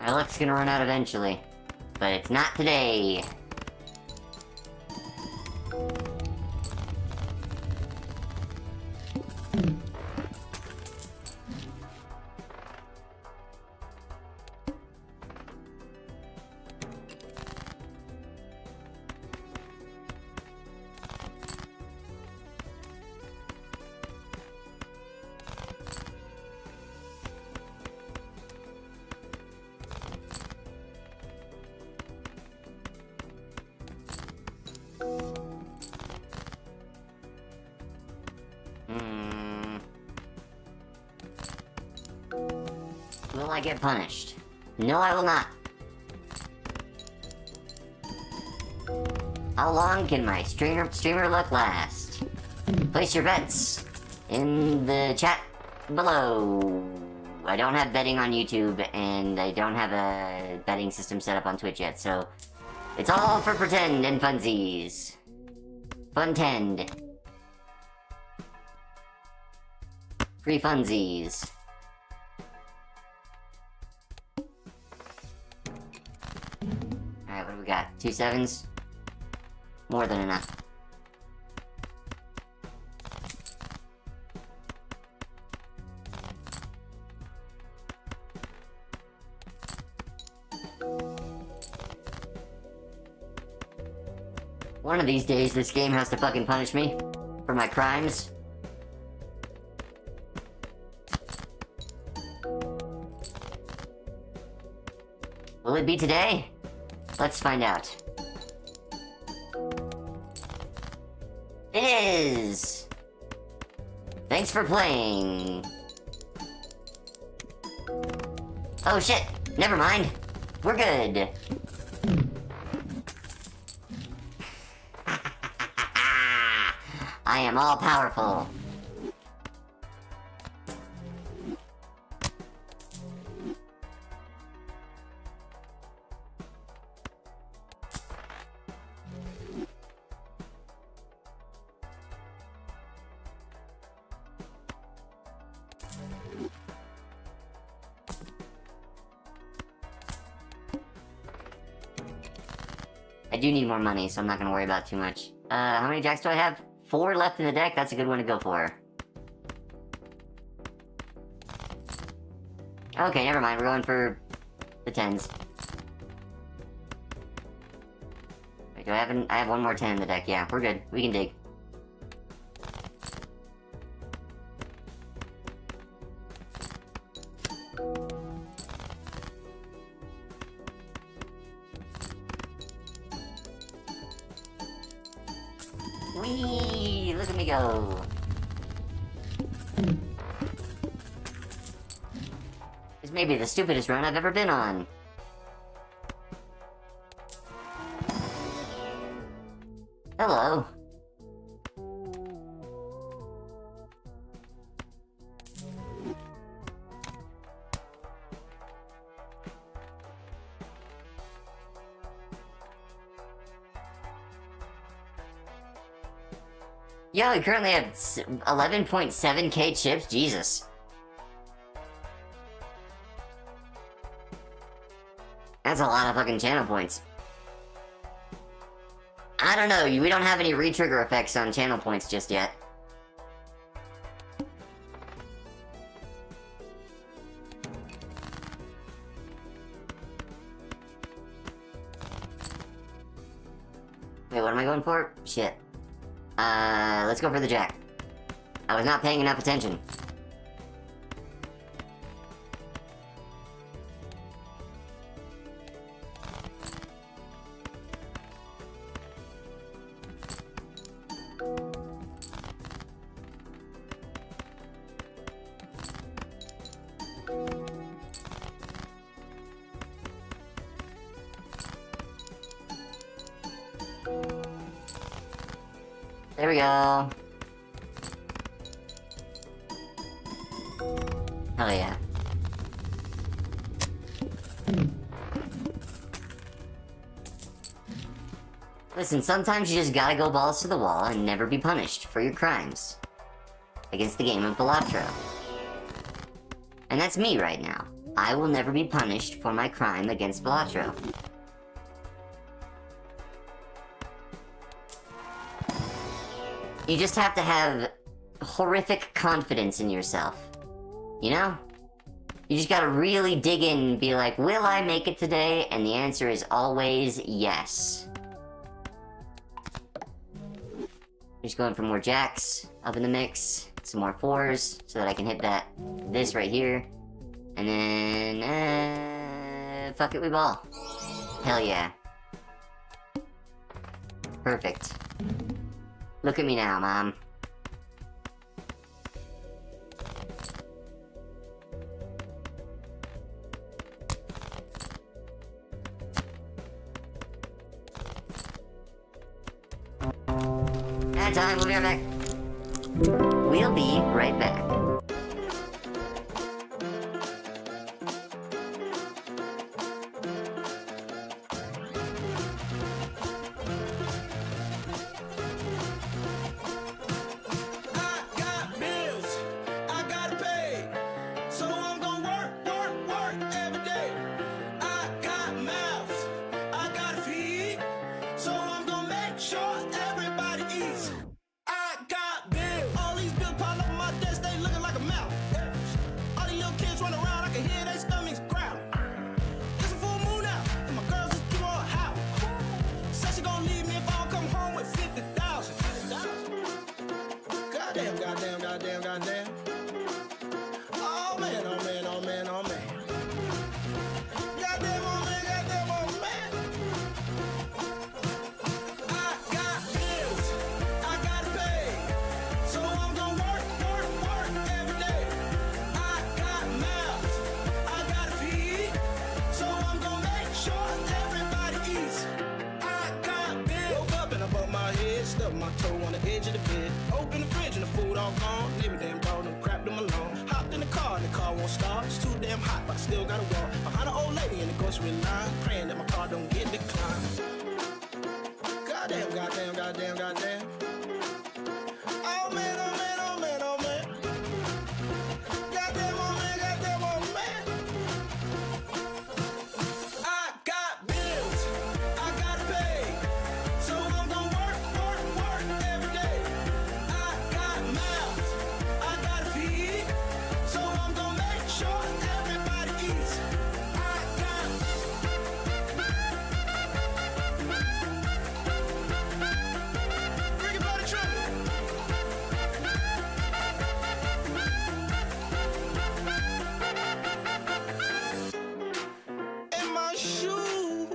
Our luck's gonna run out eventually. But it's not today. I get punished. No, I will not. How long can my streamer luck last? Place your bets in the chat below. I don't have betting on YouTube, and I don't have a betting system set up on Twitch yet, so it's all for pretend and funsies. Funtend. Free funsies. Alright, what do we got? 2 sevens? More than enough. One of these days, this game has to fucking punish me for my crimes. Will it be today? Let's find out. It is! Thanks for playing. Oh shit, never mind. We're good. I am all powerful. I do need more money, so I'm not gonna worry about too much. How many jacks do I have? 4 left in the deck? That's a good one to go for. Okay, never mind. We're going for the 10s. Wait, do I have I have one more 10 in the deck. Yeah, we're good. We can dig. Whee! Look at me go! This may be the stupidest run I've ever been on. Hello. Yo, we currently have 11.7k chips? Jesus. That's a lot of fucking channel points. I don't know, we don't have any re-trigger effects on channel points just yet. Wait, what am I going for? Shit. Let's go for the jack. I was not paying enough attention. There we go. Hell yeah. Listen, sometimes you just gotta go balls to the wall and never be punished for your crimes. Against the game of Balatro. And that's me right now. I will never be punished for my crime against Balatro. You just have to have horrific confidence in yourself. You know? You just gotta really dig in and be like, will I make it today? And the answer is always yes. Just going for more jacks up in the mix. Some more 4s so that I can hit this right here. And then, fuck it, we ball. Hell yeah. Perfect. Look at me now, Mom. That time, we'll be right back. We'll be right back. I got bills I gotta pay, so I'm gonna work every day. I got mouths I gotta feed, so I'm gonna make sure everybody eats. I got bills, all these bills pile up on my desk, they looking like a mouth. All these little kids run around, I can hear their stomachs growl. It's a full moon out, and my girl just keep on howl. Said she gonna leave me if I don't come home with 50,000. Goddamn, goddamn, goddamn, goddamn. Oh man, oh man, oh man, oh man. Goddamn, oh man, goddamn, oh man. I got bills I gotta pay, so I'm gonna work every day. I got mouths I gotta feed, so I'm gonna make sure everybody eats. I got bills. Woke up and I bumped my head, stubbed my toe on the edge of the bed. Open the fridge and the food all gone. Neighbor damn dog done crapped them alone. Hopped in the car and the car won't start. It's too damn hot, but I still gotta walk behind an old lady in the grocery line, praying that my car don't get declined. Goddamn, goddamn, goddamn, goddamn. Oh man, oh man, oh man, oh man. Goddamn, oh man, goddamn, oh man. I got bills I gotta pay, so I'm gonna work every day. I got mouths I gotta feed, so I'm gonna make sure everybody eats. I got Ricky Bobby Trumpet. And my shoes,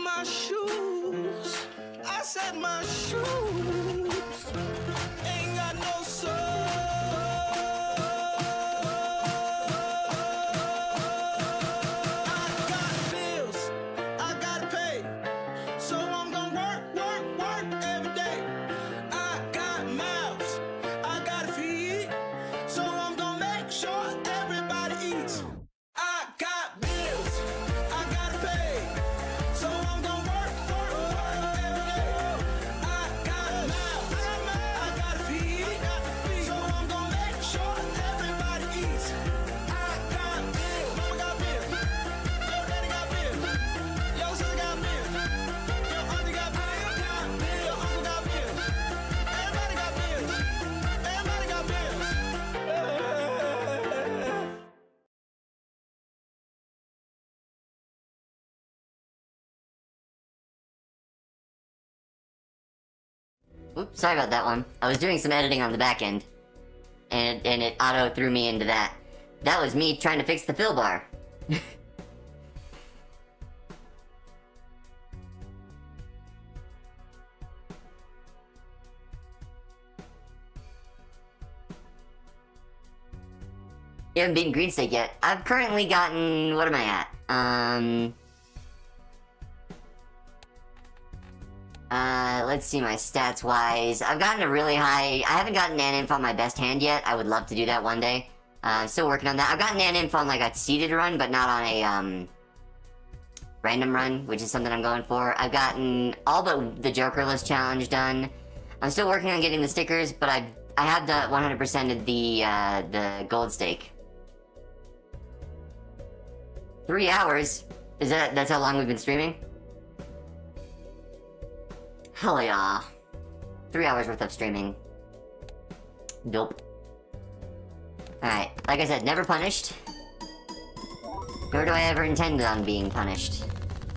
my shoes. I said my shoes ain't got no soul. I got bills I gotta pay, so I'm gonna work every day. I got mouths I gotta feed, so I'm gonna make sure everybody eats. I got bills I gotta pay, so I'm gonna work every day. I got mouths I gotta feed, so I'm gonna make sure everybody eats. I got bills. Mama got bills. Yo, daddy got bills. Yo, sister got bills. Yo, auntie got bills. Yo, uncle got bills. Everybody got bills. Everybody got bills. Oops, sorry about that one. I was doing some editing on the back end, and it auto threw me into that. That was me trying to fix the fill bar. You haven't beaten Green Steak yet. I've currently gotten... what am I at? Let's see my stats wise. I've gotten a really high... I haven't gotten an inf on my best hand yet. I would love to do that one day. Still working on that. I've gotten an inf on like a seeded run, but not on a, random run, which is something I'm going for. I've gotten all but the Jokerless challenge done. I'm still working on getting the stickers, but I have the 100% of the gold stake. 3 hours? That's how long we've been streaming? Hell yeah. 3 hours worth of streaming. Dope. Alright, like I said, never punished. Nor do I ever intend on being punished.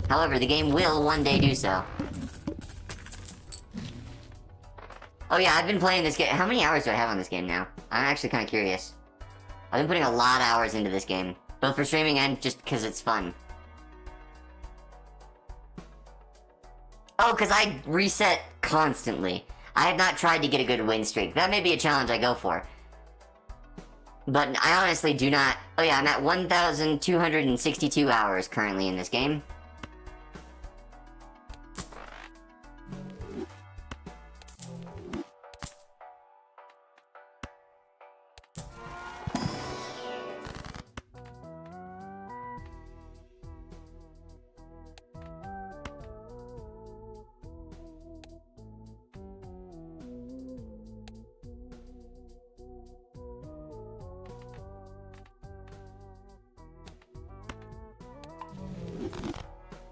However, the game will one day do so. Oh yeah, I've been playing this game. How many hours do I have on this game now? I'm actually kind of curious. I've been putting a lot of hours into this game. Both for streaming and just because it's fun. Oh, because I reset constantly. I have not tried to get a good win streak. That may be a challenge I go for. But I honestly do not... Oh yeah, I'm at 1,262 hours currently in this game.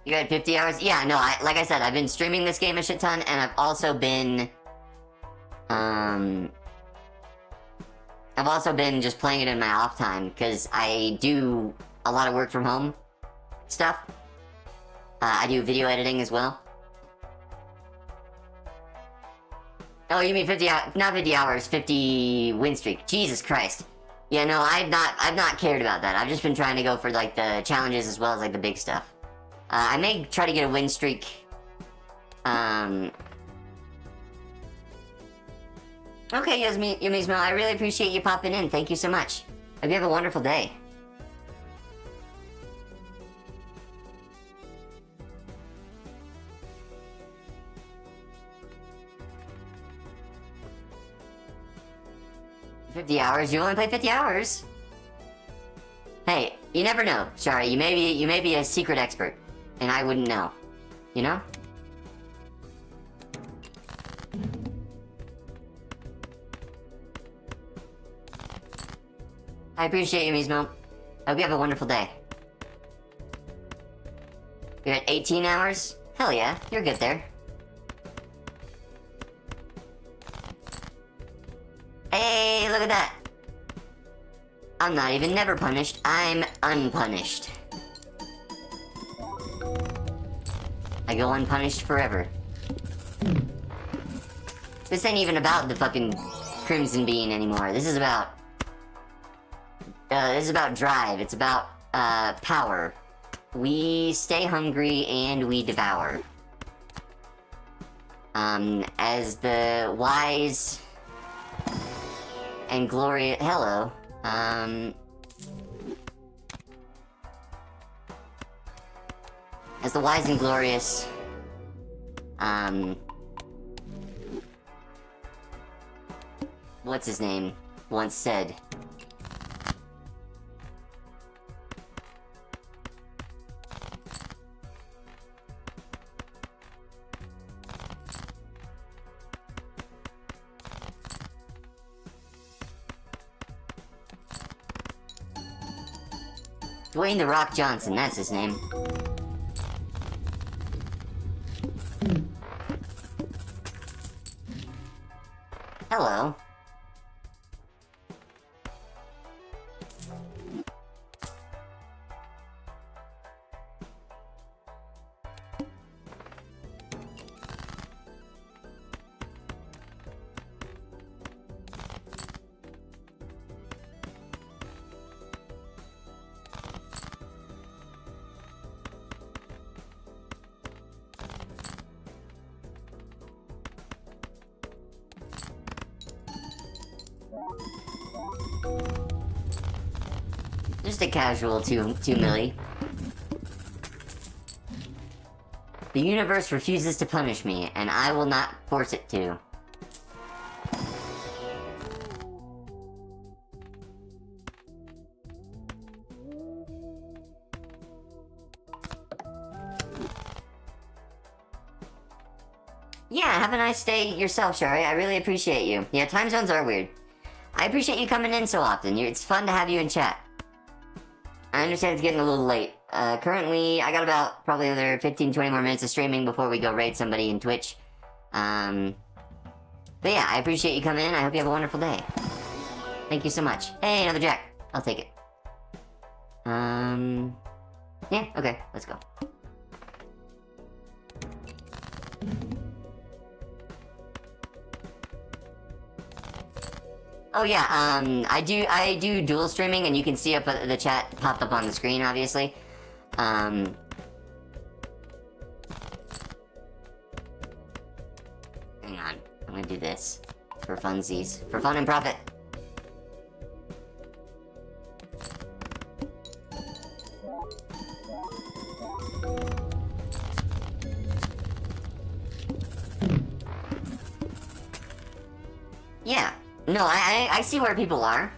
You're at 50 hours? Yeah, no, like I said, I've been streaming this game a shit ton, and I've also been just playing it in my off time, because I do a lot of work from home stuff. I do video editing as well. Oh, you mean 50 hours, not 50 hours, 50 win streak. Jesus Christ. Yeah, no, I've not cared about that. I've just been trying to go for, like, the challenges as well as, like, the big stuff. I may try to get a win streak. Okay, Yumizmo, I really appreciate you popping in. Thank you so much. Hope you have a wonderful day. $50 hours? You only play 50 hours? Hey, you never know, Shari. You may be a secret expert, and I wouldn't know. You know? I appreciate you, Mizmo. Hope you have a wonderful day. You're at 18 hours? Hell yeah, you're good there. Hey, look at that! I'm not even never punished, I'm unpunished. I go unpunished forever. This ain't even about the fucking Crimson Bean anymore. This is about drive. It's about, power. We stay hungry and we devour. As the wise and glorious... Hello. As the wise and glorious... What's his name? Once said... Dwayne "The Rock" Johnson, that's his name. Hello. Just a casual 2 milli. The universe refuses to punish me, and I will not force it to. Yeah, have a nice day yourself, Shari. I really appreciate you. Yeah, time zones are weird. I appreciate you coming in so often. It's fun to have you in chat. I understand it's getting a little late. Currently, I got about probably another 15-20 more minutes of streaming before we go raid somebody in Twitch. But yeah, I appreciate you coming in. I hope you have a wonderful day. Thank you so much. Hey, another Jack. I'll take it. Yeah, okay, let's go. Oh yeah, I do dual streaming, and you can see up the chat pop up on the screen, obviously. Hang on, I'm gonna do this for funsies, for fun and profit. Yeah. No, I see where people are.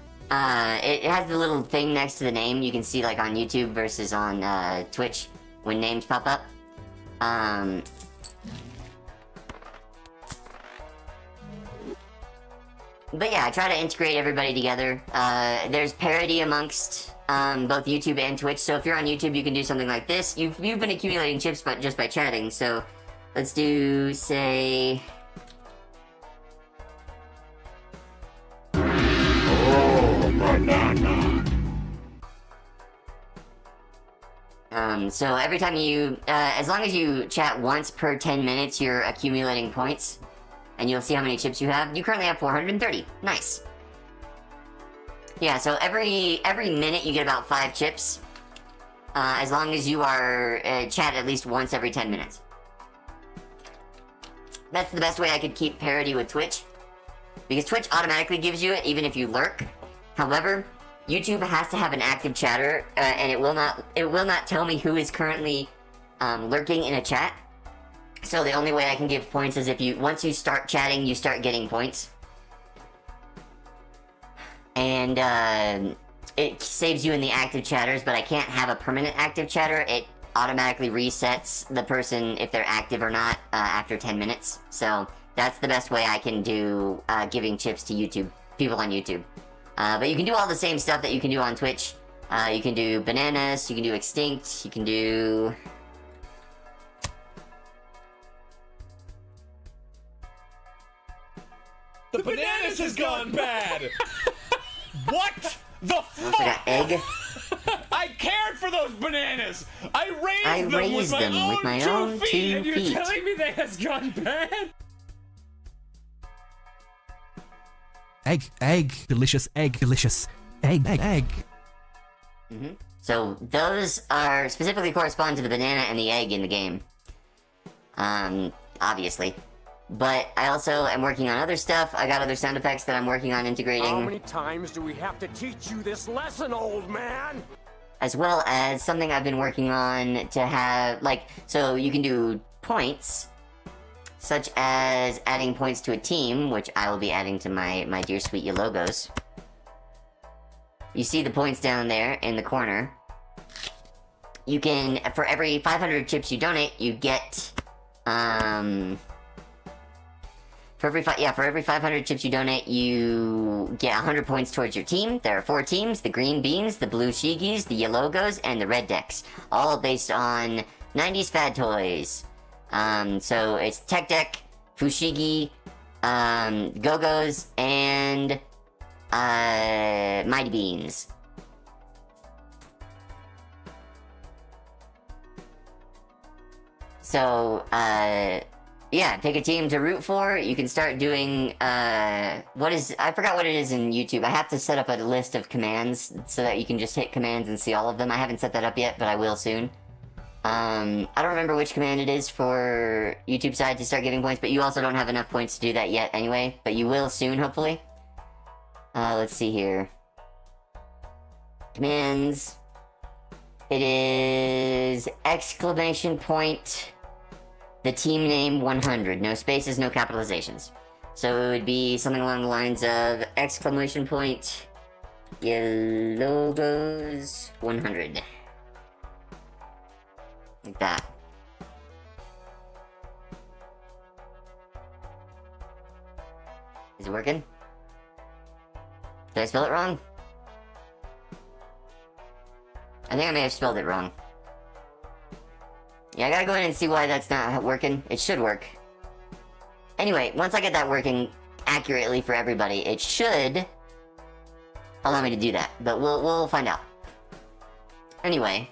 It has the little thing next to the name you can see, like, on YouTube versus on, Twitch when names pop up. But yeah, I try to integrate everybody together. There's parity amongst both YouTube and Twitch. So if you're on YouTube, you can do something like this. You've been accumulating chips, but just by chatting. So let's do, say... So every time you, as long as you chat once per 10 minutes, you're accumulating points. And you'll see how many chips you have. You currently have 430. Nice. Yeah, so every minute you get about 5 chips. As long as you are chat at least once every 10 minutes. That's the best way I could keep parity with Twitch. Because Twitch automatically gives you it even if you lurk. However, YouTube has to have an active chatter, and it will not tell me who is currently lurking in a chat. So the only way I can give points is if once you start chatting, you start getting points. And it saves you in the active chatters, but I can't have a permanent active chatter. It automatically resets the person if they're active or not after 10 minutes. So that's the best way I can do giving chips to YouTube, people on YouTube. But you can do all the same stuff that you can do on Twitch. You can do bananas, you can do extinct, you can do... The bananas has gone bad! What the fuck? I got egg. I cared for those bananas! I raised them with with my my own own 2 2 feet! And you're feet. telling me that has gone bad? Egg, delicious egg, delicious egg. So those are specifically correspond to the banana and the egg in the game. Obviously. But I also am working on other stuff. I got other sound effects that I'm working on How integrating. many times do we have to teach you this lesson, old man? As well as something I've been working on to have, like, so you can do points, such as adding points to a team, which I will be adding to my dear sweet logos. You see the points down there in the corner. You can, for every 500 chips you donate, you get, for every 500 chips you donate, you get 100 points towards your team. There are 4 teams: the green beans, the blue shigis, the yellowgos, and the red decks. All based on 90s fad toys. So it's Tech Deck, Fushigi, Go-Go's, and Mighty Beans. So, yeah, pick a team to root for. You can start doing, I forgot what it is in YouTube. I have to set up a list of commands so that you can just hit commands and see all of them. I haven't set that up yet, but I will soon. I don't remember which command it is for YouTube side to start giving points, but you also don't have enough points to do that yet anyway, but you will soon, hopefully. Let's see here. Commands. It is exclamation point, the team name 100. No spaces, no capitalizations. So it would be something along the lines of exclamation point, logos 100. Like that. Is it working? Did I spell it wrong? I think I may have spelled it wrong. Yeah, I gotta go in and see why that's not working. It should work. Anyway, once I get that working accurately for everybody, it should allow me to do that. But we'll find out. Anyway,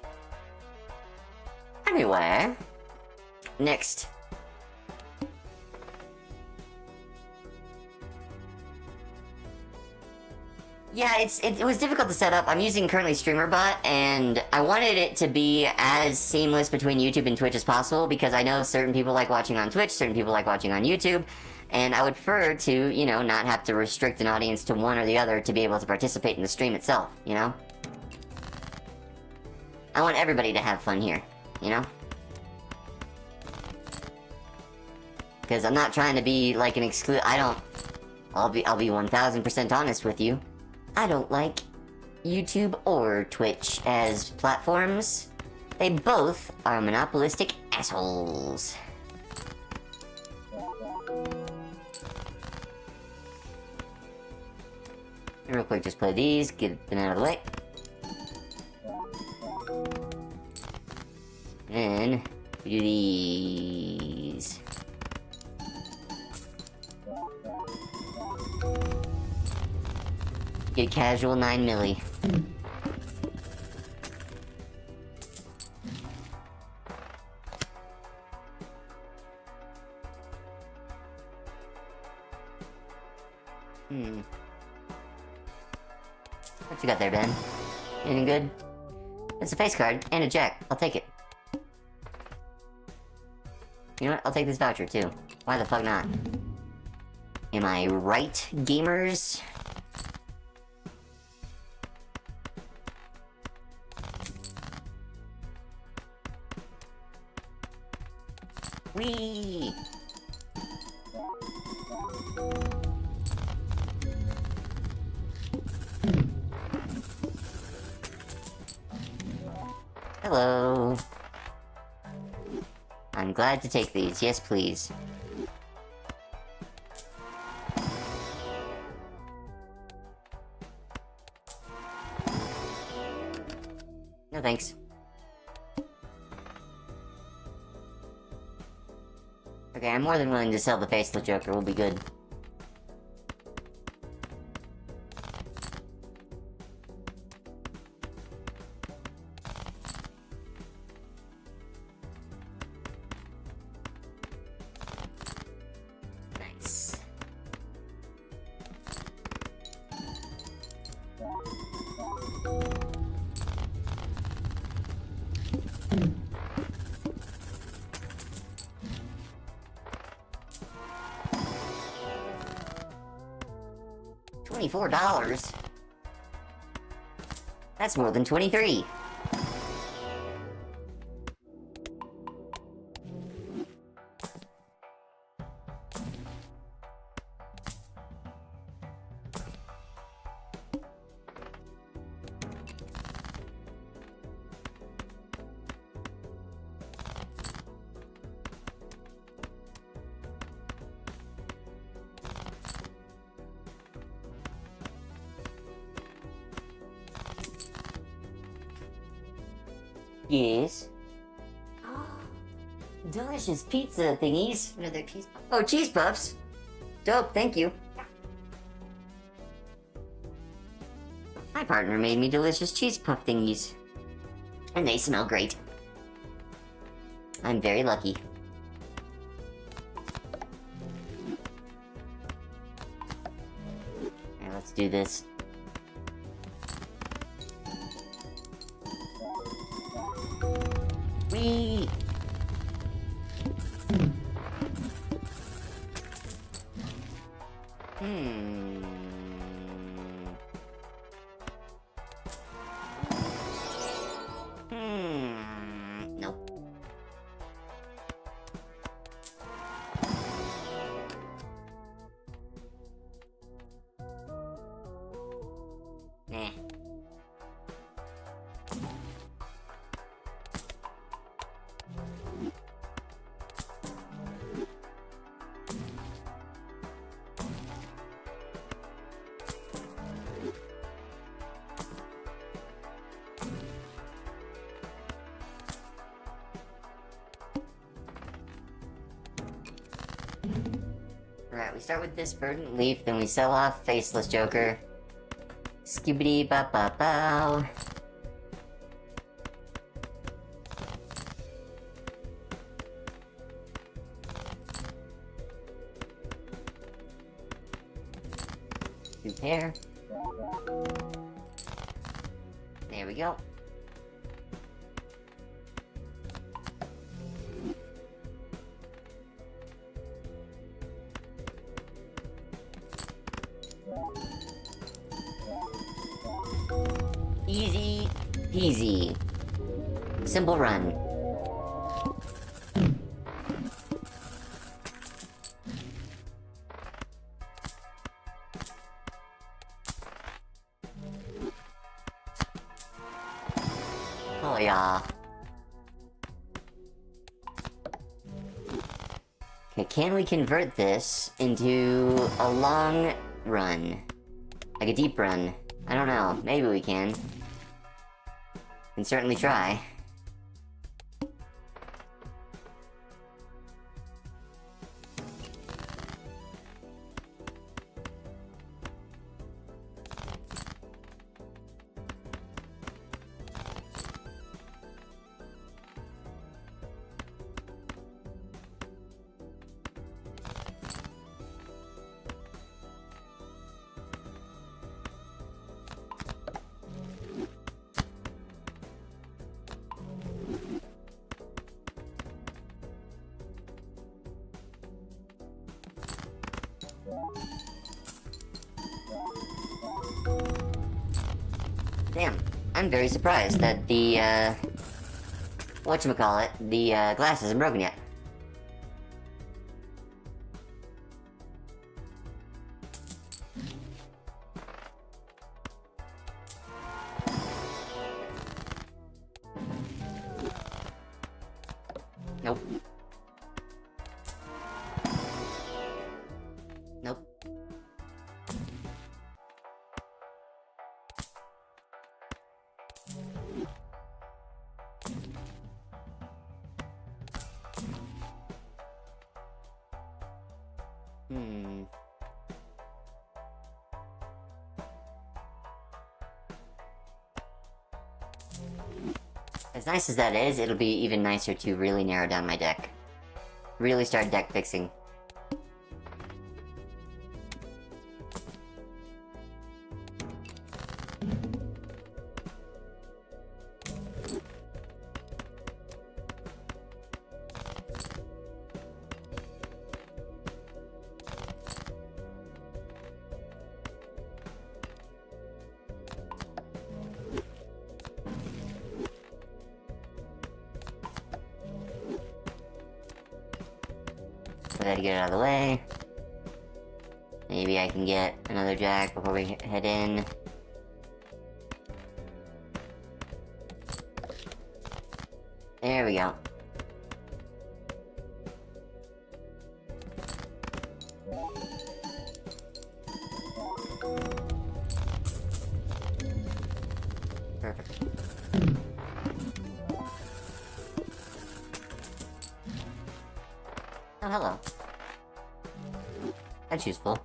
next. Yeah, it was difficult to set up. I'm using currently StreamerBot, and I wanted it to be as seamless between YouTube and Twitch as possible, because I know certain people like watching on Twitch, certain people like watching on YouTube, and I would prefer to, you know, not have to restrict an audience to one or the other to be able to participate in the stream itself, you know? I want everybody to have fun here, you know? Because I'm not trying to be like an I'll be 1000% honest with you. I don't like YouTube or Twitch as platforms. They both are monopolistic assholes. Real quick, just play these, get them out of the way. We do these. Get casual 9 milli. What you got there, Ben? Anything good? It's a face card and a jack. I'll take it. You know what? I'll take this voucher too. Why the fuck not? Am I right, gamers? Whee! Hello. I'm glad to take these. Yes, please. No thanks. Okay, I'm more than willing to sell the Faceless Joker. We'll be good. Nice. $24? That's more than 23. Yes. Delicious pizza thingies. What are their cheese puffs? Oh, cheese puffs. Dope, thank you. My partner made me delicious cheese puff thingies. And they smell great. I'm very lucky. Alright, let's do this. Whee! Nope. Nah. Alright, we start with this Verdant Leaf, then we sell off Faceless Joker. Skibbity ba ba bow. Two pair. There we go. Easy peasy. Simple run. Oh yeah. Okay, can we convert this into a long run? Like a deep run? I don't know. Maybe we can. Can certainly try. Damn, I'm very surprised that the, whatchamacallit, the, glass isn't broken yet. Nope. Nope. Hmm. As nice as that is, it'll be even nicer to really narrow down my deck. Really start deck fixing. Gotta get it out of the way. Maybe I can get another jack before we head in. There we go. Perfect. Oh, hello. That's useful.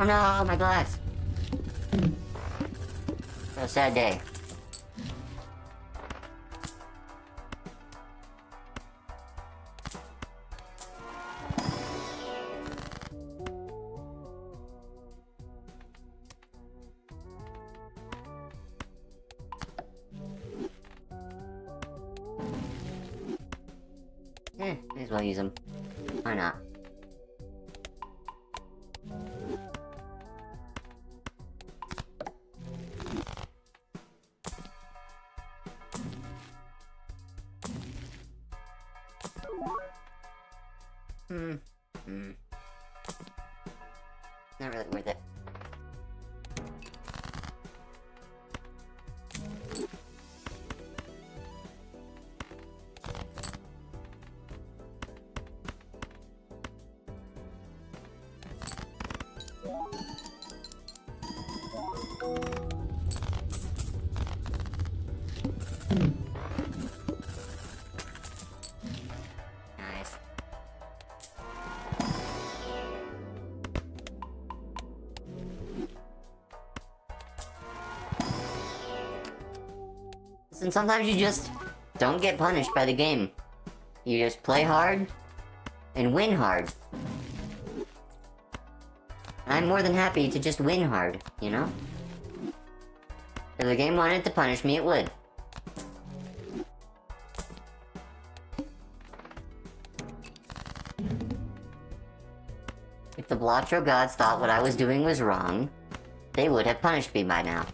Oh no, my glass. What a sad day. May as well use them. Why not? Not really worth it. Nice. And sometimes you just don't get punished by the game. You just play hard and win hard. I'm more than happy to just win hard, you know? If the game wanted to punish me, it would. If the Balatro gods thought what I was doing was wrong, they would have punished me by now.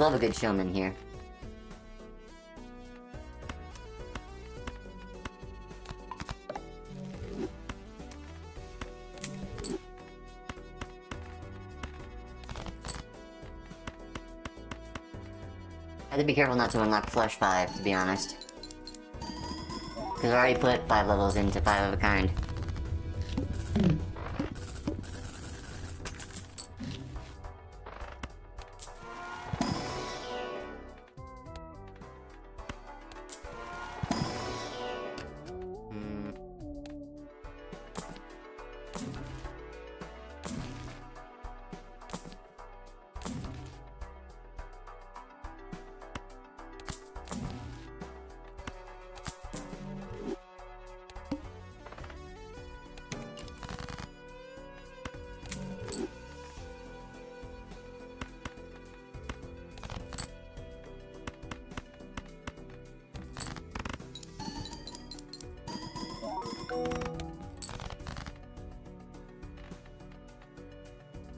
love a good showman here. I have to be careful not to unlock Flush 5, to be honest. Because I already put 5 levels into 5 of a kind.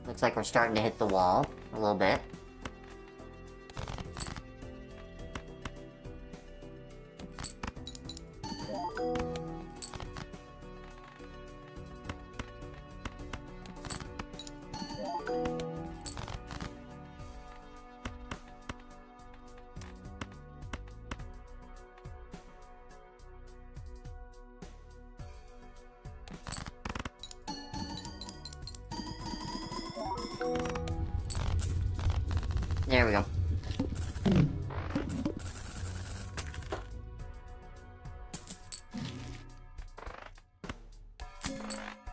Looks like we're starting to hit the wall a little bit. There we go. I'm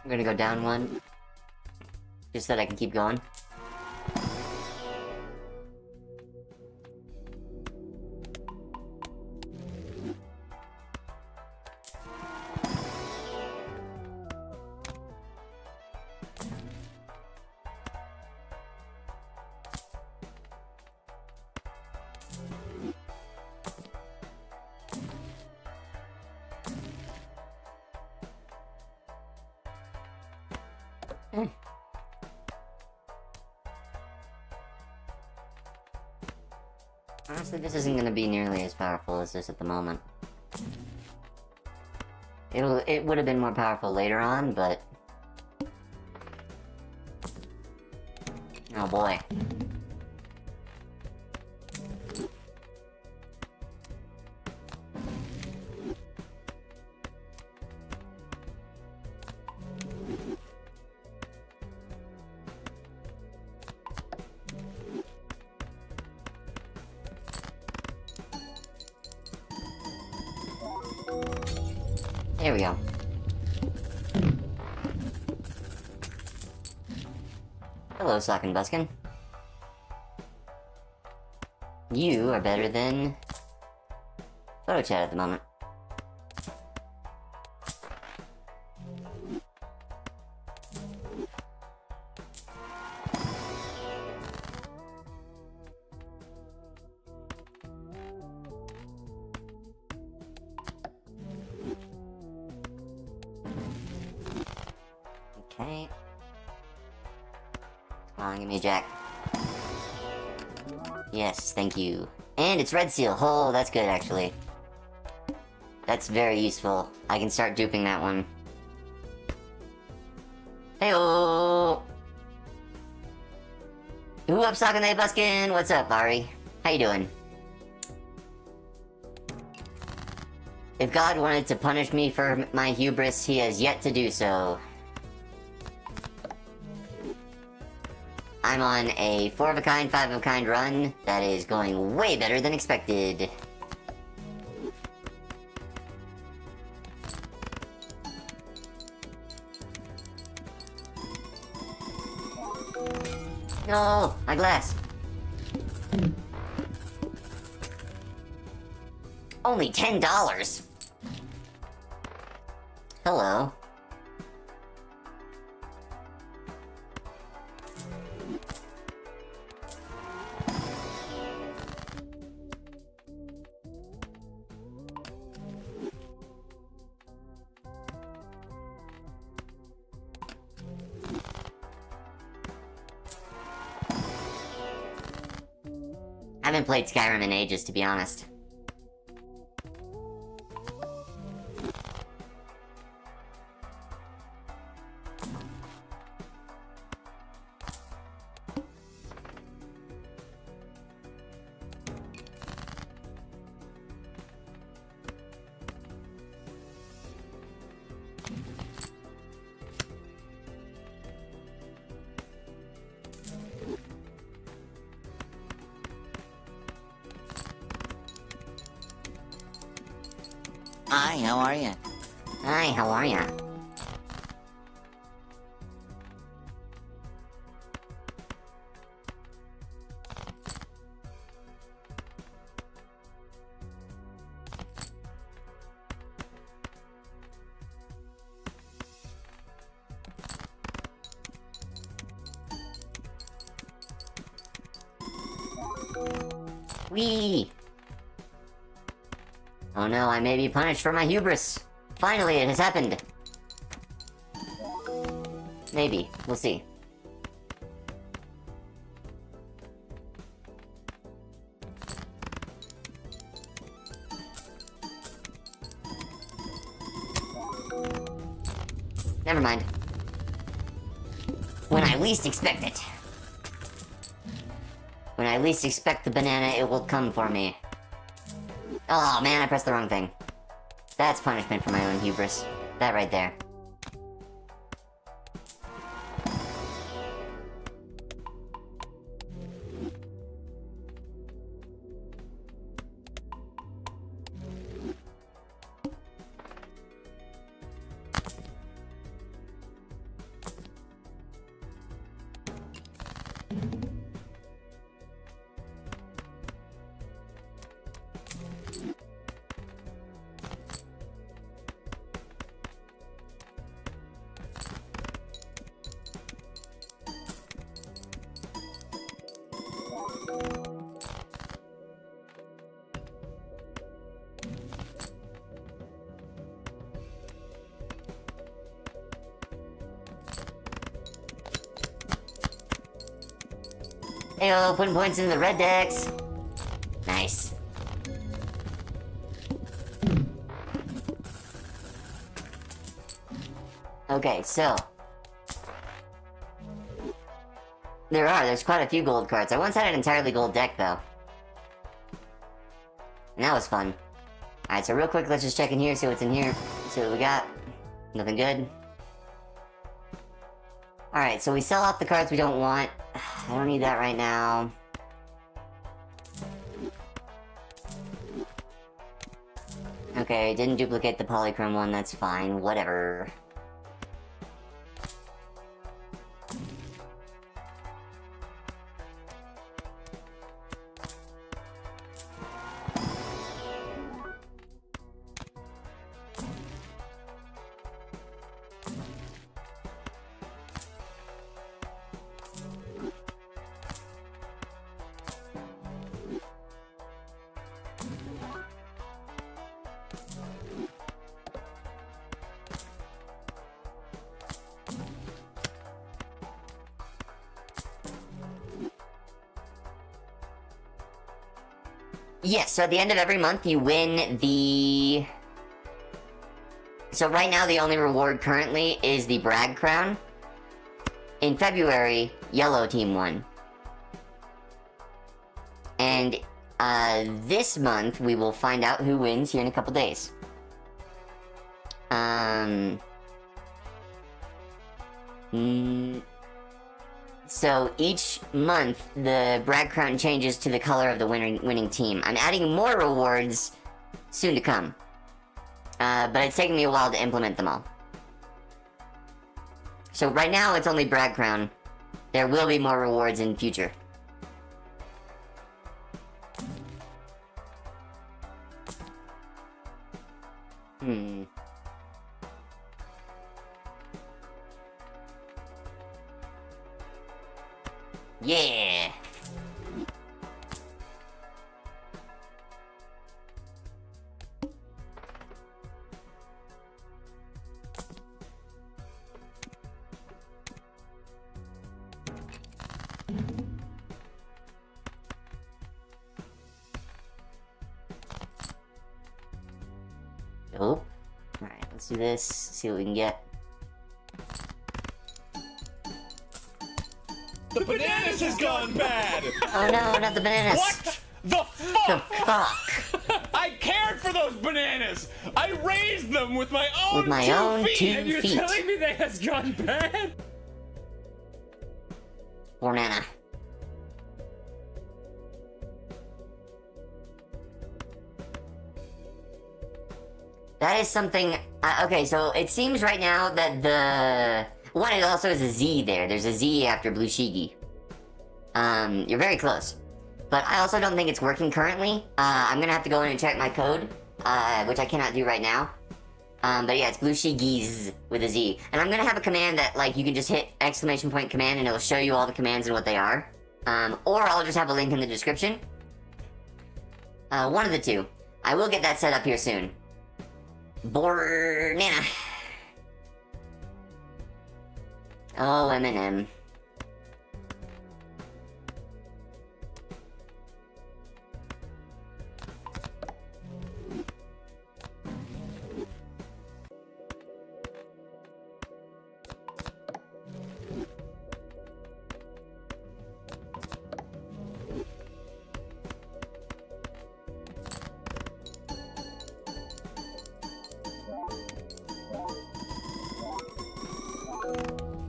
gonna go down one, just so that I can keep going. Honestly, this isn't gonna be nearly as powerful as this at the moment. It would have been more powerful later on, but... oh boy. There we go. Hello, Sock and Buskin. You are better than photo chat at the moment. Okay. Come on, give me a jack. Yes, thank you. And it's red seal. Oh, that's good, actually. That's very useful. I can start duping that one. Heyo! Who up, Sock and Buskin? What's up, Ari? How you doing? If God wanted to punish me for my hubris, he has yet to do so. I'm on a 4 of a kind, 5 of a kind run that is going way better than expected. No, my glass. Only $10. Hello. Haven't played Skyrim in ages, to be honest. Hi, how are you? Hi, how are ya? Whee! Oh no, I may be punished for my hubris. Finally, it has happened. Maybe. We'll see. Never mind. When I least expect it. When I least expect the banana, it will come for me. Oh man, I pressed the wrong thing. That's punishment for my own hubris. That right there. Heyo, putting points in the red decks. Nice. Okay, so. There's quite a few gold cards. I once had an entirely gold deck, though. And that was fun. Alright, so real quick, let's just check in here, see what's in here. See what we got. Nothing good. Alright, so we sell off the cards we don't want. I don't need that right now. Okay, didn't duplicate the polychrome one, that's fine, whatever. Yes, so at the end of every month you win the... So right now the only reward currently is the Bragg Crown. In February, Yellow Team won. And this month we will find out who wins here in a couple days. So each month, the Bragg Crown changes to the color of the winning team. I'm adding more rewards soon to come. But it's taken me a while to implement them all. So right now, it's only Bragg Crown. There will be more rewards in future. Yeah! Oh. Alright, let's do this. See what we can get. The bananas has gone bad! Oh no, not the bananas! What the fuck? The fuck? I cared for those bananas! I raised them with my own With my two own feet! 2 And you're feet. telling me that has gone bad? Poor Nana. That is something... okay, so it seems right now that the... One, it also has a Z there. There's a Z after Blue Shigi. You're very close. But I also don't think it's working currently. I'm gonna have to go in and check my code, which I cannot do right now. But yeah, it's Blue Shigi's with a Z. And I'm gonna have a command that, like, you can just hit exclamation point command and it'll show you all the commands and what they are. Or I'll just have a link in the description. One of the two. I will get that set up here soon. Nana. Oh, Eminem.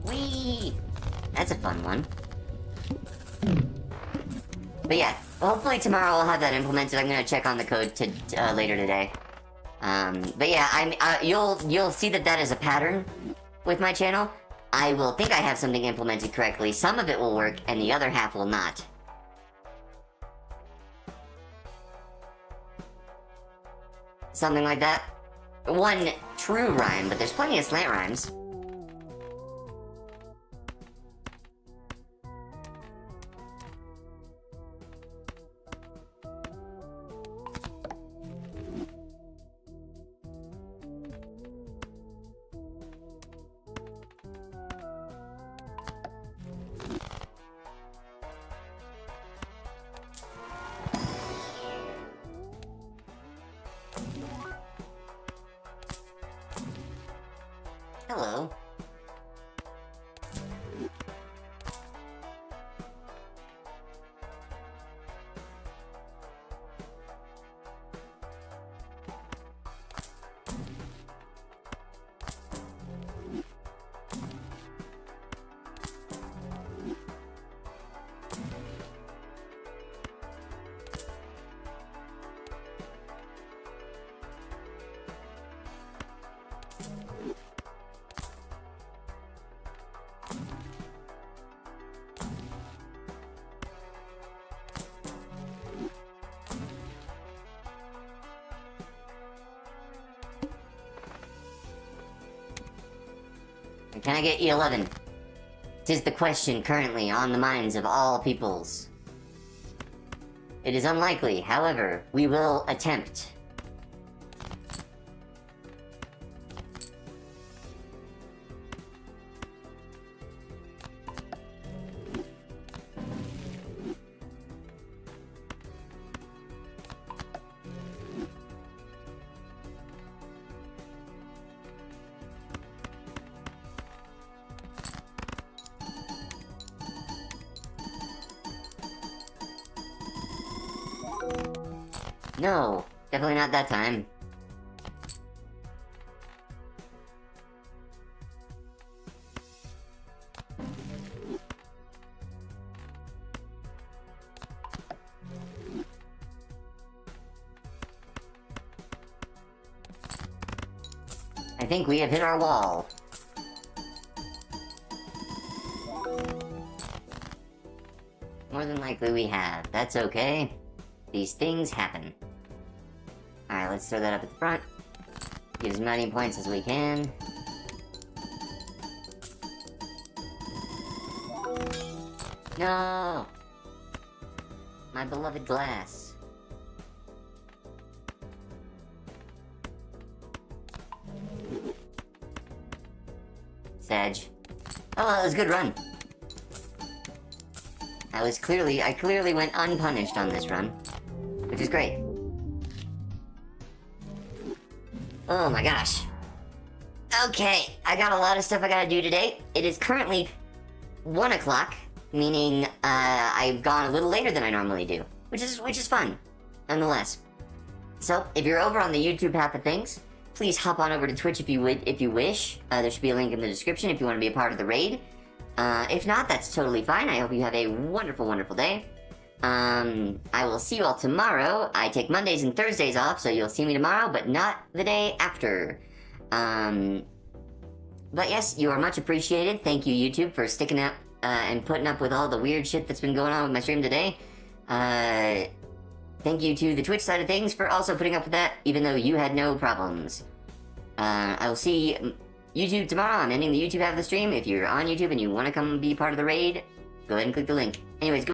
Whee! That's a fun one. But yeah, hopefully tomorrow I'll have that implemented. I'm gonna check on the code later today. But yeah, you'll see that is a pattern with my channel. I will think I have something implemented correctly. Some of it will work, and the other half will not. Something like that. One true rhyme, but there's plenty of slant rhymes. Hello. Can I get E11? 'Tis the question currently on the minds of all peoples. It is unlikely, however, we will attempt. No, definitely not that time. I think we have hit our wall. More than likely we have. That's okay. These things happen. Alright, let's throw that up at the front. Get as many points as we can. No! My beloved glass. Sag. Oh, well, it was a good run. I clearly went unpunished on this run, which is great. Oh my gosh. Okay, I got a lot of stuff I gotta do today. It is currently 1 o'clock, meaning I've gone a little later than I normally do, which is fun, nonetheless. So if you're over on the YouTube half of things, please hop on over to Twitch if you wish. There should be a link in the description if you want to be a part of the raid. If not, that's totally fine. I hope you have a wonderful, wonderful day. I will see you all tomorrow. I take Mondays and Thursdays off, so you'll see me tomorrow, but not the day after. But yes, you are much appreciated. Thank you, YouTube, for sticking up and putting up with all the weird shit that's been going on with my stream today. Thank you to the Twitch side of things for also putting up with that, even though you had no problems. I will see YouTube tomorrow. I'm ending the YouTube half of the stream. If you're on YouTube and you want to come be part of the raid, go ahead and click the link. Anyways,